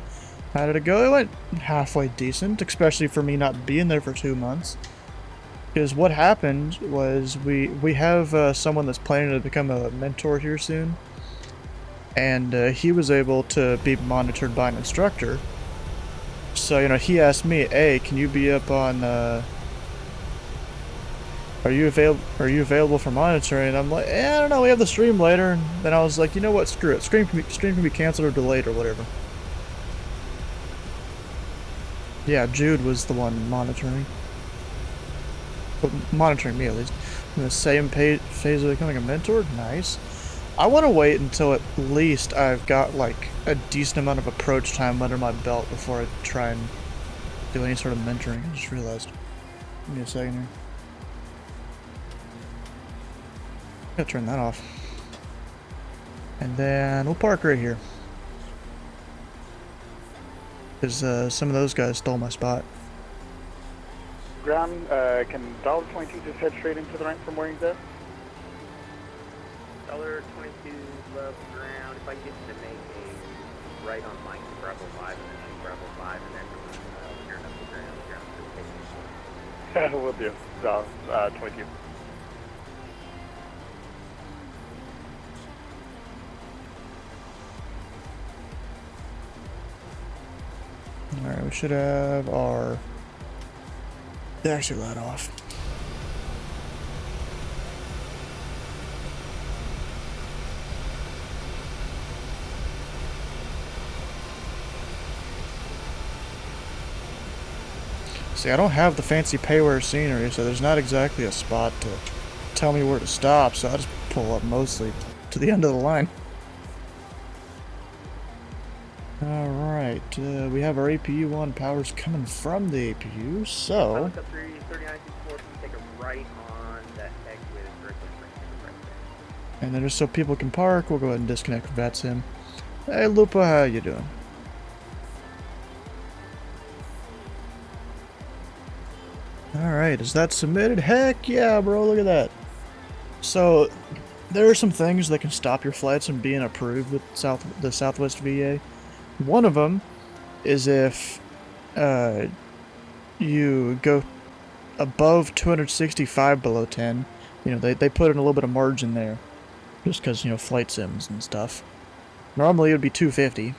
How did it go? It went halfway decent, especially for me not being there for 2 months. Because what happened was we have someone that's planning to become a mentor here soon, and he was able to be monitored by an instructor. So he asked me, "Hey, can you be up on? Are you available for monitoring?" And I'm like, I don't know. We have the stream later. And then I was like, you know what? Screw it. Stream can be canceled or delayed or whatever. Yeah, Jude was the one monitoring. But monitoring me, at least. In the same phase of becoming a mentor? Nice. I want to wait until at least I've got, like, a decent amount of approach time under my belt before I try and do any sort of mentoring. I just realized. Give me a second here. Gotta turn that off. And then we'll park right here. Because some of those guys stole my spot. Ground, can $22 just head straight into the ramp from where he's at? $22 left ground. If I get you to make a right on Mike Bravo 5 and then shoot Bravo 5 and then turn up the ground. Will do. 22. Alright, we should have our dash light off. See, I don't have the fancy payware scenery, so there's not exactly a spot to tell me where to stop, so I just pull up mostly to the end of the line. Alright, we have our APU on. Power's coming from the APU, so... Take a right on that exit. And then just so people can park, we'll go ahead and disconnect VATSIM. Hey Lupa, how you doing? Alright, is that submitted? Heck yeah, bro, look at that. So, there are some things that can stop your flights from being approved with the Southwest VA. One of them is if you go above 265 below 10. They put in a little bit of margin there. Just because, flight sims and stuff. Normally it would be 250.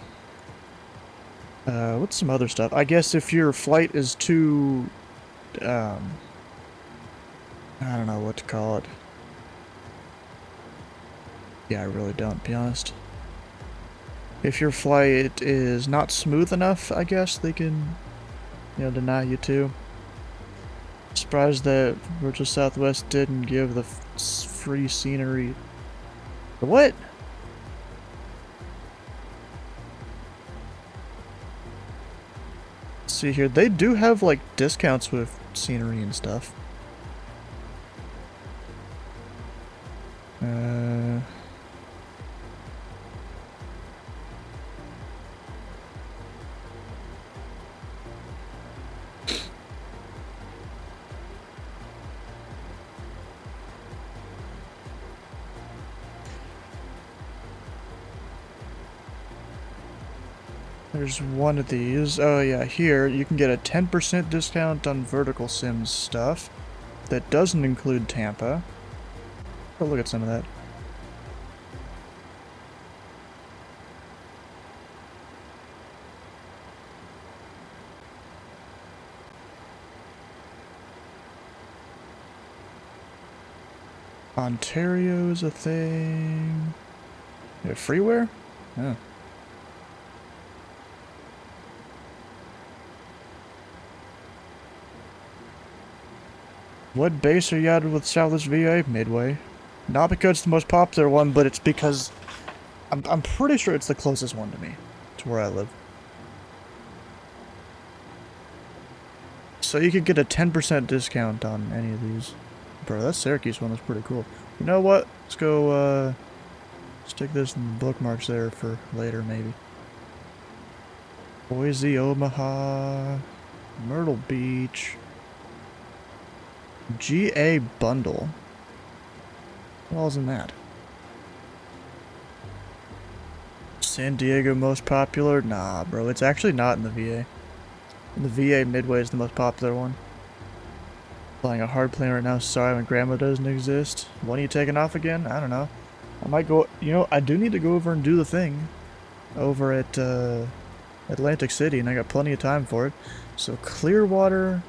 What's some other stuff? I guess if your flight is too... I don't know what to call it. Yeah, I really don't, to be honest. If your flight is not smooth enough, I guess they can, deny you too. Surprised that Virtual Southwest didn't give the free scenery. What? Let's see here, they do have like discounts with scenery and stuff. There's one of these. Oh yeah, here you can get a 10% discount on vertical sims stuff. That doesn't include Tampa. Oh, look at some of that. Ontario's a thing. Yeah, freeware? Oh. What base are you at with Southwest VA? Midway. Not because it's the most popular one, but it's because I'm pretty sure it's the closest one to me, to where I live. So you could get a 10% discount on any of these. Bro, that Syracuse one was pretty cool. You know what? Let's go, stick this in the bookmarks there for later, maybe. Boise, Omaha, Myrtle Beach. GA bundle. What all is in that? San Diego most popular? Nah, bro, it's actually not in the VA. In the VA, Midway is the most popular one. Flying a hard plane right now. Sorry, my grandma doesn't exist. When are you taking off again? I don't know. I might go. You know, I do need to go over and do the thing over at Atlantic City, and I got plenty of time for it. So Clearwater,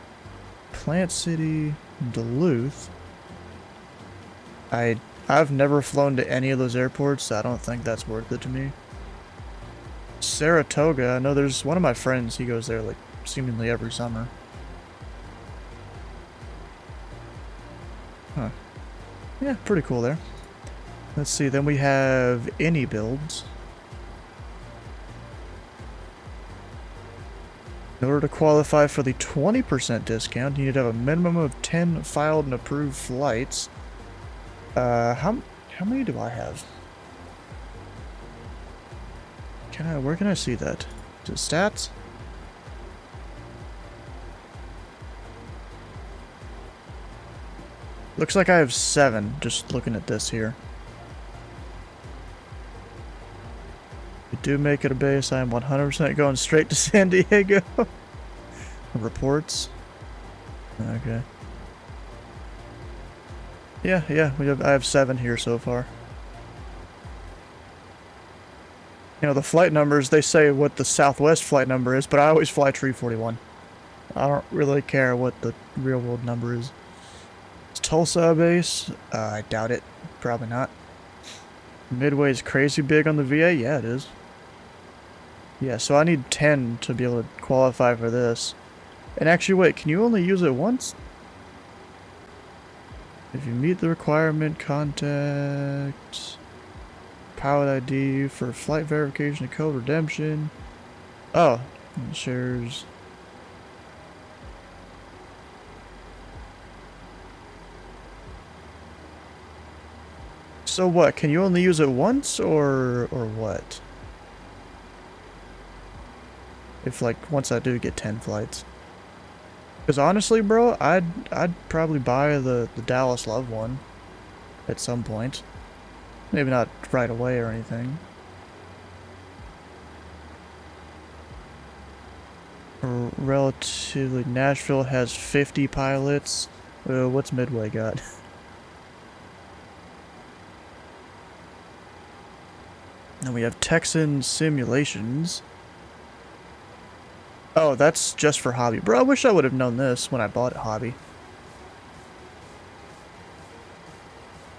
Plant City, Duluth. I've never flown to any of those airports, so I don't think that's worth it to me. Saratoga, I know there's one of my friends, he goes there like seemingly every summer. Huh. Yeah, pretty cool there. Let's see, then we have any builds. In order to qualify for the 20% discount, you need to have a minimum of 10 filed and approved flights. How many do I have? Where can I see that? Is it stats? Looks like I have 7, just looking at this here. If you do make it a base, I am 100% going straight to San Diego. Reports. Okay. Yeah, I have 7 here so far. You know, the flight numbers, they say what the Southwest flight number is, but I always fly 341. I don't really care what the real world number is. Is Tulsa a base? I doubt it. Probably not. Midway is crazy big on the VA? Yeah, it is. Yeah, so I need 10 to be able to qualify for this. And actually, wait, can you only use it once? If you meet the requirement, contact pilot ID for flight verification and code redemption. Oh, it shares. So what? Can you only use it once, or what? If like once I do get 10 flights. Because honestly, bro, I'd probably buy the Dallas Love one at some point. Maybe not right away or anything. Relatively, Nashville has 50 pilots. What's Midway got? And we have Texan Simulations. Oh, that's just for hobby. Bro, I wish I would have known this when I bought hobby.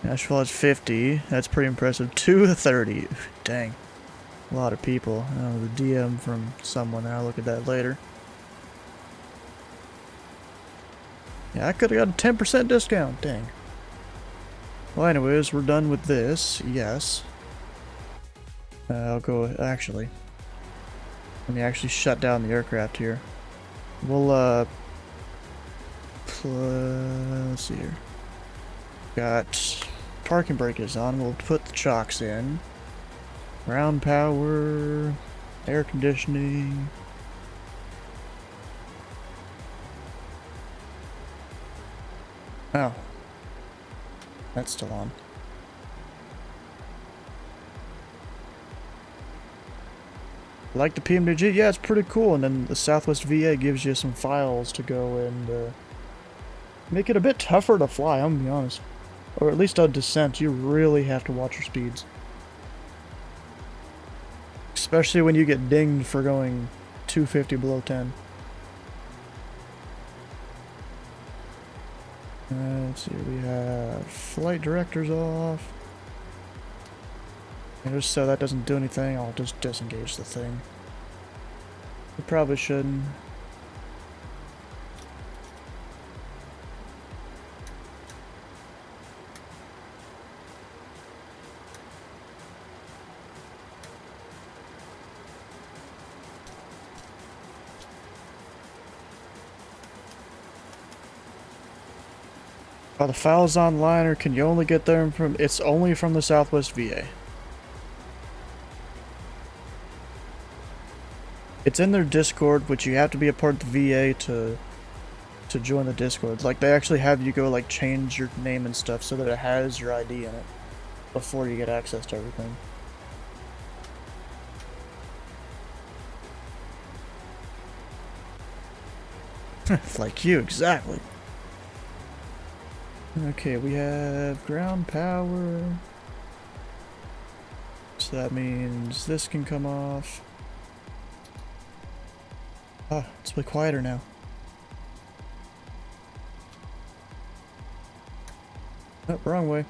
Nashville has 50. That's pretty impressive. 230. Dang. A lot of people. Oh, the DM from someone. I'll look at that later. Yeah, I could have got a 10% discount. Dang. Well, anyways, we're done with this. Yes. I'll go... Actually. Let me actually shut down the aircraft here. We'll, let's see here. Got parking brake is on. We'll put the chocks in. Ground power. Air conditioning. Oh. That's still on. Like the PMDG? Yeah, it's pretty cool. And then the Southwest VA gives you some files to go and make it a bit tougher to fly, I'm gonna be honest. Or at least on descent, you really have to watch your speeds. Especially when you get dinged for going 250 below 10. Let's see, we have flight directors off. And just so that doesn't do anything, I'll just disengage the thing. We probably shouldn't. The files online, or can you only get them from... It's only from the Southwest VA. It's in their Discord, which you have to be a part of the VA to join the Discord. Like, they actually have you go, like, change your name and stuff so that it has your ID in it before you get access to everything. Like you, exactly. Okay, we have ground power. So that means this can come off. Ah, it's a bit quieter now. Oh, wrong way.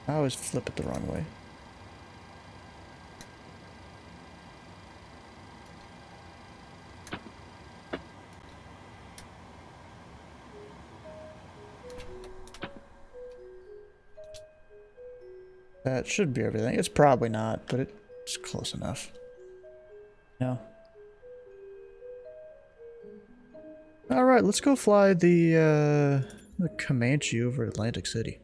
I always flip it the wrong way. That should be everything. It's probably not, but it's close enough. No. Alright, let's go fly the Comanche over Atlantic City.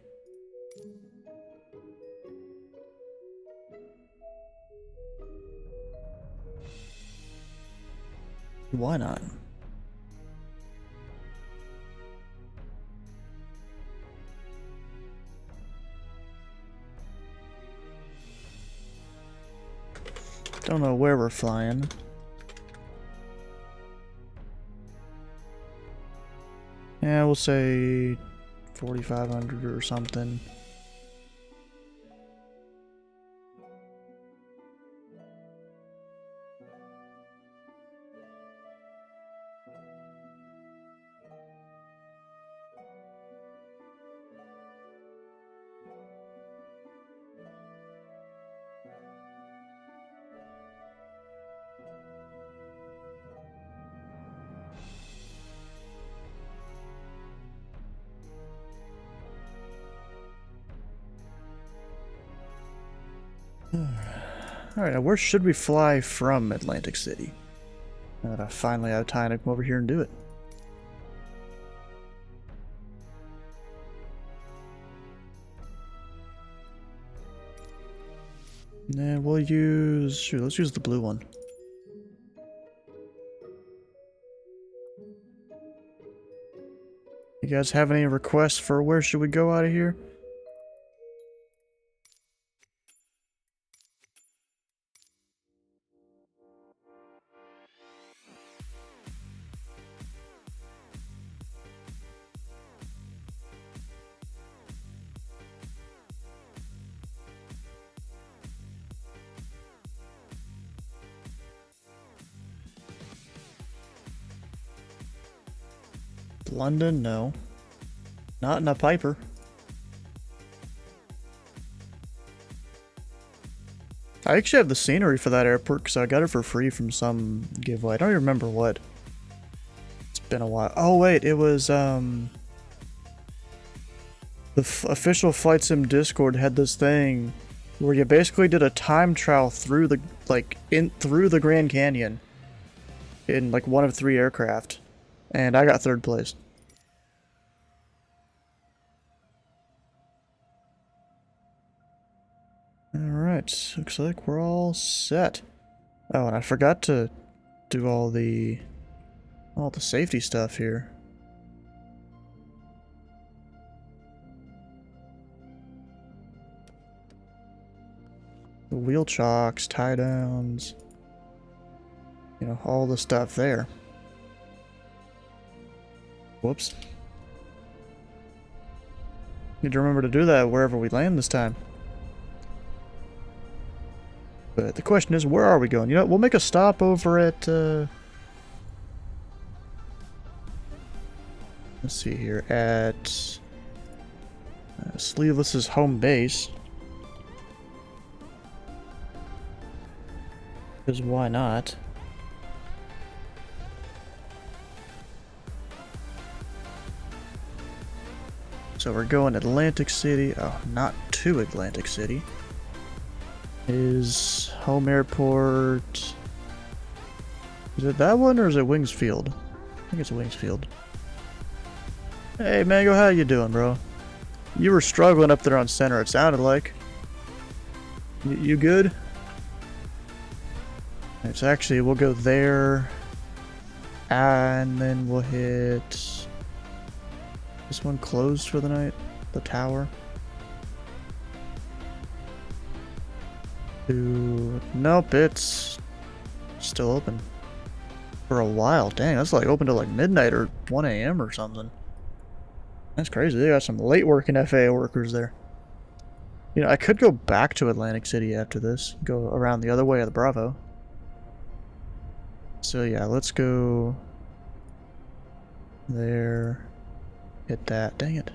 Why not? Don't know where we're flying. Yeah, we'll say 4,500 or something. Alright, now where should we fly from Atlantic City? Now that I finally have time to come over here and do it. And we'll use... Shoot, let's use the blue one. You guys have any requests for where should we go out of here? London? No. Not in a Piper. I actually have the scenery for that airport because I got it for free from some giveaway. I don't even remember what. It's been a while. Oh wait, it was the official Flight Sim Discord had this thing where you basically did a time trial through the through the Grand Canyon in like one of 3 aircraft, and I got 3rd place. Alright, looks like we're all set. Oh, and I forgot to do all the safety stuff here. The wheel chocks, tie downs, you know, all the stuff there. Whoops. Need to remember to do that wherever we land this time. But the question is, where are we going? You know, we'll make a stop over at, let's see here, at Sleeveless's home base. Because why not? So we're going Atlantic City. Oh, not to Atlantic City. Is home airport... Is it that one or is it Wingsfield? I think it's Wingsfield. Hey Mango, how you doing, bro? You were struggling up there on center, it sounded like. You good? It's actually, we'll go there. And then we'll hit... This one closed for the night? The tower? Nope, it's still open. For a while. Dang, that's like open till like midnight or 1 a.m. or something. That's crazy. They got some late working FAA workers there. You know, I could go back to Atlantic City after this. Go around the other way of the Bravo. So yeah, let's go there. Hit that. Dang it.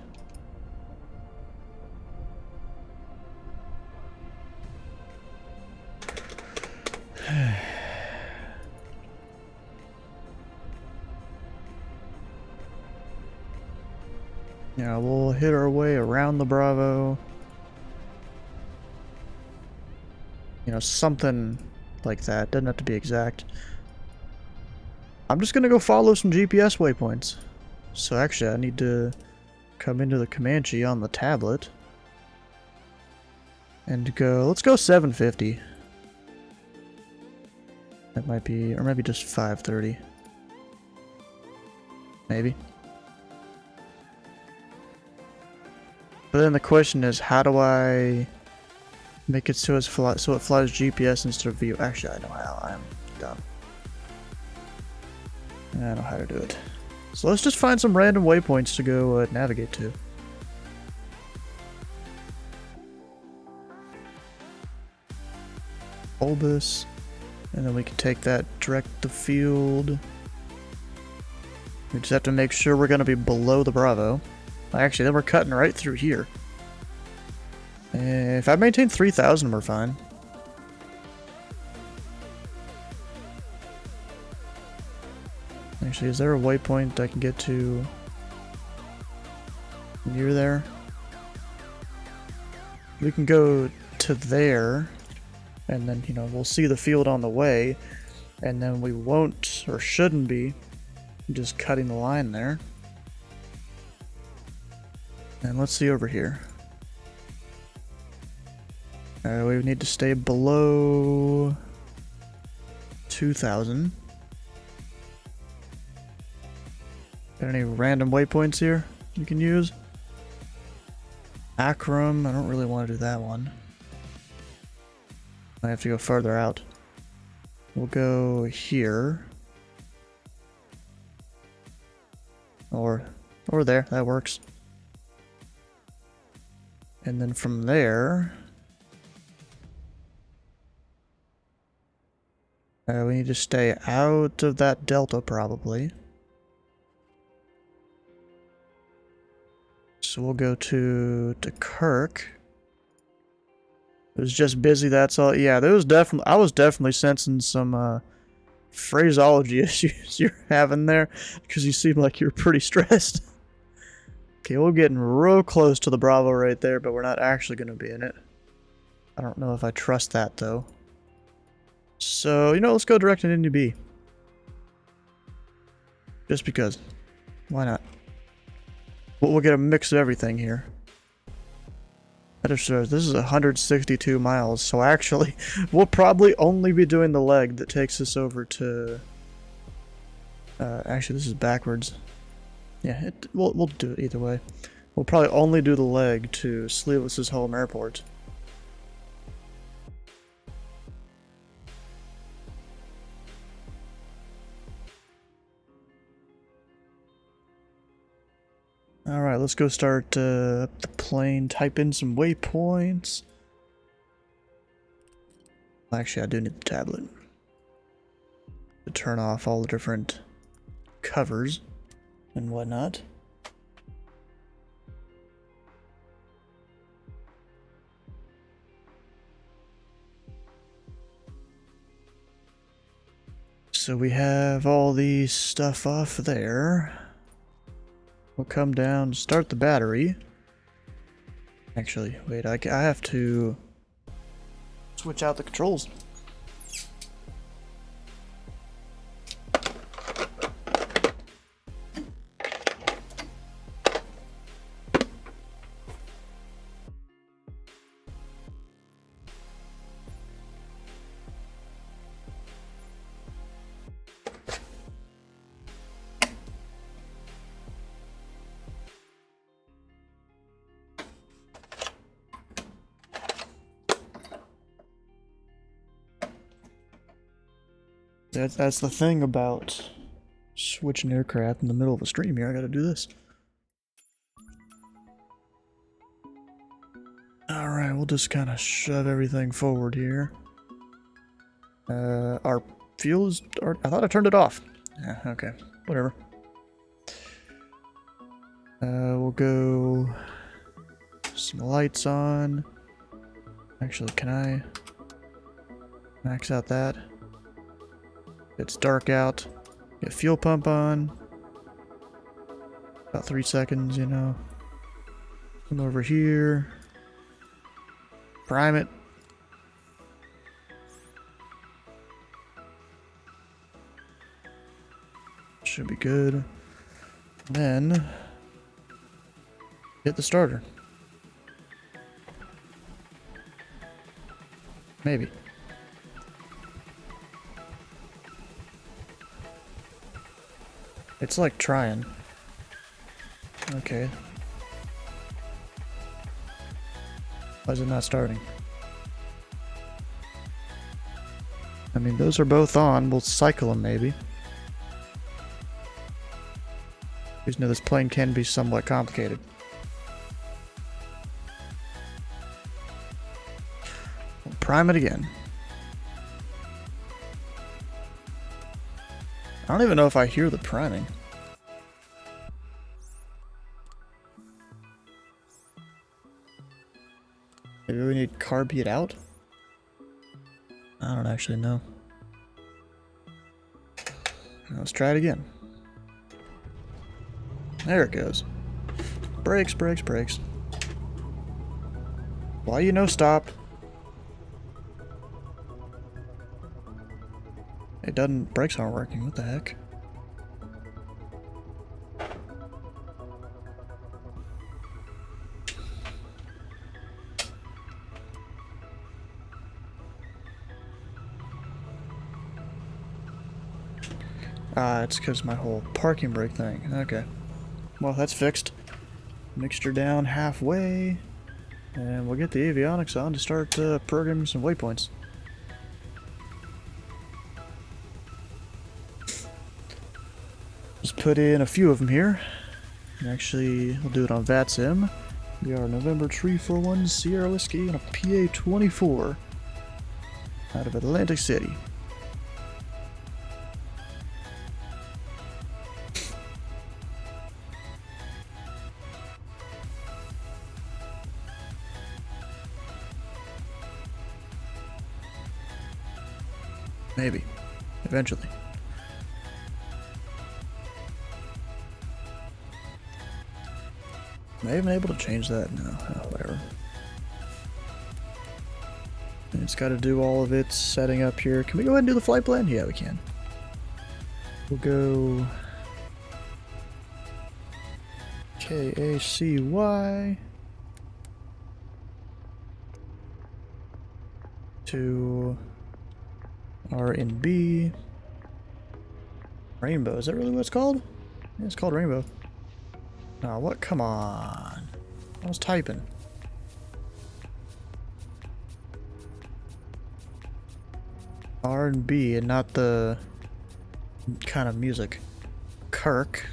Yeah, we'll hit our way around the Bravo. You know, something like that. Doesn't have to be exact. I'm just gonna go follow some GPS waypoints. So actually, I need to come into the Comanche on the tablet. And go, let's go 750. That might be, or maybe just 530. Maybe. But then the question is, how do I make it so it flies GPS instead of view? Actually, I know how. I'm dumb. I know how to do it. So let's just find some random waypoints to go navigate to. Bulbous. And then we can take that direct to field. We just have to make sure we're going to be below the Bravo. Actually, then we're cutting right through here. If I maintain 3,000, we're fine. Actually, is there a waypoint I can get to near there? We can go to there, and then, you know, we'll see the field on the way, and then we won't, or shouldn't be, just cutting the line there. And let's see over here. We need to stay below 2,000. Got any random waypoints here you can use? Akram, I don't really want to do that one. I have to go further out. We'll go here. Or there, that works. And then from there, we need to stay out of that delta probably. So we'll go to Kirk. It was just busy, that's all. Yeah, there was definitely, I was definitely sensing some phraseology issues you're having there, because you seem like you're pretty stressed. Okay, we're getting real close to the Bravo right there, but we're not actually going to be in it. I don't know if I trust that, though. So, you know, let's go direct into B. Just because. Why not? We'll get a mix of everything here. That shows this is 162 miles, so actually, we'll probably only be doing the leg that takes us over to... actually, this is backwards. Yeah, we'll do it either way. We'll probably only do the leg to Sleeveless's home airport. Alright, let's go start up the plane, type in some waypoints. Actually, I do need the tablet to turn off all the different covers and whatnot. So we have all the stuff off there. We'll come down, start the battery. Actually, wait, I have to switch out the controls. That's the thing about switching aircraft in the middle of a stream here. I gotta do this. Alright, we'll just kind of shove everything forward here. Our fuel is... I thought I turned it off. Yeah, okay. Whatever. We'll go... some lights on. Actually, can I max out that? It's dark out. Get fuel pump on. About 3 seconds, you know. Come over here. Prime it. Should be good. Then hit the starter. Maybe. It's like trying. Okay. Why is it not starting? I mean, those are both on. We'll cycle them, maybe. Just know this plane can be somewhat complicated. We'll prime it again. I don't even know if I hear the priming. Maybe we need carb heat out? I don't actually know. Let's try it again. There it goes. Brakes, brakes, brakes. Why you no stop? It doesn't... brakes aren't working. What the heck? It's because my whole parking brake thing. Okay. Well, that's fixed. Mixture down halfway. And we'll get the avionics on to start programming some waypoints. Just put in a few of them here. And actually, we'll do it on VATSIM. We are November 341 Sierra Whiskey on a PA-24 out of Atlantic City. Maybe. Eventually. Am I even able to change that? No, whatever. It's got to do all of its setting up here. Can we go ahead and do the flight plan? Yeah, we can. We'll go KACY to R&B. Rainbow, is that really what it's called? Yeah, it's called Rainbow. Oh, what? Come on. I was typing. R&B and not the kind of music. Kirk.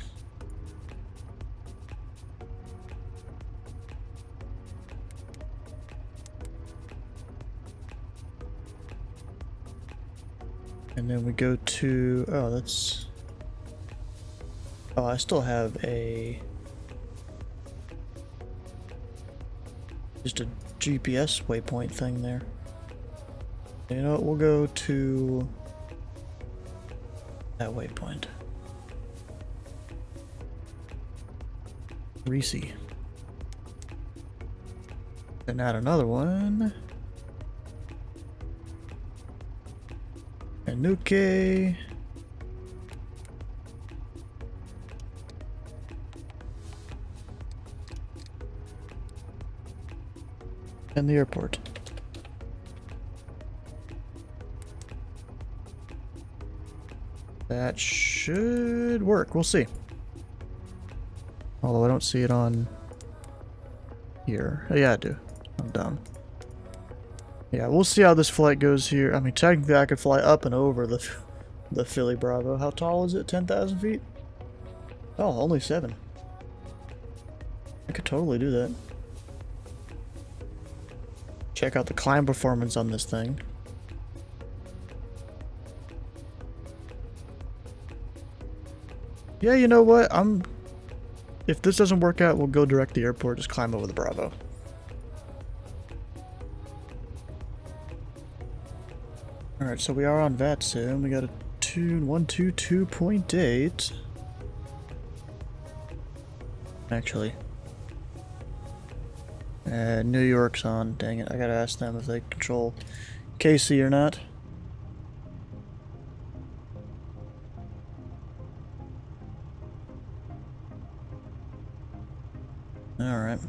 And then we go to, oh, that's, oh, I still have just a GPS waypoint thing there. You know what, we'll go to that waypoint. Reese. Then add another one. Anuke. And the airport. That should work. We'll see. Although I don't see it on here. Oh, yeah, I do. I'm dumb. Yeah, we'll see how this flight goes here. I mean, technically I could fly up and over the Philly Bravo. How tall is it? 10,000 feet? Oh, only 7. I could totally do that. Check out the climb performance on this thing. Yeah, you know what? If this doesn't work out, we'll go direct to the airport, just climb over the Bravo. Alright, so we are on VATSIM. We got a tune 122.8. Actually. New York's on. Dang it, I gotta ask them if they control KACY or not. Alright.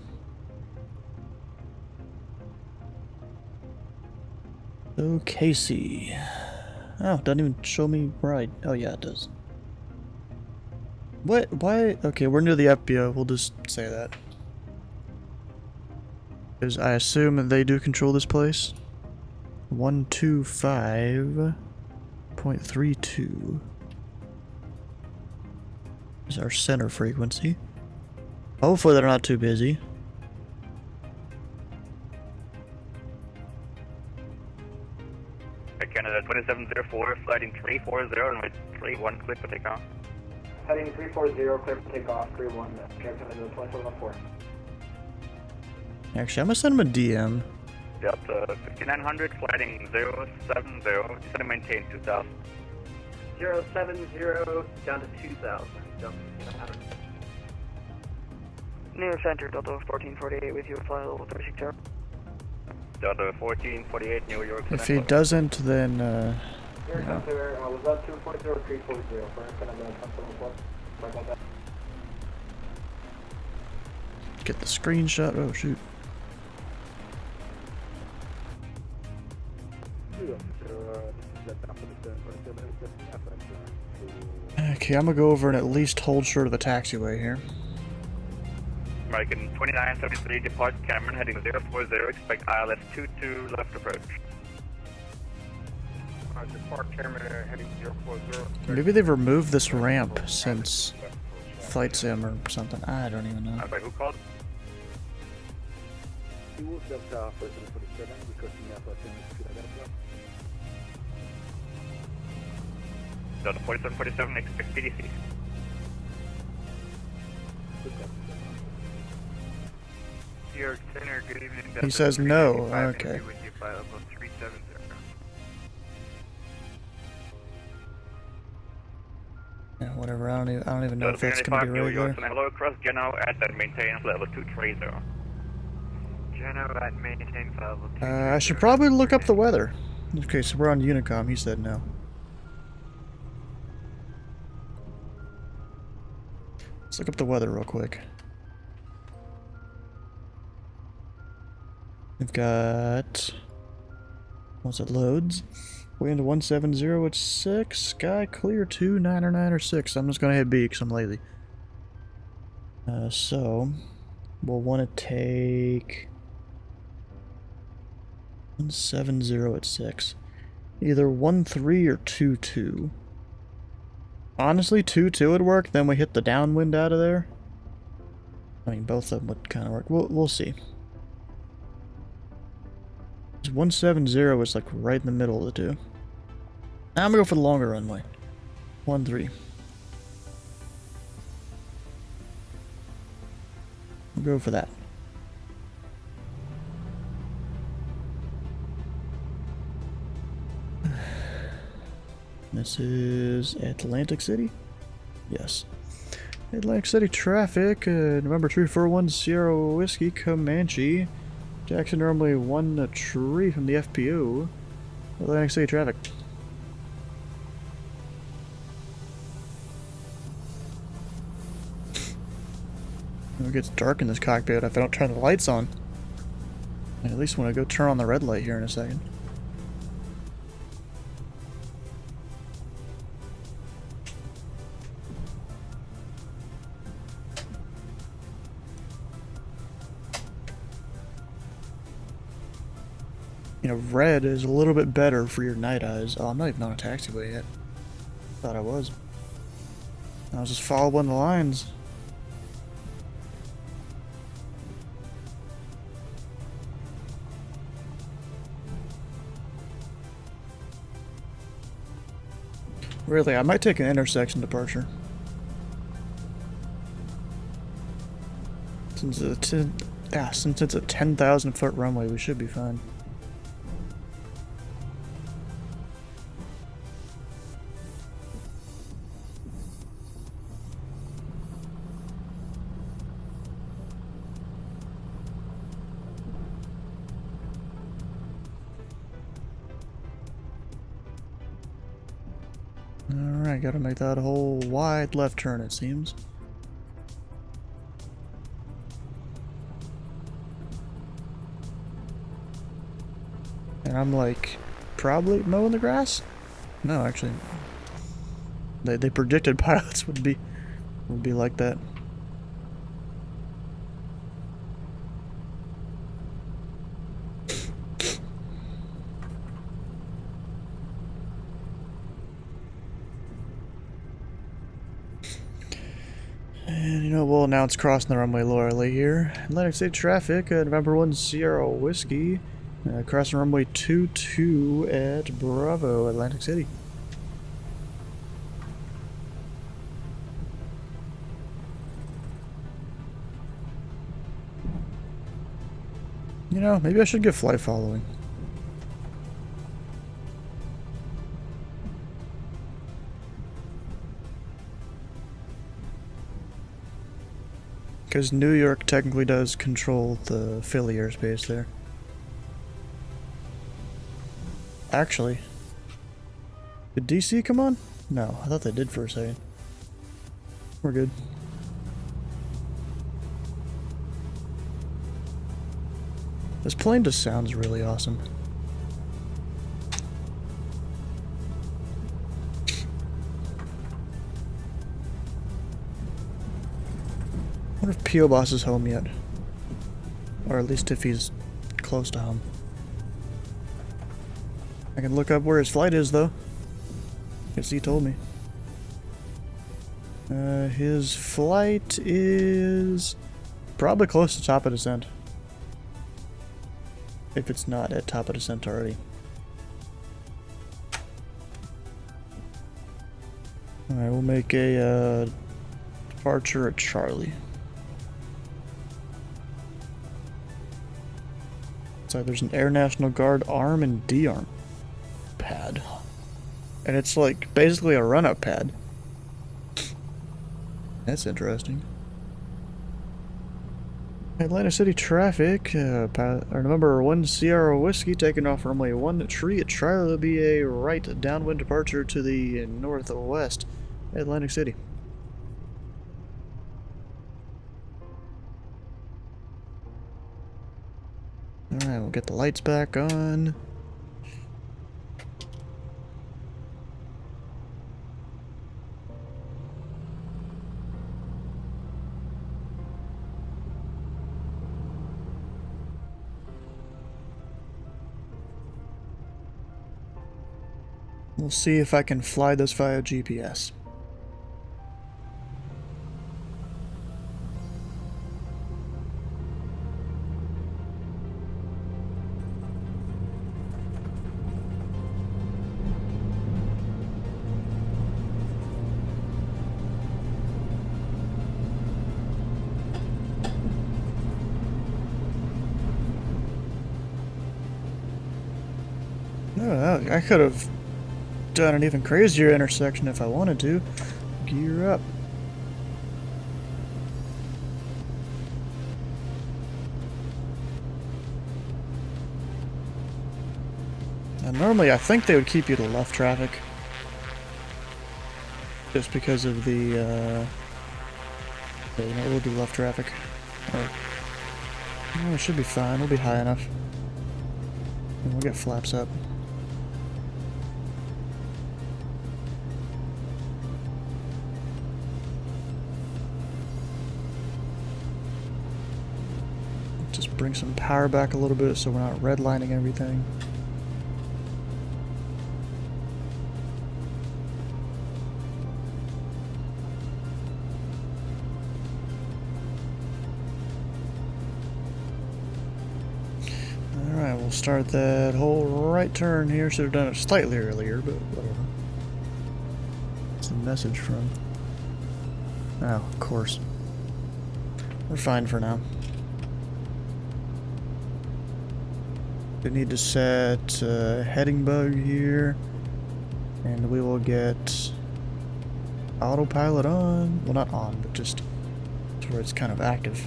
So KACY. Oh, doesn't even show me right. Oh yeah, it does. What? Why? Okay, we're near the FBO. We'll just say that. Because I assume that they do control this place. 125.32 is our center frequency. Hopefully they're not too busy. Canada 2704, flighting 340 and with 31 clear for takeoff. Heading 340, clear for takeoff, 31, Canada 2704. Actually, I'm gonna send him a DM. Delta 5900, flighting 070, set to maintain 2000. 070 down to 2000. New York Center, Delta 1448 with you, fly level 36 Delta 1448, New York. If he doesn't, then, Here Center, was that 240 or 340? For Canada 2704. Sorry about that. Get the screenshot. Oh, shoot. Okay, I'm gonna go over and at least hold short of the taxiway here. American 2973, depart Cameron, heading 040, expect ILS 22, left approach. Depart Cameron, heading 040. Maybe they've removed this ramp since Flight Sim or something. I don't even know. Who called? He was Delta 1447 because he has a Philadelphia. Delta 4747, expect PDC. New York Center, good evening. He says no. Okay. Yeah, whatever. I don't even know if that's gonna be right there. Hello, cross Geno at and maintain level 230. Geno at maintain level 2. I should probably look up the weather. Okay, so we're on Unicom. He said no. Let's look up the weather real quick. We've got... Once it loads, wind 170 at 6, sky clear 2, 9 or 9 or 6. I'm just gonna hit B because I'm lazy. So, we'll want to take 170 at 6. Either 1-3 or 2-2. Honestly, 2-2 would work, then we hit the downwind out of there. I mean, both of them would kind of work. We'll see. 170 is like right in the middle of the two. Now I'm gonna go for the longer runway. 1-3. We'll go for that. This is Atlantic City? Yes. Atlantic City traffic, November 341 Sierra Whiskey Comanche. Jackson normally 1 tree from the FPO. Atlantic City traffic. It gets dark in this cockpit if I don't turn the lights on. I at least want to go turn on the red light here in a second. You know, red is a little bit better for your night eyes. Oh, I'm not even on a taxiway yet. Thought I was. I was just following the lines. Really, I might take an intersection departure. Since it's a 10,000 foot runway, we should be fine. Alright, gotta make that a whole wide left turn, it seems. And I'm like, probably mowing the grass? No, actually. They predicted pilots would be like that. And, you know, we'll announce crossing the runway Loreley here. Atlantic City traffic, November 1 Sierra Whiskey. Crossing runway 22 at Bravo, Atlantic City. You know, maybe I should get flight following. Because New York technically does control the Philly airspace there. Actually, did DC come on? No, I thought they did for a second. We're good. This plane just sounds really awesome. I wonder if P.O. Boss is home yet. Or at least if he's close to home. I can look up where his flight is, though. Because he told me. His flight is probably close to top of descent. If it's not at top of descent already. Alright, we'll make a departure at Charlie. So there's an Air National Guard arm and D-arm pad. And it's like basically a run-up pad. That's interesting. Atlantic City traffic, our number 1 Sierra Whiskey taking off runway 1 tree. A trial will be a right downwind departure to the northwest. Atlantic City. Alright, we'll get the lights back on. We'll see if I can fly this via GPS. Oh, I could have done an even crazier intersection if I wanted to. Gear up. And normally I think they would keep you to left traffic. Just because of the, yeah, you know, we'll do left traffic. Oh, it should be fine, we'll be high enough. And we'll get flaps up. Just bring some power back a little bit so we're not redlining everything. Alright, we'll start that whole right turn here. Should have done it slightly earlier, but whatever. What's the message from? Oh, of course. We're fine for now. We need to set heading bug here, and we will get autopilot on. Well, not on, but just to where it's kind of active.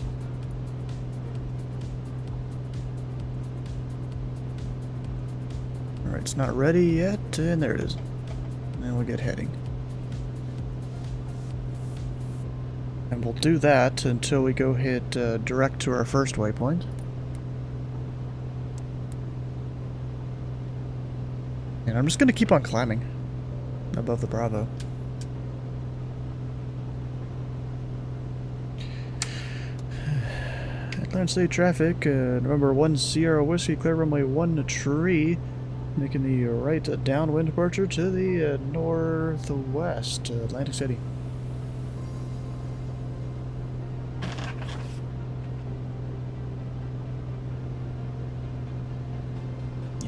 Alright, it's not ready yet, and there it is. And then we'll get heading. And we'll do that until we go hit direct to our first waypoint. And I'm just going to keep on climbing above the Bravo. Atlantic City traffic, number 1 Sierra Whiskey, clear runway 1 tree, making the right downwind departure to the northwest, Atlantic City.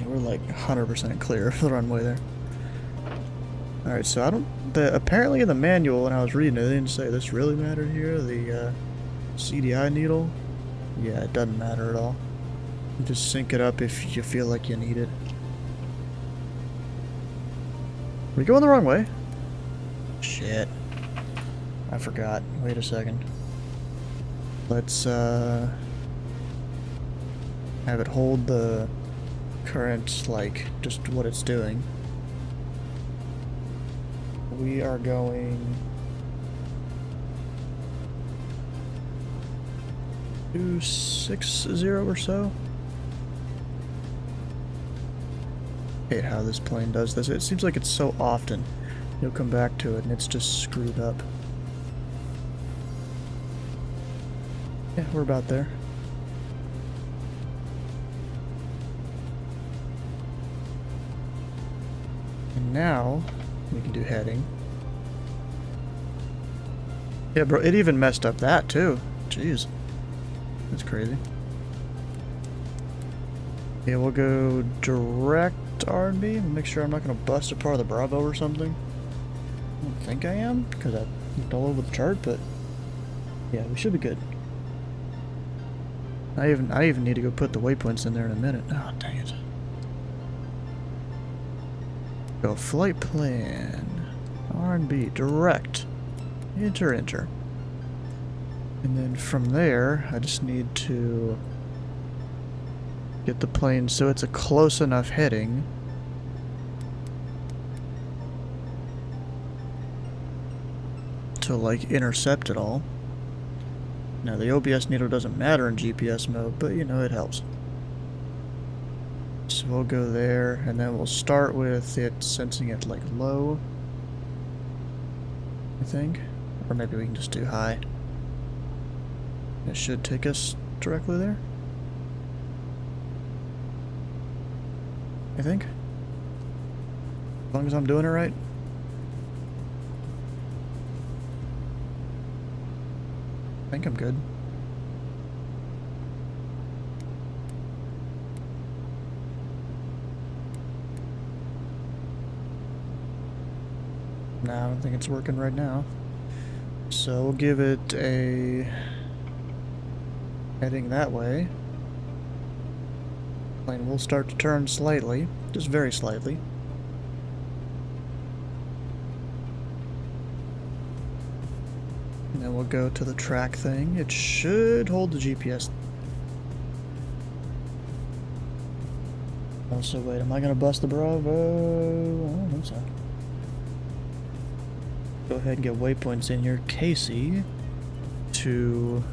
We're like 100% clear of the runway there. Alright, so I don't... apparently in the manual, when I was reading it, they didn't say this really mattered here. The CDI needle. Yeah, it doesn't matter at all. You just sync it up if you feel like you need it. We're going the wrong way. Shit. I forgot. Wait a second. Let's have it hold the current, like, just what it's doing. We are going 260 or so. I hate how this plane does this. It seems like it's so often you'll come back to it and it's just screwed up. Yeah, we're about there. And now we can do heading. Yeah, bro, it even messed up that too. Jeez. That's crazy. Yeah, we'll go direct R&B. Make sure I'm not going to bust a part of the Bravo or something. I don't think I am, because I looked all over the chart, but yeah, we should be good. I even need to go put the waypoints in there in a minute. Oh, dang it. Go flight plan. R&B direct. Enter. And then from there, I just need to get the plane so it's a close enough heading to like intercept it all. Now the OBS needle doesn't matter in GPS mode, but you know, it helps. So we'll go there, and then we'll start with it sensing it like low, I think. Or maybe we can just do high. It should take us directly there, I think. As long as I'm doing it right. I think I'm good. No, I don't think it's working right now. So we'll give it a heading that way. Plane will start to turn slightly, just very slightly. And then we'll go to the track thing. It should hold the GPS. Also, wait, am I gonna bust the Bravo? I don't think so. Go ahead and get waypoints in here. KACY to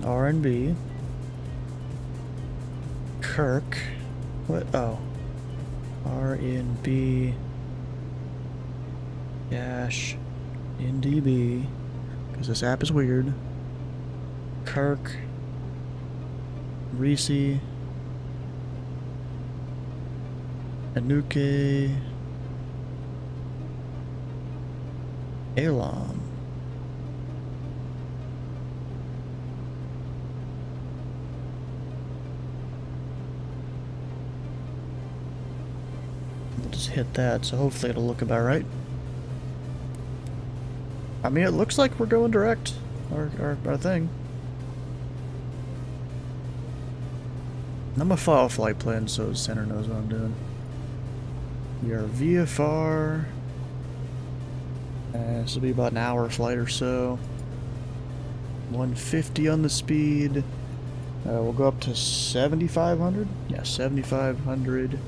R&B. Kirk. What? Oh. R&B dash NDB, because this app is weird. Kirk. Reese. Anuke. Elam. We'll just hit that, so hopefully it'll look about right. I mean, it looks like we're going direct, our thing. I'm a file flight plan, so the center knows what I'm doing. We are VFR. This will be about an hour flight or so. 150 on the speed. We'll go up to 7,500. Yeah, 7,500.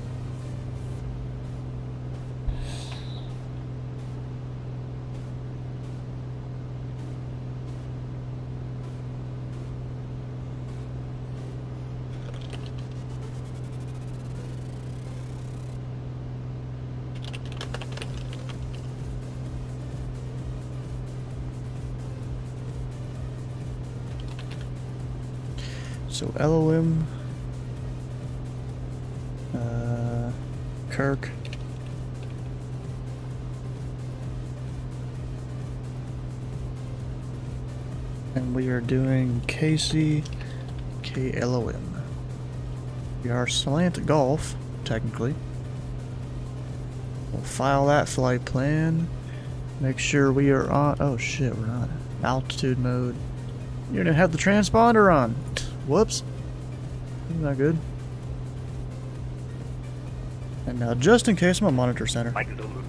So LOM, Kirk, and we are doing KACY, KLOM. We are slant golf, technically. We'll file that flight plan. Make sure we are on. Oh shit, we're not. Altitude mode. You didn't have the transponder on. Whoops. Not good. And now, just in case, I'm a monitor center. Mike Zulu.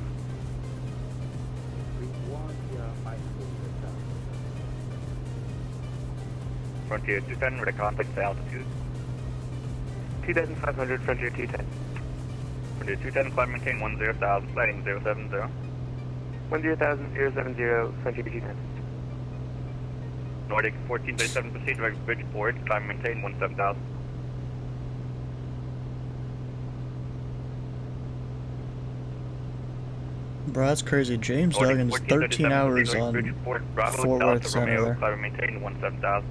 Frontier 210, with a contact to altitude. 2,500, Frontier 210. Frontier 210, climb maintain 10,000, sliding 070. 10,000, 070, Frontier 210. Nordic 1437, proceed direct bridge forward, climb maintain 17,000. Bro, that's crazy. James Duggan's 13 hours on Fort Worth Center there. Climb maintain 17,000.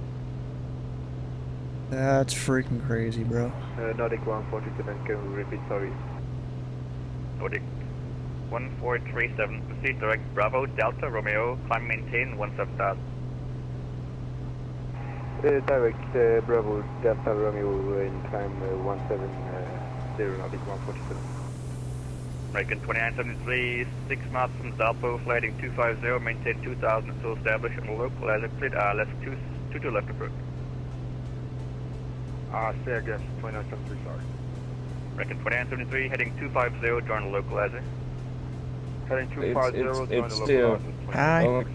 That's freaking crazy, bro. Nordic 1437, can we repeat, sorry. Nordic 1437, proceed direct Bravo Delta Romeo, climb maintain 17,000. Direct Bravo Delta Romeo in climb 170, Nordic 147. American 2973, 6 miles from Zalpo, flighting 250, maintain 2,000, still established on the local as cleared, left 2 to left approach. Say again, 2973, sorry. American 2973, heading 250, join the local as Heading 250, it's still... Hi.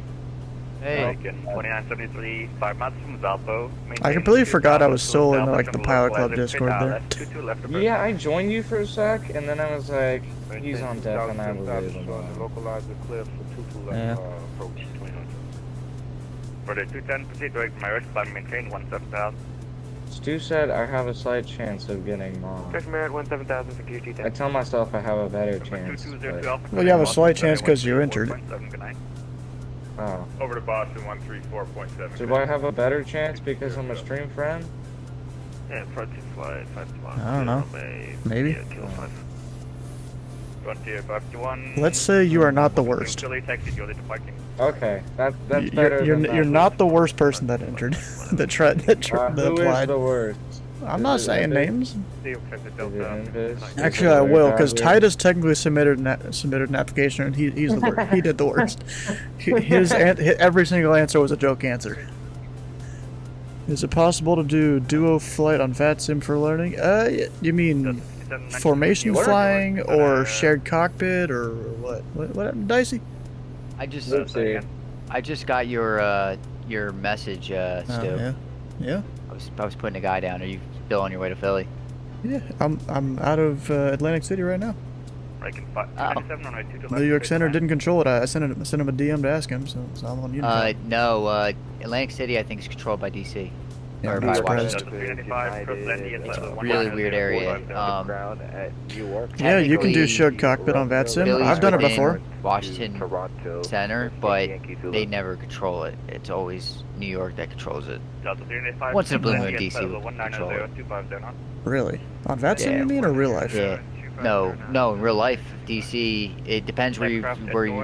Hey. 2973, 5 miles from Valpo. I completely forgot I was still in like the Pilot Club Discord there. Yeah, I joined you for a sec, and then I was like, he's on deck and I was available. Localize the cliff for 22 Yeah. left approach 2900. For the 210, proceed direct my right, climb maintain 17,000. Stu said I have a slight chance of getting mom. Check Merit 17,000 for QT10. I tell myself I have a better chance, but... Well, you have a slight chance because you entered. Oh. Over to Boston 134.7. Do I have a better chance because I'm a stream friend? Yeah, approach flight, 5 I don't know. Maybe. Let's say you are not the worst. Okay, that's better. You're not the worst person that entered. that who applied. is the worst? I'm not saying names. Is it Actually, I will, because Titus technically submitted an application, and he's the worst. He did the worst. Every single answer was a joke answer. Is it possible to do duo flight on VATSIM for learning? You mean formation flying or shared cockpit or what? What happened, Dicey? I just got your message, Stu. Yeah. I was putting a guy down. Are you still on your way to Philly? Yeah, I'm out of Atlantic City right now. New York Center didn't control it. I sent him a DM to ask him, so I'm on Unity. No, Atlantic City I think is controlled by DC. Yeah, or I'm by surprised. Washington. It's a really weird area. Yeah, you can do shared cockpit on VATSIM. I've done it before. Washington Center, but they never control it. It's always New York that controls it. Once in a blue moon, DC will control it. Really? On VATSIM, you mean, or real life? Yeah. No, in real life, DC, it depends where you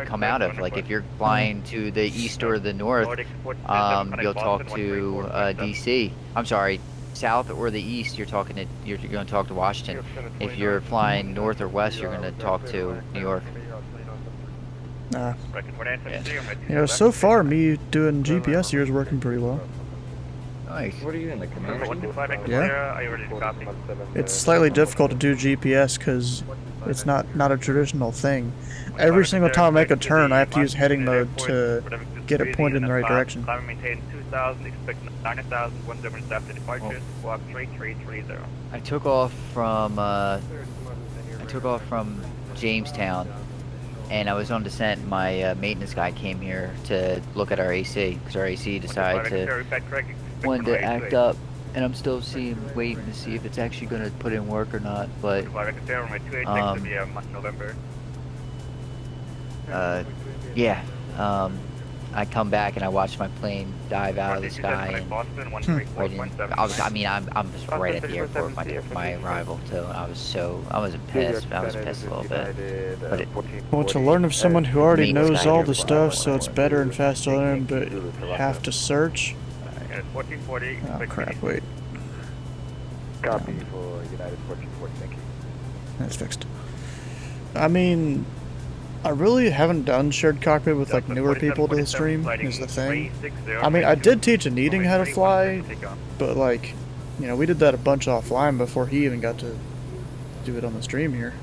come out of. Like, if you're flying to the east or the north, you'll talk to DC. I'm sorry, south or the east, you're going to talk to Washington. If you're flying north or west, you're going to talk to New York. So far, me doing GPS here is working pretty well. Nice. What are you in the command? Yeah. It's slightly difficult to do GPS because it's not a traditional thing. Every single time I make a turn, I have to use heading mode to get it pointed in the right direction. I took off from Jamestown, and I was on descent. My maintenance guy came here to look at our AC because our AC decided to wanted to act up, and I'm still waiting to see if it's actually going to put in work or not. But yeah, I come back and I watch my plane dive out of the sky, and I'm just right at the airport my arrival too. And I was pissed. I was pissed a little bit. Well, to learn of someone who already knows all the stuff, so it's better and faster to learn, but have to search. Oh crap! Wait. Copy for United 1440. Thank you. That's fixed. I mean, I really haven't done shared cockpit with like newer people to the stream. Is the thing. I mean, I did teach a Needing how to fly, but like, we did that a bunch offline before he even got to do it on the stream here.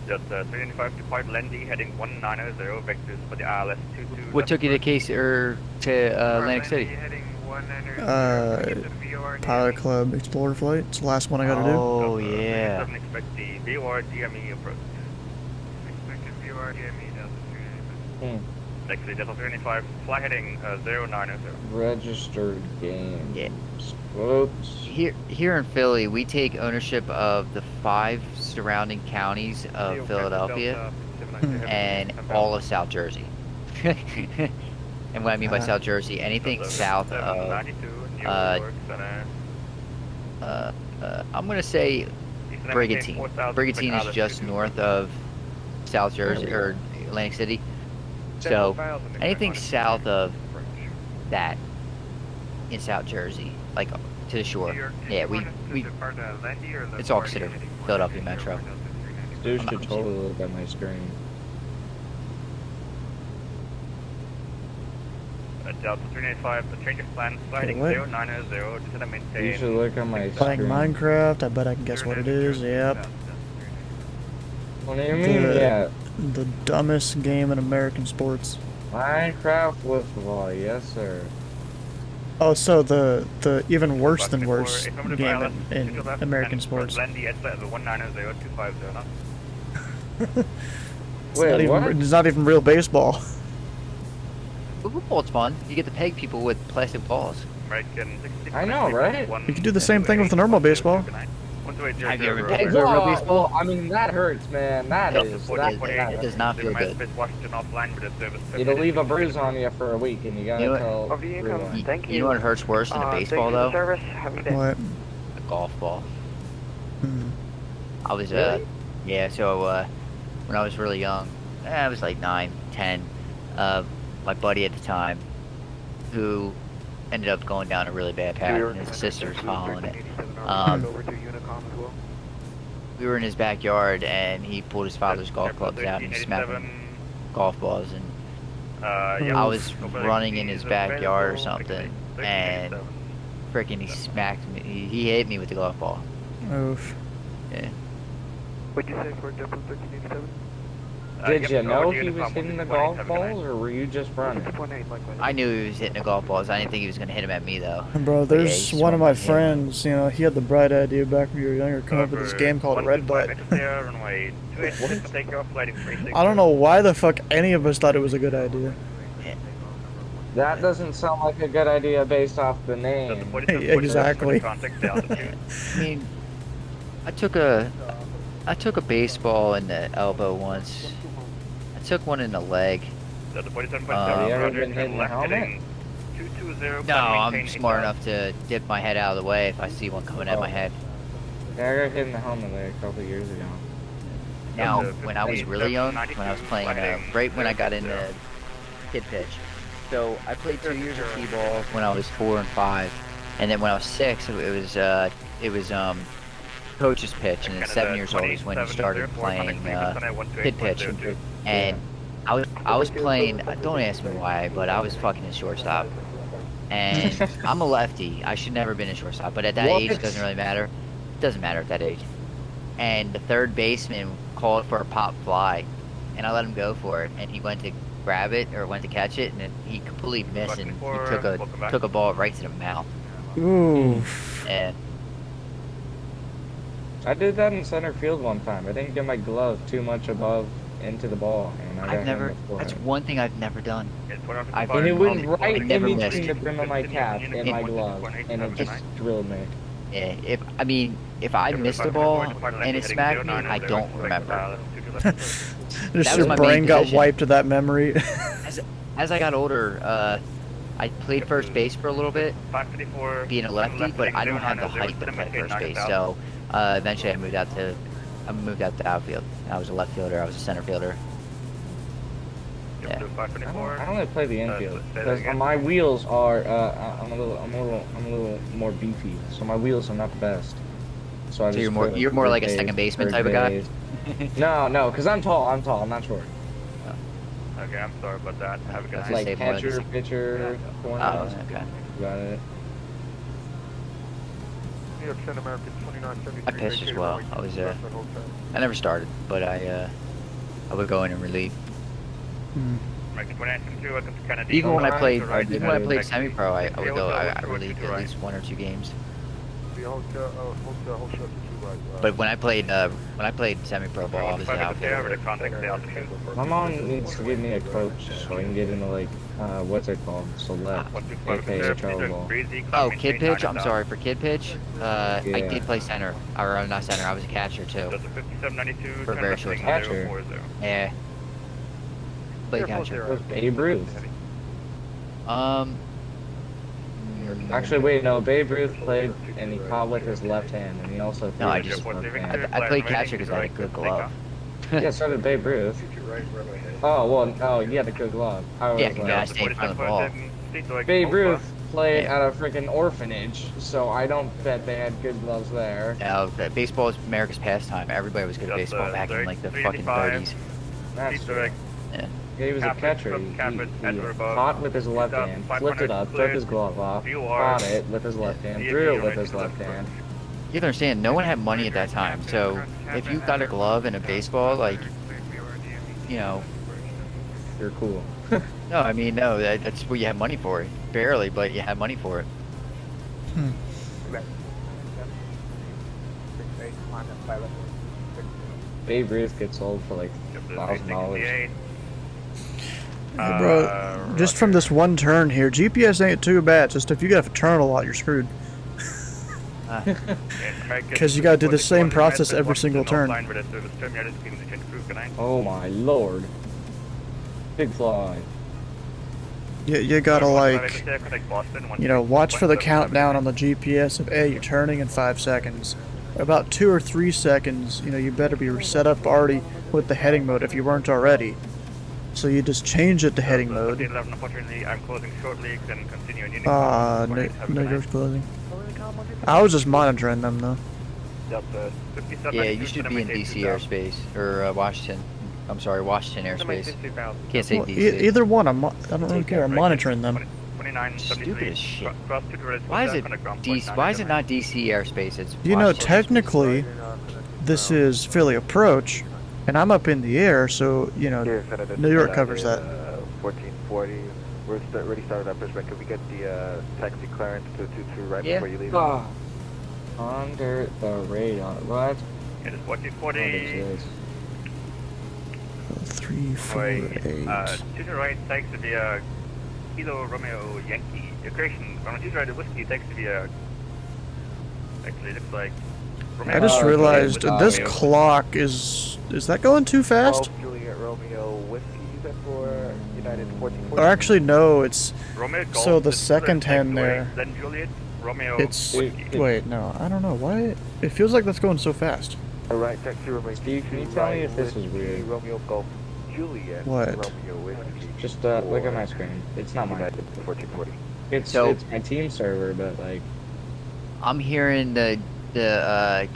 Just 395 to Point Landy, heading 190 vectors for the ILS 22. What took you to KACY or to Atlantic City? Pilot Club Explorer flight. It's the last one I got to do. Oh yeah. Expect the VOR DME approach. Expected VOR DME Next to Delta 395, fly heading 090. Registered games. Yeah. Whoops. Here in Philly, we take ownership of the 5 surrounding counties of Philadelphia and all of South Jersey. And what I mean by South Jersey, anything south of, I'm going to say Brigantine. Brigantine is just north of South Jersey, or Atlantic City. So, anything south of that in South Jersey, like to the shore. Yeah, it's all considered Philadelphia Metro. Dude should totally look at my screen. Delta 385, the change of plan, sliding 090, descend and maintain. You should look at my Playing Minecraft, I bet I can guess what it is, yep. What do you mean, yeah? The dumbest game in American sports. Minecraft football, yes sir. Oh, so the even worse than worse game in American sports. It's not even real baseball. Football's fun. You get to peg people with plastic balls. I know, right? You can do the same thing with normal baseball. Have you ever pegged a real baseball? Well, I mean, that hurts, man. It does not feel good. It'll leave a bruise on you for a week, and you gotta tell. You know what hurts worse than a baseball, though? What? A golf ball. Hmm. I was, yeah, so, when I was really young, I was like 9, 10, my buddy at the time, who ended up going down a really bad path, and his sister's following it. We were in his backyard, and he pulled his father's golf clubs out and smacked golf balls, and I was running in his backyard or something, and freaking he smacked me. He hit me with the golf ball. Oof. Yeah. What'd you say for Double 1387? Did you know he was hitting the golf balls, or were you just running? I knew he was hitting the golf balls. I didn't think he was going to hit him at me, though. Bro, there's one of my friends, you know, he had the bright idea back when we were younger, come up with this game called Red Butt. I don't know why the fuck any of us thought it was a good idea. That doesn't sound like a good idea based off the name. Exactly. I mean, I took a baseball in the elbow once. I took one in the leg. Have you ever been hitting the helmet? No, I'm smart enough to dip my head out of the way if I see one coming at my head. Yeah, I got hit in the helmet like a couple years ago. Now, when I was really young, when I was playing, right when I got into kid pitch, so I played 2 years of t-ball when I was 4 and 5, and then when I was 6, it was coach's pitch, and at 7 years old is when he started playing kid pitch, and I was playing. Don't ask me why, but I was fucking a shortstop, and I'm a lefty. I should never have been a shortstop, but at that age, it doesn't really matter. It doesn't matter at that age. And the third baseman called for a pop fly, and I let him go for it, and he went to grab it or went to catch it, and then he completely missed, and he took a ball right to the mouth. Ooh. And I did that in center field one time. I didn't get my glove too much above into the ball, and I got hit in the that's one thing I've never done. And it went right in between missed. the brim of my cap and my glove, and it just drilled me. Yeah, if I missed a ball and it smacked me, I don't remember. Just your brain got wiped of that memory. As I got older, I played first base for a little bit, being a lefty, but I don't have the height to play first base. So eventually, I moved out to outfield. I was a left fielder. I was a center fielder. Yeah. I only play the infield because my wheels are. I'm a little more beefy, so my wheels are not the best. So you're more like a second baseman type of guy. No, because I'm tall. I'm not short. Okay, I'm sorry about that. Have a good night. Like catcher, pitcher, corner. Oh, okay. Got it. I pitched as well. I never started, but I would go in and relieve. Even when I played semi-pro, I would go. I relieved at least 1 or 2 games. But when I played semi-pro ball, I was an outfielder. My mom needs to give me a coach so I can get into like what's it called? Select, aka travel ball. Oh, kid pitch. I'm sorry for kid pitch. I did play center, or not center. I was a catcher too. For a very short time. Catcher. Yeah. Played catcher. It was Babe Ruth. Actually, wait, no. Babe Ruth played, and he caught with his left hand, and he also. No, I played catcher because I had a good glove. Yeah, so did Babe Ruth. Oh well, no, he had a good glove. I stayed in front of the ball. Babe Ruth played at a freaking orphanage, so I don't bet they had good gloves there. No, baseball is America's pastime. Everybody was good at baseball back in like the fucking 30s. That's true. Yeah. He was a catcher. He caught with his left hand, flipped it up, took his glove off, caught it with his left hand, threw it with his left hand. You have to understand, no one had money at that time, so if you got a glove and a baseball, like, you know. You're cool. No, I mean, no, that's what you have money for. Barely, but you have money for it. Hmm. Babe Ruth gets sold for like $1,000. Hey, bro, just from this one turn here, GPS ain't too bad. Just if you have to turn a lot, you're screwed. Because you gotta do the same process every single turn. Oh my lord. Big fly. You gotta like, you know, watch for the countdown on the GPS of, hey, you're turning in 5 seconds. About 2 or 3 seconds, you know, you better be set up already with the heading mode if you weren't already. So you just change it to heading mode. Negative closing. I was just monitoring them though. Yeah, you should be in DC airspace or Washington. I'm sorry, Washington airspace. Can't say Well, DC. either one. I don't really care. I'm monitoring them. Stupid as shit. Why is it DC? Why is it not DC airspace? It's You know, Washington. technically, this is Philly approach, and I'm up in the air, so you know, New York covers that. 1440. We're already started up. Could we get the taxi clearance to 22 right before you leave? Under the radar. What? It is 1440. 3, 4, 8. To the right, takes to the Kilo Romeo Yankee. Decoration. On the right, whiskey takes to the actually, it looks like. I just realized this clock is that going too fast? Juliet Romeo whiskey. Is that for United 1440? Or actually, no. It's Romeo Golf, so the second hand there. Then Juliet Romeo It's whiskey. wait, no, I don't know why. It feels like that's going so fast. Alright, taxi Romeo. Steve, can you tell me if this is weird? Romeo Golf Juliet What? Romeo whiskey. Just look at my screen. It's not mine. 1440. It's my team server, but like. I'm hearing the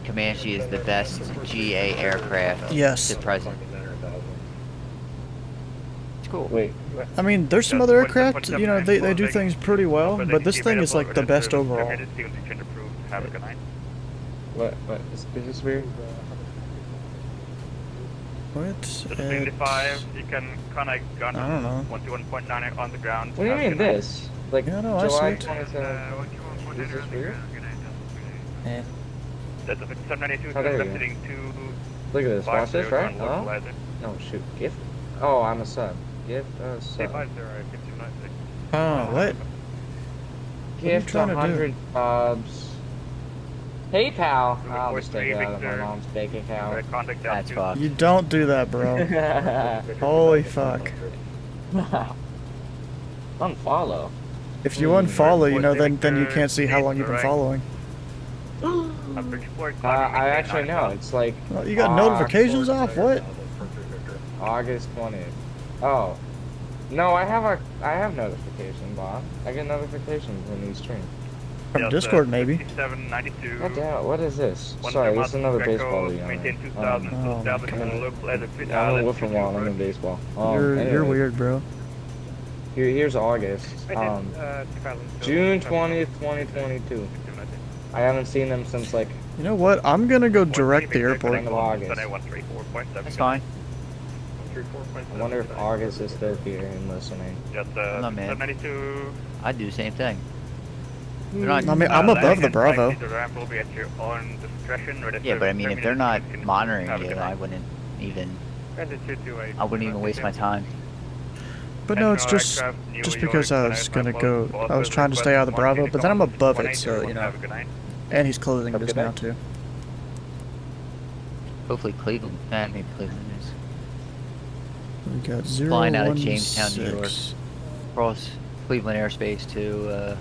Comanche is the best GA aircraft. Yes. At present. It's cool. Wait. I mean, there's some other aircraft, you know, they do things pretty well, but this thing is like the best overall. What is this weird? What? 75, you can connect gun I don't know. 121.9 on the ground. What do you mean this? Like no, I see July it. 27th. Is this weird? Yeah. That's a 792 Oh, there you go. sitting to Look at this. Watch this, right? Oh? localizer. No, shoot. Gift? Oh, I'm a sub. Gift a sub. 5296. Oh, what? Gift trying to do? 100 subs. PayPal. Number I'll four, just take it three, out of my Victor. mom's bank account. Contact That's fucked. You don't do that, bro. Holy fuck. Unfollow. If you unfollow, you know, then you can't see how long you've been following. I actually know. It's like. Well, you got notifications off? What? August 20th. Oh. No, I have notifications on. I get notifications when you stream. From Discord, maybe. 5792. God damn it, what is this? Sorry, this is another baseball league. I'm a whiffing while I'm in baseball. You're Anyways. weird, bro. Here's August. June 20th, 2022. I haven't seen them since like. You know what? I'm gonna go direct the airport. End of August. That's fine. I wonder if August is still here and listening. I'm not mad. 792. I'd do the same thing. I mean, I'm above the Bravo. Yeah, but I mean, if they're not monitoring you, I wouldn't even waste my time. But no, it's just because I was gonna go. I was trying to stay out of the Bravo, but then I'm above it, so you know. And he's closing this now too. Hopefully Cleveland. Maybe Cleveland is. We got Flying out of Jamestown, New York, 016. across Cleveland airspace to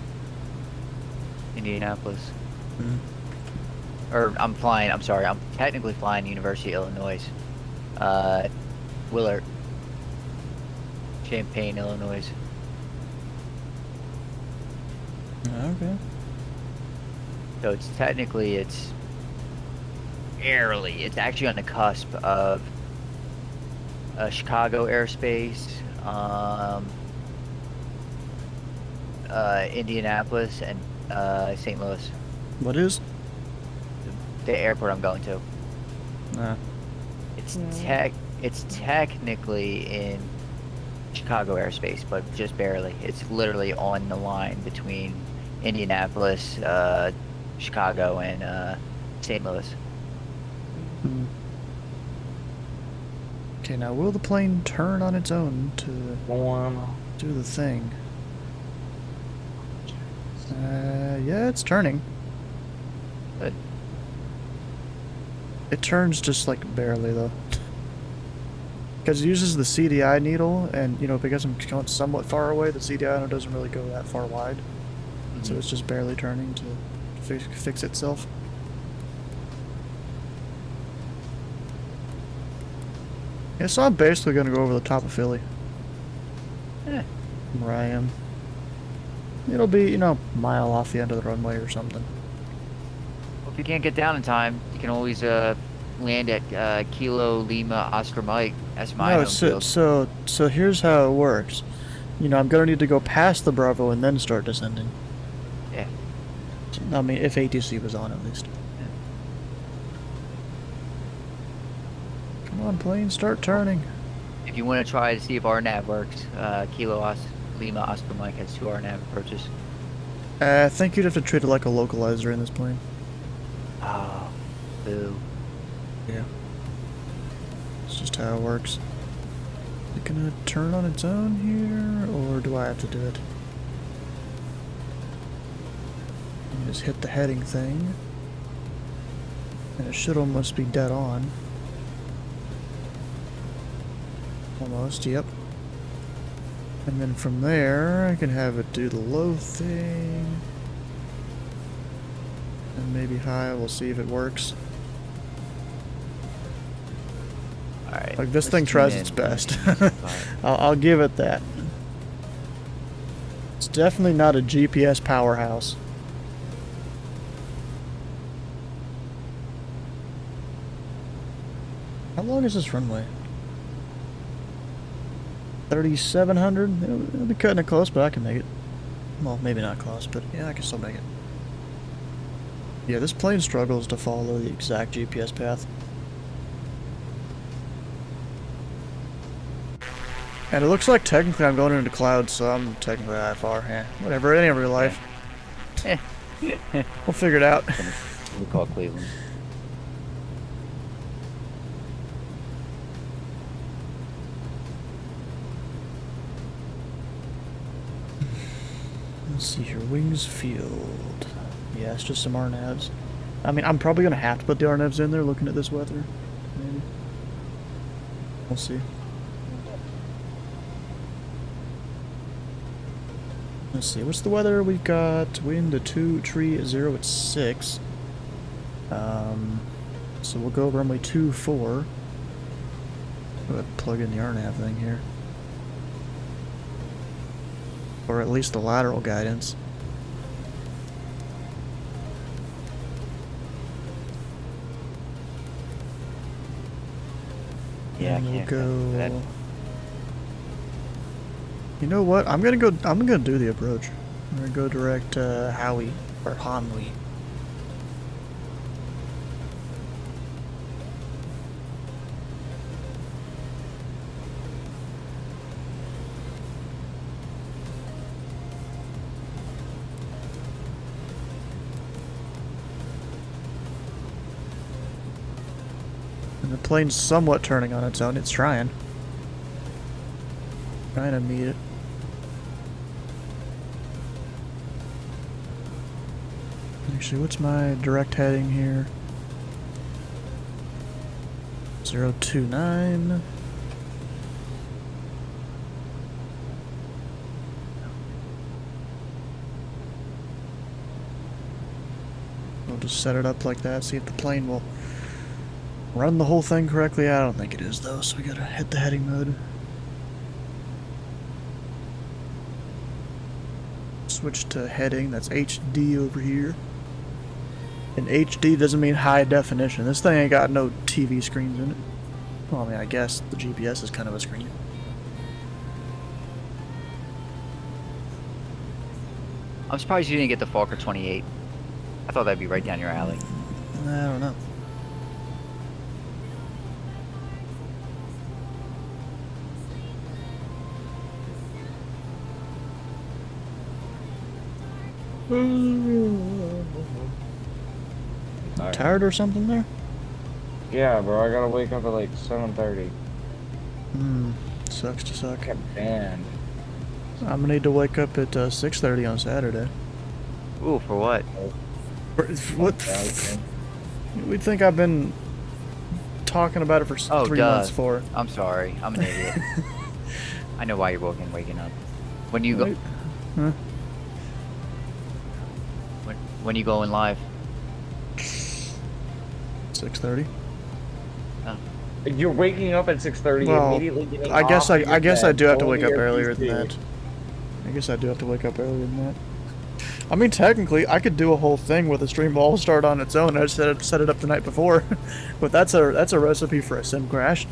Indianapolis. Or I'm sorry, I'm technically flying University of Illinois. Willard. Champaign, Illinois. Okay. So it's technically, it's actually on the cusp of Chicago airspace, Indianapolis, and St. Louis. What is? The airport I'm going to. Nah. It's It's technically in Chicago airspace, but just barely. It's literally on the line between Indianapolis, Chicago, and St. Louis. Hmm. Okay, now will the plane turn on its own to do the thing? Yeah, it's turning. Good. It turns just like barely though. Because it uses the CDI needle, and you know, because I'm going somewhat far away, the CDI needle doesn't really go that far wide. So it's just barely turning to fix itself. Yeah, so I'm basically going to go over the top of Philly. Yeah. From where I am. It'll be, you know, a mile off the end of the runway or something. Well, if you can't get down in time, you can always land at Kilo Lima Oscar Mike. That's my home field. So here's how it works. You know, I'm going to need to go past the Bravo and then start descending. Yeah. I mean, if ATC was on at least. Yeah. Come on, plane, start turning. If you want to try to see if RNAV works, Lima Oscar Mike has 2 RNAV approaches. I think you'd have to treat it like a localizer in this plane. Oh, boo. Yeah. It's just how it works. Is it gonna turn on its own here, or do I have to do it? Just hit the heading thing. And it should almost be dead on. Almost, yep. And then from there, I can have it do the low thing. And maybe high, we'll see if it works. Alright. Like, this thing tries its best. I'll give it that. It's definitely not a GPS powerhouse. How long is this runway? 3,700? It'll be cutting it close, but I can make it. Well, maybe not close, but yeah, I can still make it. Yeah, this plane struggles to follow the exact GPS path. And it looks like technically I'm going into clouds, so I'm technically IFR. Yeah, whatever, it ain't real life. We'll figure it out. We call Cleveland. Let's see here, wings field. Yeah, it's just some RNAVs. I mean, I'm probably going to have to put the RNAVs in there looking at this weather. Maybe. We'll see. Let's see, what's the weather? We've got wind at 2, tree at 0 at 6. So we'll go runway 24. Go ahead and plug in the RNAV thing here. Or at least the lateral guidance. Yeah, and I we'll can't go. You know what? I'm gonna do the approach. I'm gonna go direct Howie or Hanwi. And the plane's somewhat turning on its own. It's trying. Trying to meet it. Actually, what's my direct heading here? 029. We'll just set it up like that, see if the plane will run the whole thing correctly. I don't think it is though, so we gotta hit the heading mode. Switch to heading, that's HD over here. And HD doesn't mean high definition. This thing ain't got no TV screens in it. Well, I mean, I guess the GPS is kind of a screen. I'm surprised you didn't get the Fokker 28. I thought that'd be right down your alley. I don't know. Tired or something there? Yeah, bro, I gotta wake up at like 7:30. Sucks to suck. Banned. I'm gonna need to wake up at 6:30 on Saturday. Ooh, for what? What? We think I've been talking about it for 3 months for. I'm sorry. I'm an idiot. I know why you're waking up. When you go... Huh? When you going live? 6:30. Oh. You're waking up at 6:30 immediately getting I guess off I guess I do have to wake up your earlier than that. I guess I do have to wake up earlier than that. I mean, technically, I could do a whole thing with the stream all start on its own. I just set it up the night before, but that's a recipe for a sim crash.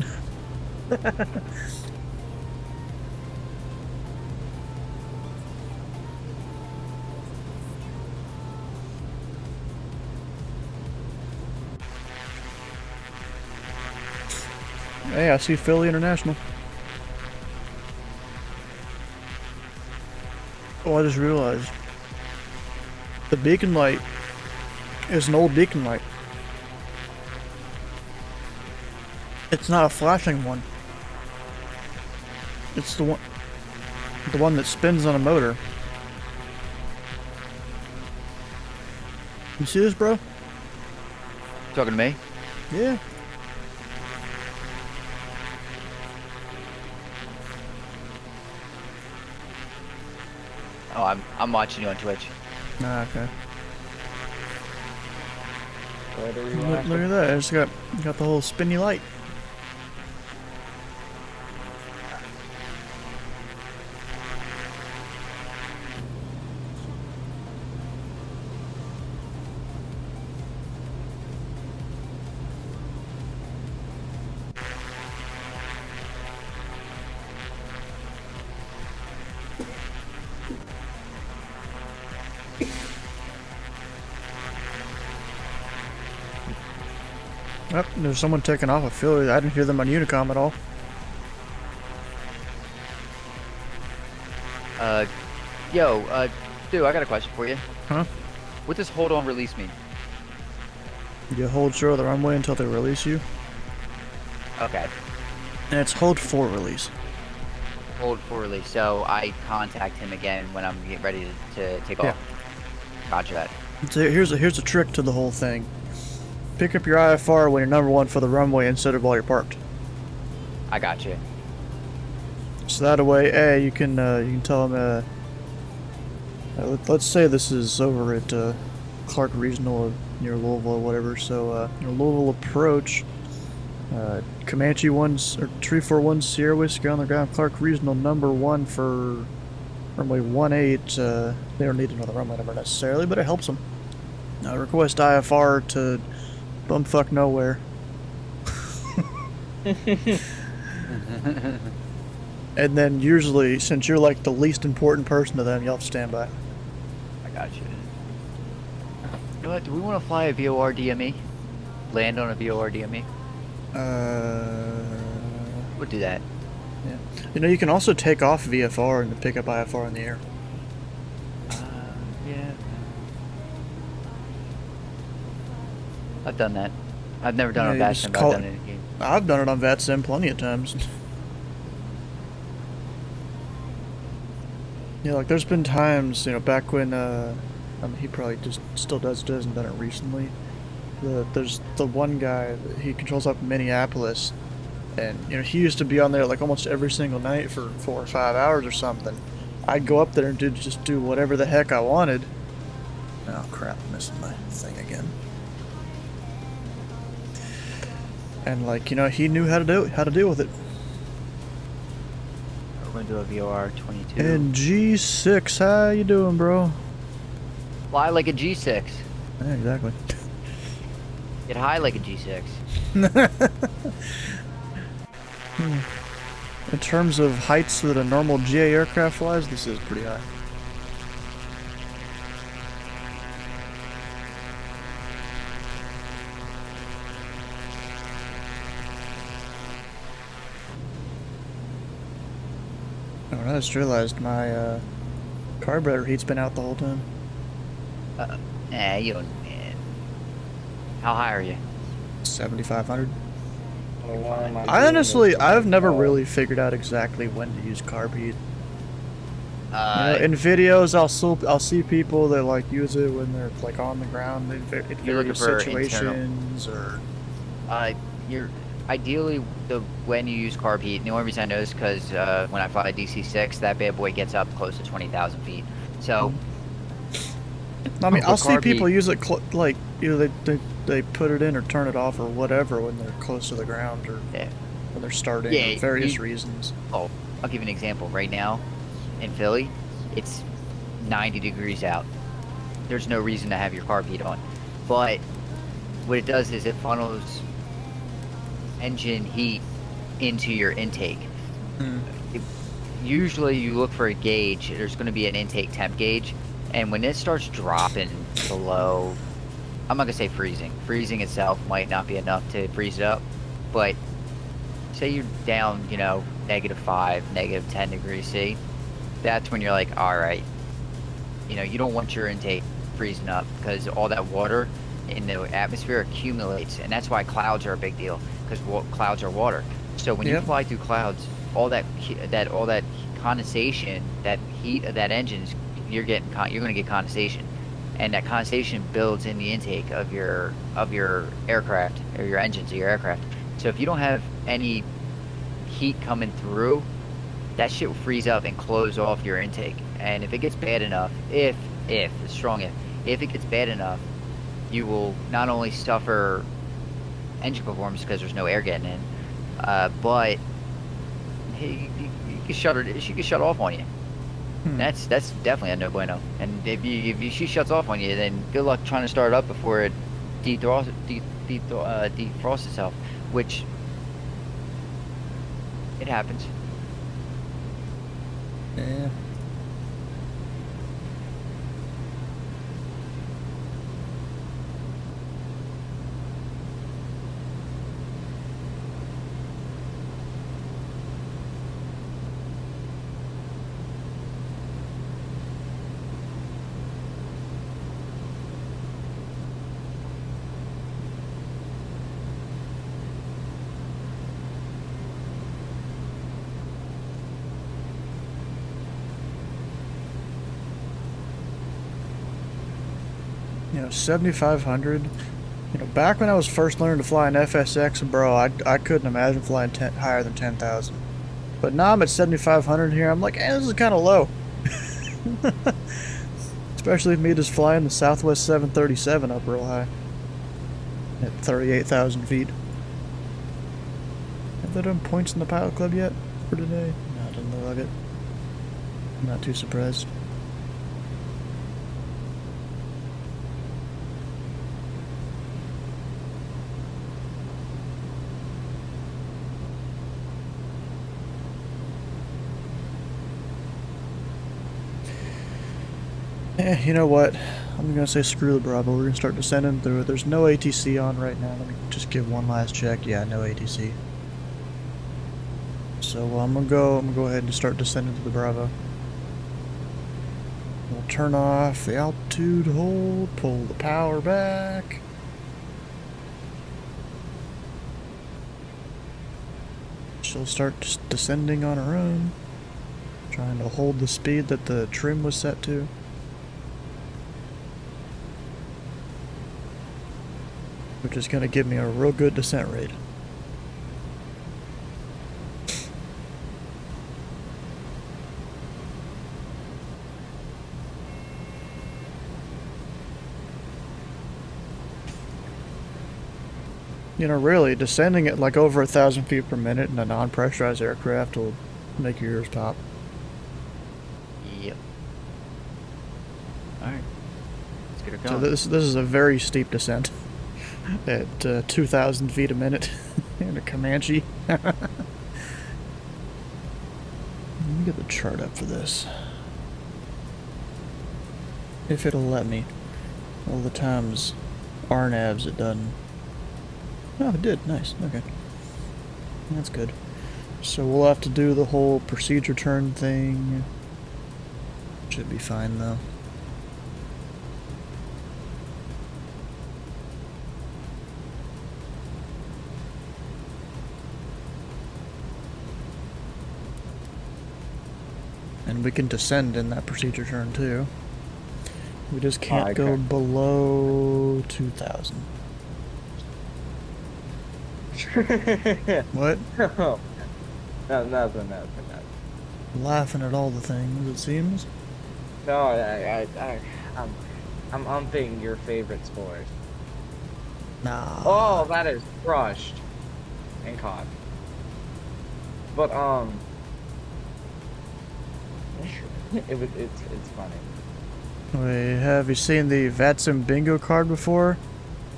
Hey, I see Philly International. Oh, I just realized the beacon light is an old beacon light. It's not a flashing one. It's the one that spins on a motor. You see this, bro? Talking to me? Yeah. Oh, I'm watching you on Twitch. Ah, okay. Look Look at that! I just got the whole spinny light. Oh, there's someone taking off a Philly. I didn't hear them on Unicom at all. Dude, I got a question for you. Huh? What does hold on release mean? You hold zero the runway until they release you. Okay. And it's hold for release. Hold for release. So I contact him again when I'm getting ready to take off. Gotcha that. So here's a trick to the whole thing. Pick up your IFR when you're number one for the runway instead of while you're parked. I got you. So that way, you can tell them. Let's say this is over at Clark Regional near Louisville or whatever. So your Louisville approach, Comanche 341 Sierra Whiskey on the ground, Clark Regional number 1 for runway 18. They don't need to know the runway number necessarily, but it helps them. Request IFR to bumfuck nowhere. And then usually, since you're like the least important person to them, you'll have to stand by. I got you. You know what? Do we want to fly a VOR DME? Land on a VOR DME? We'll do that. Yeah. You know, you can also take off VFR and pick up IFR in the air. Yeah. I've done that. I've never done it on VATSIM, but I've done it in a game. I've done it on VATSIM plenty of times. Yeah, like there's been times, you know, back when, I mean, he probably just still hasn't done it recently. There's the one guy, he controls up in Minneapolis, and, you know, he used to be on there like almost every single night for 4 or 5 hours or something. I'd go up there and just do whatever the heck I wanted. Oh crap, I'm missing my thing again. And like, you know, he knew how to deal with it. We're going to do a VOR 22. And G6, how you doing, bro? Fly like a G6. Yeah, exactly. Get high like a G6. In terms of heights that a normal GA aircraft flies, this is pretty high. Oh, I just realized my carburetor heat's been out the whole time. You don't. How high are you? 7,500. I've never really figured out exactly when to use carb heat. In videos, I'll see people that like use it when they're like on the ground in various situations, or you're ideally when you use carb heat. And the only reason I know is because when I fly DC-6, that bad boy gets up close to 20,000 feet. So, I mean, I'll see people use it like they put it in or turn it off or whatever when they're close to the ground or when they're starting for various reasons. Oh, I'll give you an example. Right now, in Philly, it's 90 degrees out. There's no reason to have your carb heat on. But what it does is it funnels engine heat into your intake. Usually you look for a gauge, there's going to be an intake temp gauge, and when it starts dropping below, I'm not going to say freezing. Freezing itself might not be enough to freeze it up, but say you're down, -5, -10 degrees C, that's when you're like, alright, you don't want your intake freezing up because all that water in the atmosphere accumulates, and that's why clouds are a big deal, because clouds are water. So when you fly through clouds, all that condensation, that heat of that engine, you're going to get condensation, and that condensation builds in the intake of your aircraft, or your engines of your aircraft. So if you don't have any heat coming through, that shit will freeze up and close off your intake. And if it gets bad enough, if it gets bad enough, you will not only suffer engine performance because there's no air getting in, but she can shut off on you. That's definitely a no bueno. And if she shuts off on you, then good luck trying to start it up before it defrosts itself, which it happens. Yeah. You know, 7,500. You know, back when I was first learning to fly an FSX, bro, I couldn't imagine flying higher than 10,000. But now I'm at 7,500 here. I'm like, this is kind of low. Especially me just flying the Southwest 737 up real high at 38,000 feet. Have they done points in the pilot club yet for today? No, it doesn't look like it. I'm not too surprised. You know what? I'm gonna say screw the Bravo. We're gonna start descending through it. There's no ATC on right now. Let me just give one last check. Yeah, no ATC. So I'm gonna go ahead and start descending to the Bravo. We'll turn off the altitude hold, pull the power back. She'll start descending on her own, trying to hold the speed that the trim was set to. Which is going to give me a real good descent rate. You know, really, descending at like over 1,000 feet per minute in a non-pressurized aircraft will make your ears pop. Yep. Alright. Let's get her So going. this is a very steep descent. At 2,000 feet a minute in a Comanche. Let me get the chart up for this. If it'll let me. All the times RNAVs it doesn't. Oh, it did. Nice. Okay. That's good. So we'll have to do the whole procedure turn thing. Should be fine though. And we can descend in that procedure turn too. We just can't go below 2,000. What? No, nothing. Laughing at all the things, it seems. No, I'm umping your favorite sport. Nah. Oh, that is crushed and caught. But it's funny. Wait, have you seen the VATSIM bingo card before?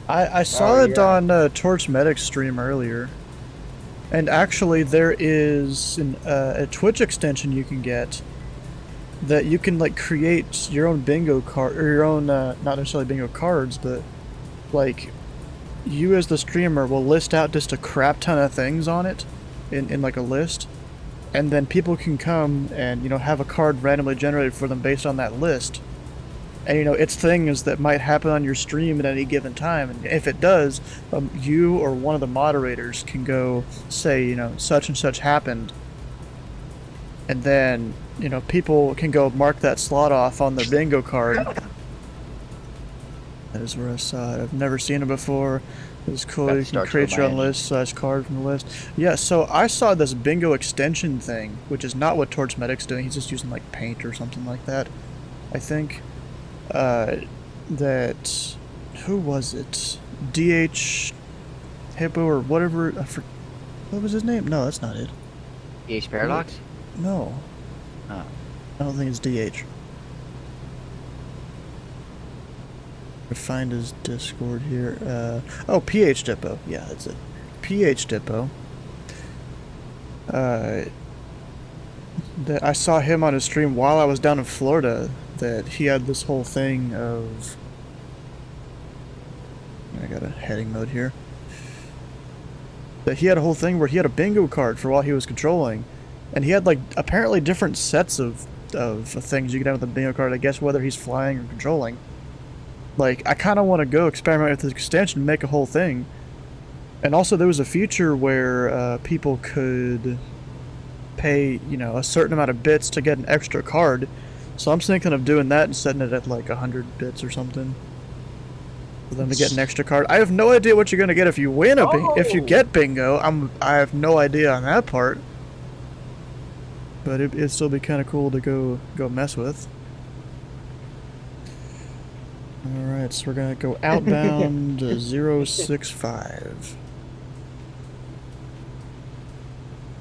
I saw it on Torch Medic's stream earlier. And actually there is a Twitch extension you can get that you can like create your own bingo card, or your own, not necessarily bingo cards, but like you as the streamer will list out just a crap ton of things on it in like a list. And then people can come and, you know, have a card randomly generated for them based on that list. And, you know, it's things that might happen on your stream at any given time. And if it does, you or one of the moderators can go say, you know, such and such happened. And then, you know, people can go mark that slot off on the bingo card. That is where I saw it. I've never seen it before. It's cool. You can create your own list / card from the list. Yeah, so I saw this bingo extension thing, which is not what Torch Medic's doing. He's just using like paint or something like that, I think. That, who was it? DH Hippo or whatever. What was his name? No, that's not it. DH Paradox? No. Oh. I don't think it's DH. Find his Discord here. Oh, PH Dippo. Yeah, that's it. PH Dippo. That I saw him on his stream while I was down in Florida. That he had this whole thing of. I got a heading mode here. That he had a whole thing where he had a bingo card for while he was controlling, and he had like apparently different sets of things you could have with a bingo card. I guess whether he's flying or controlling. Like, I kind of want to go experiment with this extension and make a whole thing. And also there was a feature where people could pay, you know, a certain amount of bits to get an extra card. So I'm thinking of doing that and setting it at like 100 bits or something. For them to get an extra card. I have no idea what you're going to get if you win a if you get bingo. I have no idea on that part. But it'd still be kind of cool to go mess with. Alright, so we're gonna go outbound 065.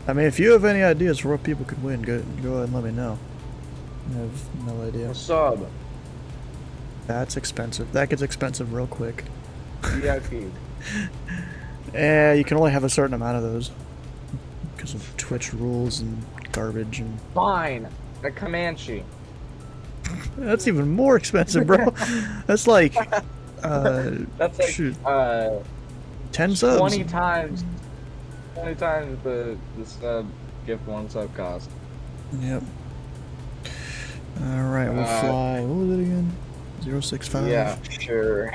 I mean, if you have any ideas for what people could win, go ahead and let me know. I have no idea. What's up? That's expensive. That gets expensive real quick. VIP. Yeah, you can only have a certain amount of those. Because of Twitch rules and garbage and... Fine. A Comanche. That's even more expensive, bro. That's like, that's like, shoot, 10 subs. 20 times the sub gift one sub cost. Yep. Alright, we'll fly. What was it again? 065? Yeah, sure.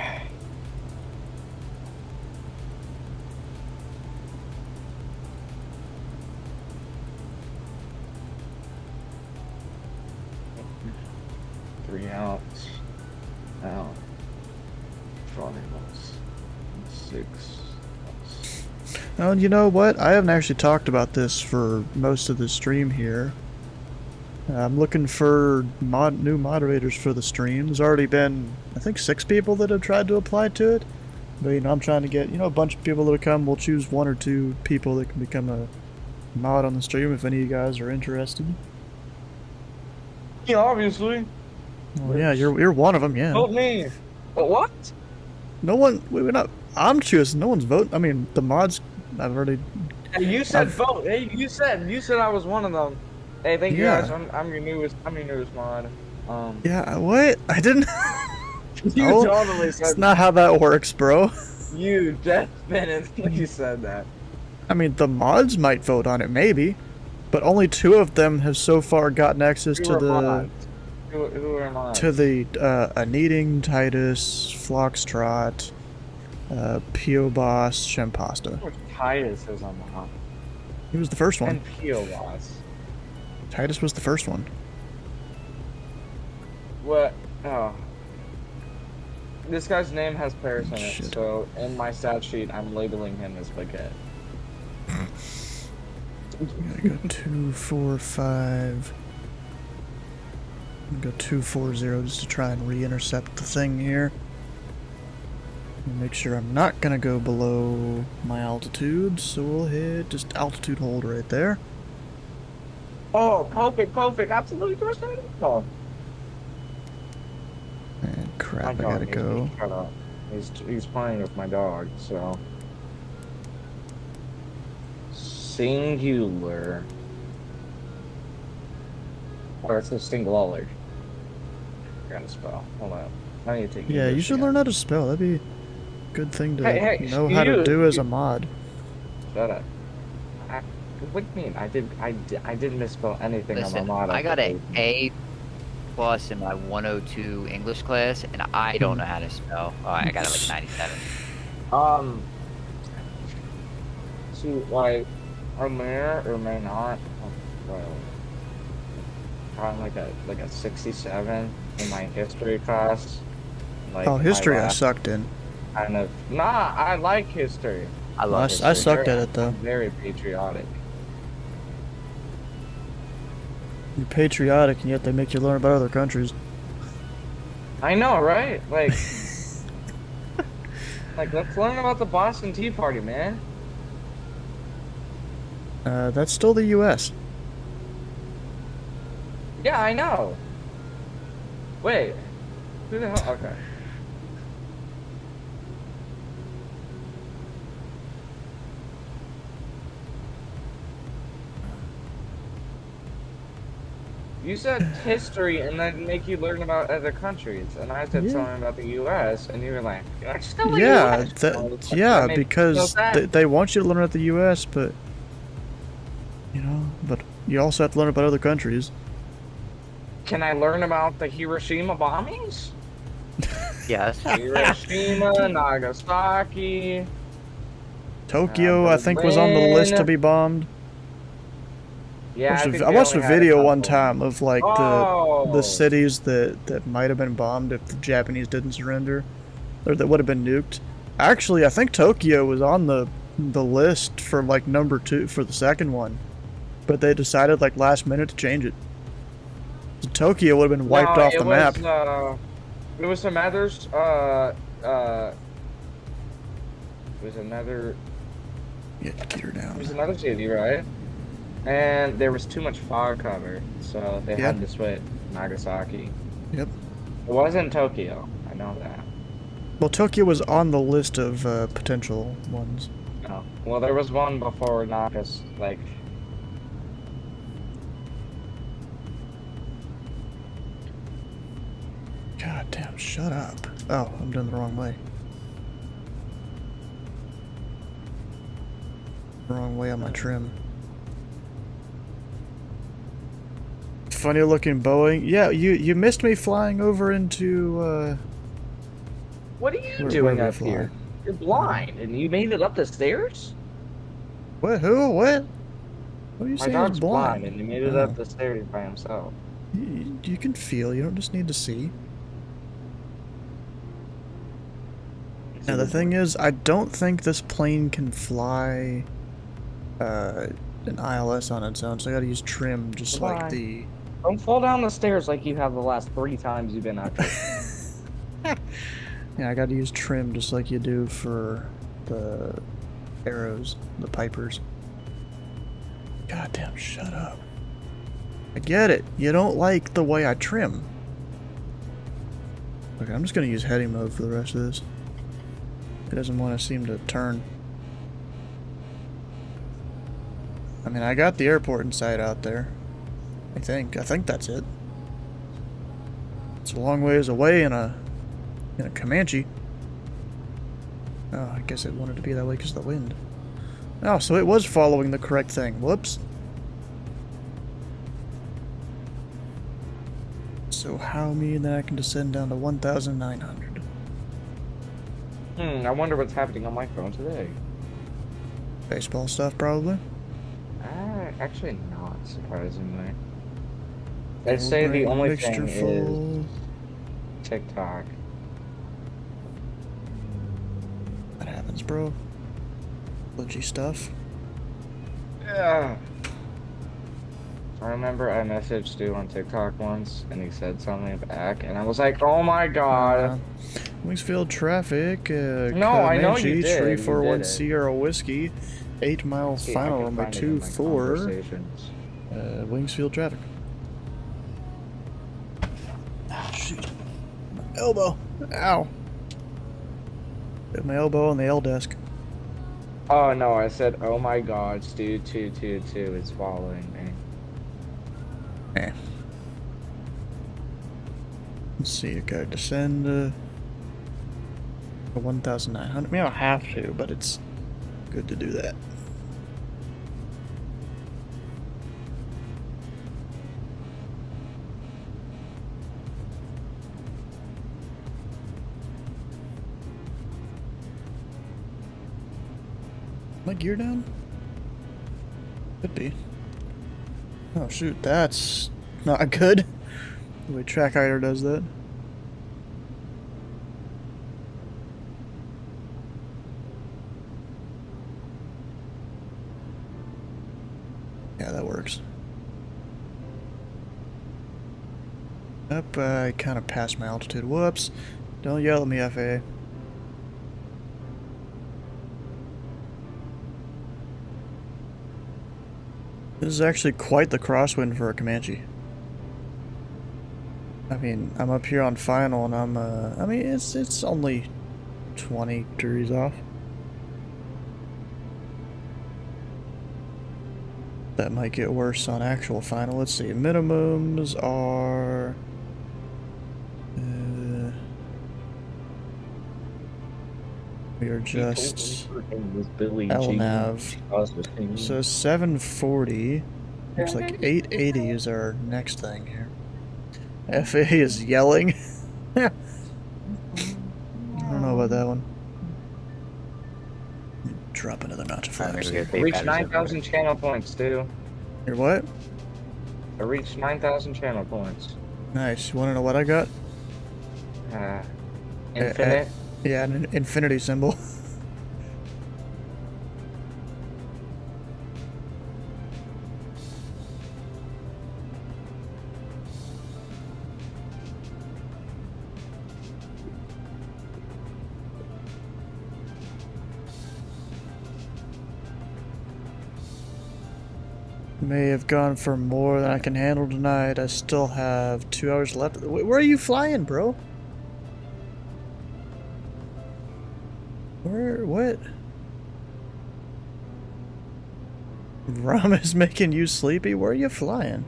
Out. Triangles. 6. Oh, and you know what? I haven't actually talked about this for most of the stream here. I'm looking for new moderators for the stream. There's already been, I think, 6 people that have tried to apply to it. But, you know, I'm trying to get, you know, a bunch of people to come. We'll choose 1 or 2 people that can become a mod on the stream if any of you guys are interested. Yeah, obviously. Well, yeah, you're one of them, yeah. Vote me. What? No one, we're not, I'm choosing, no one's voting. I mean, the mods, I've already... Hey, you said vote. Hey, you said I was one of them. Hey, thank you guys. I'm your newest mod. Yeah, what? I didn't... You totally said That's not how that works, bro. You definitely said that. I mean, the mods might vote on it, maybe. But only 2 of them have so far gotten access to the... Mods? Who are mods? To the, Kneading, Titus, Floxtrot, P.O. Boss, Shempasta. Titus is on the mod. He was the first one. And P.O. Boss. Titus was the first one. What? Oh. This guy's name has Paris in it, so in my stat sheet, I'm labeling him as Baguette. I go 245. I'm gonna go 240 just to try and re-intercept the thing here. And make sure I'm not gonna go below my altitude, so we'll hit just altitude hold right there. Oh, perfect, absolutely correct. Oh. And crap, I gotta go. Shut up. He's playing with my dog, so. Singular. Or it's a singular. I gotta spell. Hold on. I need to take Yeah, you should learn how to spell. That'd be a good thing to know how you, to do as a mod. Shut up. What do you mean? I didn't misspell anything on my mod. I got an A+ in my 102 English class, and I don't know how to spell. Oh, I got it like 97. See, like, I may or may not. Probably like a 67 in my history class. Like, oh, history I sucked in. Kind of. Nah, I like history. I love history. I sucked at it though. I'm very patriotic. You're patriotic, and yet they make you learn about other countries. I know, right? Like, like let's learn about the Boston Tea Party, man. That's still the U.S. Yeah, I know. Wait, who the hell? Okay. You said history and then make you learn about other countries, and I said something about the U.S. and you were like, still the U.S. Yeah, because they want you to learn about the U.S., but you know, but you also have to learn about other countries. Can I learn about the Hiroshima bombings? Yes. Hiroshima, Nagasaki. Tokyo, I think, was on the list to be bombed. Yeah, I watched a video one time of like the cities that might have been bombed if the Japanese didn't surrender, or that would have been nuked. Actually, I think Tokyo was on the list for like number 2 for the second one, but they decided like last minute to change it. So Tokyo would have been wiped off the map. It was some others. It was another. Yeah, get her down. It was another city, right? And there was too much fog cover, so they had to switch Nagasaki. Yep. It wasn't Tokyo, I know that. Well, Tokyo was on the list of potential ones. Oh. Well, there was one before Nagas, like... God damn, shut up. Oh, I'm doing the wrong way. Wrong way on my trim. Funny looking Boeing. Yeah, you missed me flying over into What are you doing up here? You're blind and you made it up the stairs? What? Who? What? What are you saying? My dog's blind and he made it up the stairs by himself. You can feel, you don't just need to see. Now the thing is, I don't think this plane can fly an ILS on its own, so I gotta use trim just like the... Don't fall down the stairs like you have the last 3 times you've been out there. Yeah, I gotta use trim just like you do for the arrows, the pipers. Goddamn, shut up. I get it. You don't like the way I trim. Okay, I'm just gonna use heading mode for the rest of this. It doesn't want to seem to turn. I mean, I got the airport in sight out there. I think that's it. It's a long ways away in a Comanche. Oh, I guess it wanted to be that way because of the wind. Oh, so it was following the correct thing. Whoops. So how me that I can descend down to 1,900. I wonder what's happening on my phone today. Baseball stuff, probably? Actually not, surprisingly. They say the only thing is TikTok. That happens, bro. Glitchy stuff. Yeah. I remember I messaged Stu on TikTok once, and he said something back, and I was like, "Oh my god!" Wingsfield traffic. No, I know you Comanche, did. 341 You did it. Sierra Whiskey, 8 Mile See, I final can runway find it in my 24. conversations. Wingsfield traffic. Ah, shoot. My elbow. Ow. Hit my elbow on the L desk. Oh no, I said, "Oh my god, Stu 222 is following me." Eh. Let's see, I gotta descend to 1,900. I mean, I don't have to, but it's good to do that. My gear down? Could be. Oh shoot, that's not good. The way track hider does that. Yeah, that works. Up, I kind of passed my altitude. Whoops. Don't yell at me, FAA. This is actually quite the crosswind for a Comanche. I mean, I'm up here on final and I'm, I mean, it's only 20 degrees off. That might get worse on actual final. Let's see, minimums are... we are just LNAV. So 740. Looks like 880 is our next thing here. FA is yelling. I don't know about that one. Drop another notch of flaps here. I reached 9,000 channel points, too. You're what? I reached 9,000 channel points. Nice. You want to know what I got? Infinite? Yeah, an infinity symbol. May have gone for more than I can handle tonight. I still have 2 hours left. Where are you flying, bro? Where? What? Rum is making you sleepy? Where are you flying?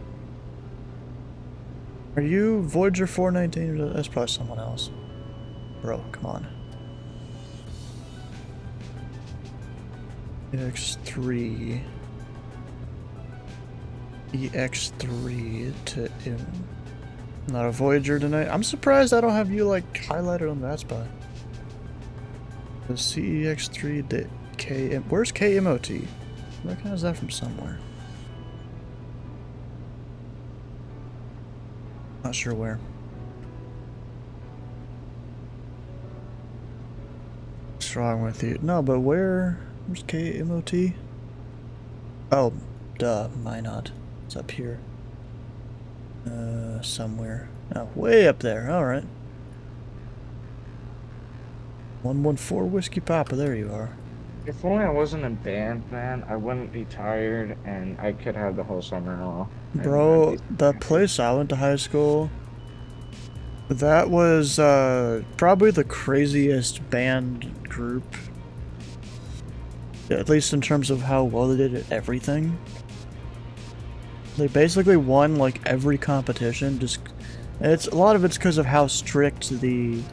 Are you Voyager 419? That's probably someone else. Bro, come on. EX3. EX3 to not a Voyager tonight. I'm surprised I don't have you like highlighted on that spot. The CEX3 to KM. Where's KMOT? I recognize that from somewhere. Not sure where. What's wrong with you? No, but where's KMOT? Oh, duh, why not? It's up here. Somewhere. Oh, way up there. Alright. 114 Whiskey Papa, there you are. If only I wasn't in band, man, I wouldn't be tired and I could have the whole summer off. Bro, the place I went to high school, that was probably the craziest band group. At least in terms of how well they did at everything. They basically won like every competition. Just, a lot of it's because of how strict the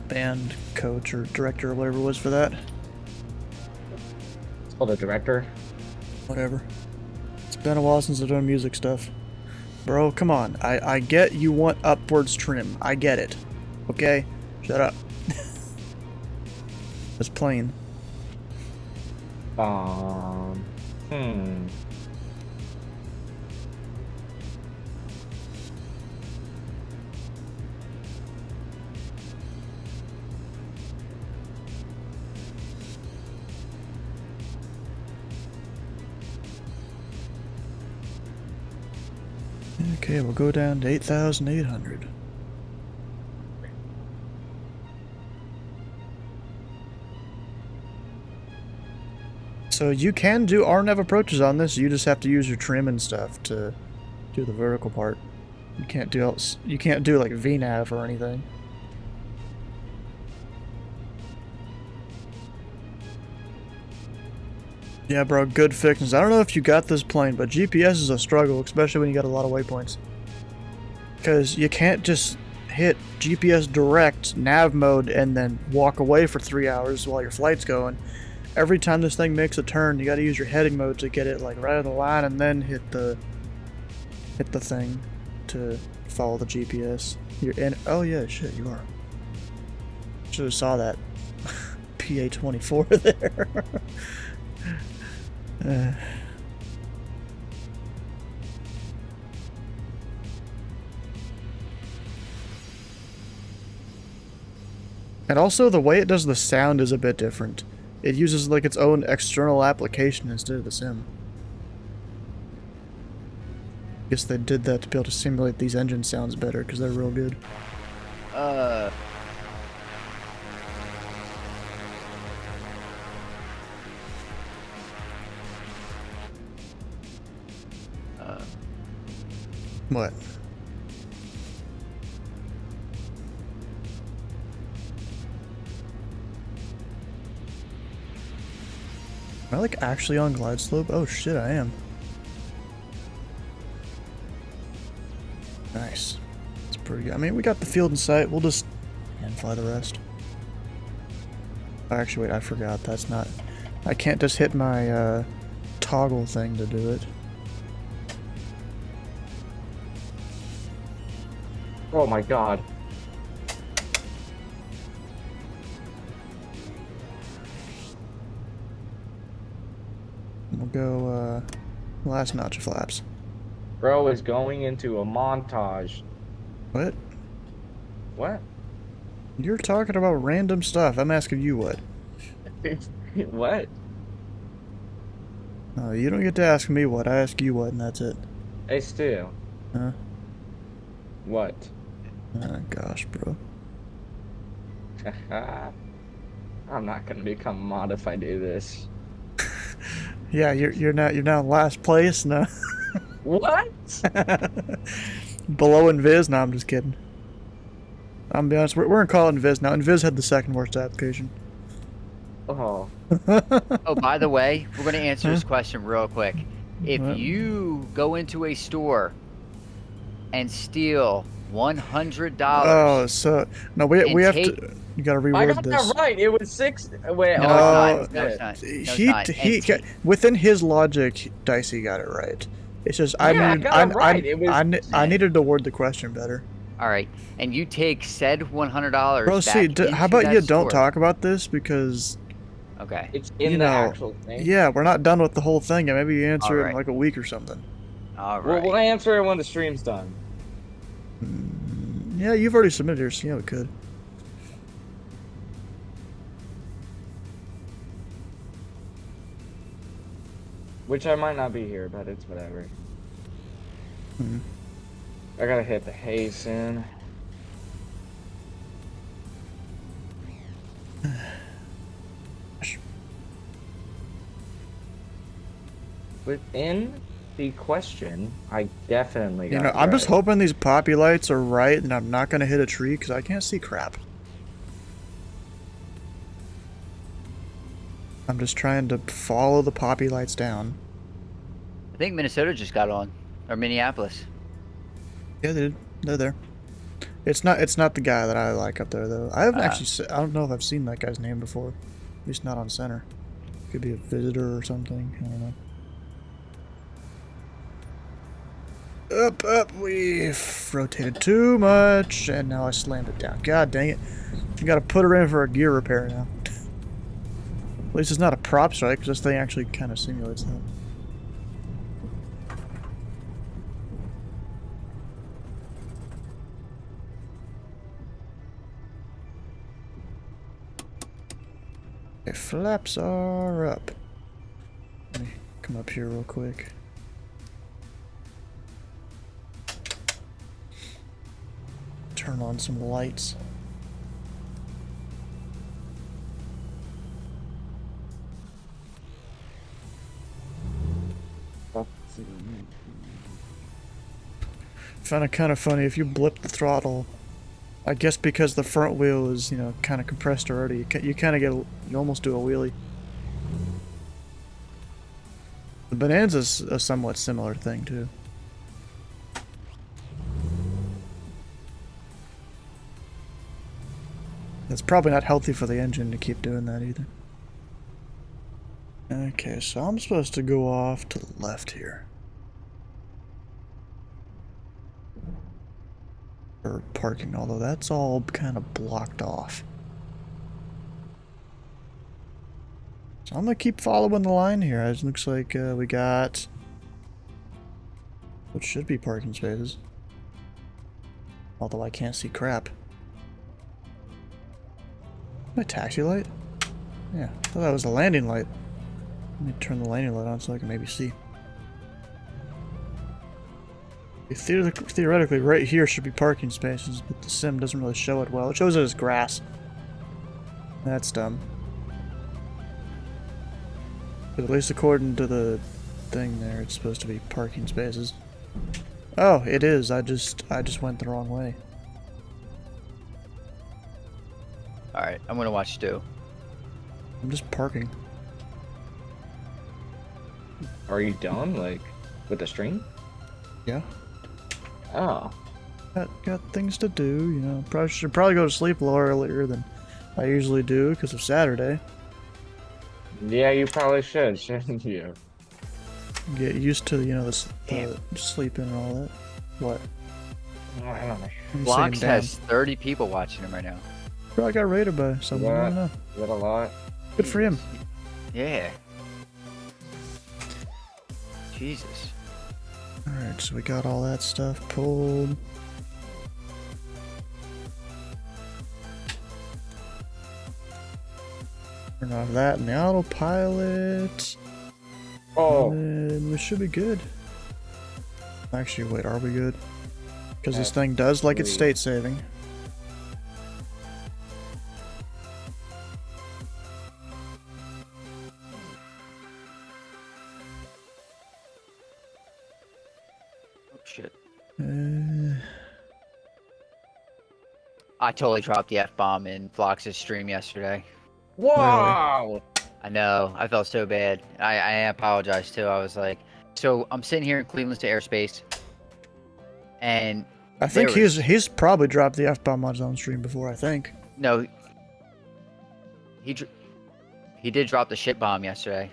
band coach or director or whatever it was for that. It's called a director. Whatever. It's been a while since I've done music stuff. Bro, come on. I get you want upwards trim. I get it. Okay? Shut up. It's plain. Okay, we'll go down to 8,800. So you can do RNAV approaches on this, you just have to use your trim and stuff to do the vertical part. You can't do else. You can't do like VNAV or anything. Yeah, bro, good fixes. I don't know if you got this plane, but GPS is a struggle, especially when you got a lot of waypoints. Because you can't just hit GPS direct nav mode and then walk away for 3 hours while your flight's going. Every time this thing makes a turn, you gotta use your heading mode to get it like right on the line and then hit the thing to follow the GPS. You're in. Oh yeah, shit, you are. Should have saw that PA-24 there. And also the way it does the sound is a bit different. It uses like its own external application instead of the sim. I guess they did that to be able to simulate these engine sounds better because they're real good. What? Am I like actually on glide slope? Oh shit, I am. Nice. That's pretty good. I mean, we got the field in sight. We'll just hand fly the rest. Oh, actually, wait, I forgot. That's not... I can't just hit my toggle thing to do it. Oh my god. We'll go, last notch of flaps. Bro is going into a montage. What? What? You're talking about random stuff. I'm asking you what. What? Oh, you don't get to ask me what. I ask you what, and that's it. Hey, Stu. Huh? What? Oh, gosh, bro. I'm not gonna become a mod if I do this. Yeah, you're now in last place now. What? Below Invis? No, I'm just kidding. I'm gonna be honest, we're gonna call it Invis now. Invis had the second worst application. Oh. Oh, by the way, we're gonna answer this question real quick. If What? you go into a store and steal $100, Oh, so no, we have to. You gotta reword I got this. that right. It was 6. Wait, No, it's not. No, it's not. No, it's not. He within his logic, Dicey got it right. It's just Yeah, I got it right. It was I needed to word the question better. All right, and you take said $100. Bro, see, back how into about that you don't store. talk about this because. Okay. It's in you the know, actual thing. Yeah, we're not done with the whole thing yet. Maybe you answer it in Alright. like a week or something. All Well, right. we'll answer it when the stream's done. Yeah, you've already submitted yours. Yeah, we could. Which I might not be here, but it's whatever. Hmm. I gotta hit the hasten. Within the question, I definitely got You know, it I'm just right. hoping these poppy lights are right and I'm not gonna hit a tree because I can't see crap. I'm just trying to follow the poppy lights down. I think Minnesota just got on, or Minneapolis. Yeah, they did. They're there. It's not the guy that I like up there though. I haven't actually. I don't know if I've seen that guy's name before. At least not on center. Could be a visitor or something. I don't know. Up, we've rotated too much, and now I slammed it down. God dang it. You gotta put her in for a gear repair now. At least it's not a prop strike, because this thing actually kind of simulates that. Okay, flaps are up. Let me come up here real quick. Turn on some lights. Found it kind of funny if you blip the throttle. I guess because the front wheel is, you know, kind of compressed already, you kind of get, you almost do a wheelie. The Bonanza's a somewhat similar thing too. It's probably not healthy for the engine to keep doing that either. Okay, so I'm supposed to go off to the left here. For parking, although that's all kind of blocked off. So I'm gonna keep following the line here. It looks like we got what should be parking spaces. Although I can't see crap. My taxi light? Yeah, I thought that was the landing light. Let me turn the landing light on so I can maybe see. Theoretically, right here should be parking spaces, but the sim doesn't really show it well. It shows it as grass. That's dumb. But at least according to the thing there, it's supposed to be parking spaces. Oh, it is. I just went the wrong way. Alright, I'm gonna watch Stu. I'm just parking. Are you done, like, with the stream? Yeah. Oh. Got things to do, you know. Should probably go to sleep a little earlier than I usually do because of Saturday. Yeah, you probably should, shouldn't you? Get used to, you know, the sleeping and all that. What? Vlogs has 30 people watching him right now. Probably got rated by someone. I don't know. Is that a lot? Good for him. Yeah. Jesus. Alright, so we got all that stuff pulled. Turn off that in the autopilot. Oh. And then we should be good. Actually, wait, are we good? Because this thing does like it's state saving. Shit. I totally dropped the F-bomb in Flox's stream yesterday. Wow! Really? I know. I felt so bad. I apologize too. I was like, so I'm sitting here in Cleveland to airspace, and I think he's probably dropped the F-bomb on his own stream before. I think. No. He did drop the shit bomb yesterday.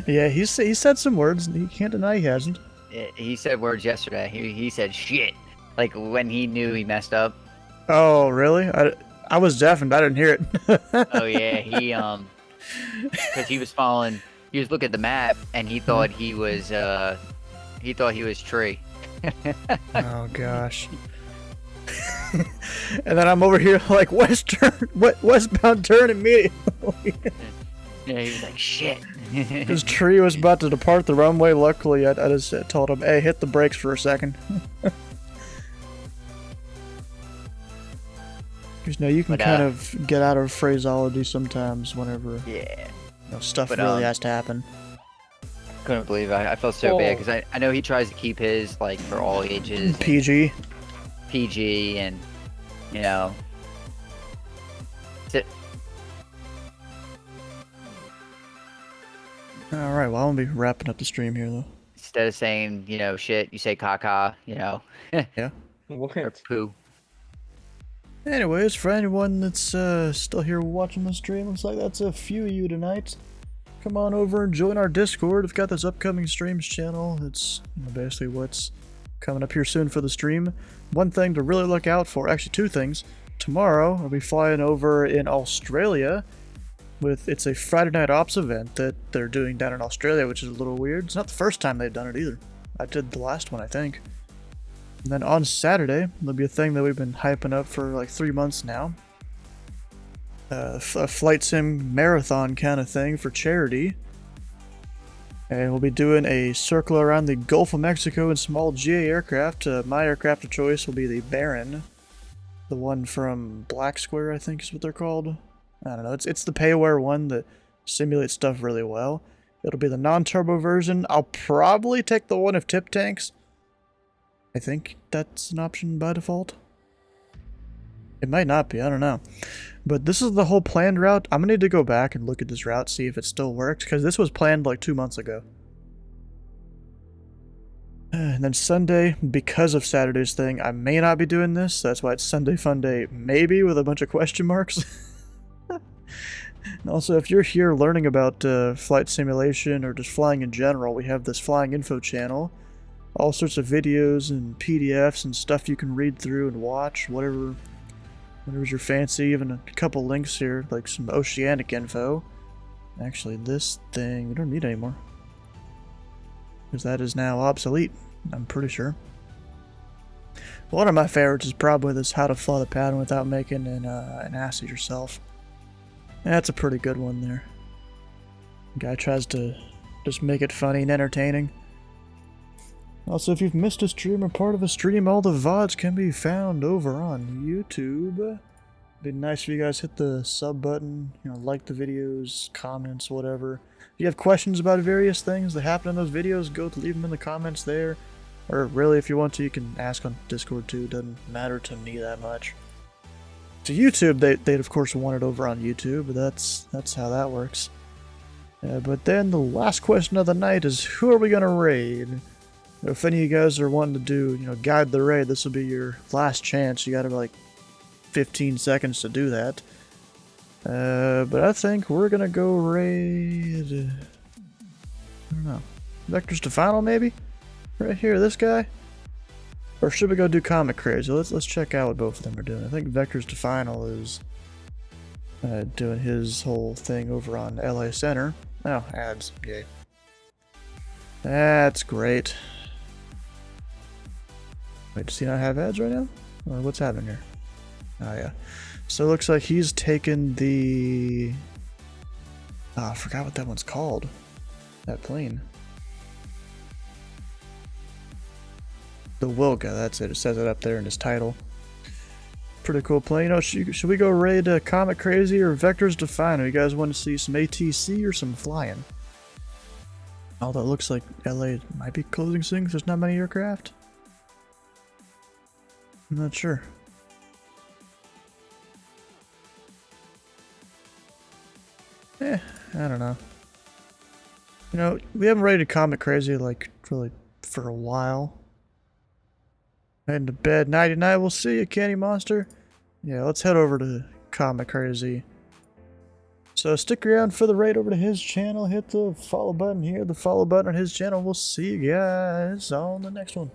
Yeah, he said some words. He can't deny he hasn't. He said words yesterday. He said shit, like when he knew he messed up. Oh, really? I was deafened. I didn't hear it. Oh yeah, because he was following. He was looking at the map and he thought he was tree. Oh gosh. And then I'm over here like westbound turn immediately. Yeah, he was like shit. His tree was about to depart the runway. Luckily, I just told him, "Hey, hit the brakes for a second." Because you can kind of get out of phraseology sometimes whenever stuff really has to happen. Couldn't believe it. I felt so bad because I know he tries to keep his like for all ages. PG and you know. Alright, well I'm gonna be wrapping up the stream here though. Instead of saying, you know, shit, you say caca, you know. Yeah. Or poo. Anyways, for anyone that's still here watching the stream, looks like that's a few of you tonight. Come on over and join our Discord. We've got this upcoming streams channel. It's basically what's coming up here soon for the stream. One thing to really look out for, actually two things. Tomorrow, I'll be flying over in Australia. It's a Friday Night Ops event that they're doing down in Australia, which is a little weird. It's not the first time they've done it either. I did the last one, I think. And then on Saturday, there'll be a thing that we've been hyping up for like 3 months now. A flight sim marathon kind of thing for charity. And we'll be doing a circle around the Gulf of Mexico in small GA aircraft. My aircraft of choice will be the Baron. The one from Black Square, I think is what they're called. I don't know, it's the pay-aware one that simulates stuff really well. It'll be the non-turbo version. I'll probably take the one of tip tanks. I think that's an option by default. It might not be, I don't know. But this is the whole planned route. I'm gonna need to go back and look at this route, see if it still works, because this was planned like 2 months ago. And then Sunday, because of Saturday's thing, I may not be doing this. That's why it's Sunday Fun Day, maybe, with a bunch of question marks. And also, if you're here learning about flight simulation or just flying in general, we have this flying info channel. All sorts of videos and PDFs and stuff you can read through and watch, whatever's your fancy. Even a couple links here, like some oceanic info. Actually, this thing we don't need anymore, because that is now obsolete, I'm pretty sure. One of my favorites is probably this how to fly the pattern without making an ass of yourself. That's a pretty good one there. Guy tries to just make it funny and entertaining. Also, if you've missed a stream or part of a stream, all the VODs can be found over on YouTube. It'd be nice if you guys hit the sub button, like the videos, comments, whatever. If you have questions about various things that happen in those videos, go to leave them in the comments there. Or really, if you want to, you can ask on Discord too. Doesn't matter to me that much. To YouTube, they'd of course want it over on YouTube, but that's how that works. But then the last question of the night is, who are we gonna raid? If any of you guys are wanting to do, guide the raid, this will be your last chance. You got like 15 seconds to do that. But I think we're gonna go raid. I don't know. Vector Stefano, maybe? Right here, this guy? Or should we go do Comet Crazy? Let's check out what both of them are doing. I think Vector Stefano is doing his whole thing over on LA Center. Oh, ads. Yay. That's great. Wait, does he not have ads right now? Or what's happening here? Oh, yeah. So it looks like he's taken the... Oh, I forgot what that one's called. That plane. The Wilga, that's it. It says it up there in his title. Pretty cool plane. Should we go raid Comet Crazy or Vector Stefano? You guys want to see some ATC or some flying? Although it looks like LA might be closing soon because there's not many aircraft. I'm not sure. I don't know. We haven't raided Comet Crazy like really for a while. Heading to bed. Nighty night. We'll see you, Candy Monster. Yeah, let's head over to Comet Crazy. So stick around for the raid over to his channel. Hit the follow button here, the follow button on his channel. We'll see you guys on the next one.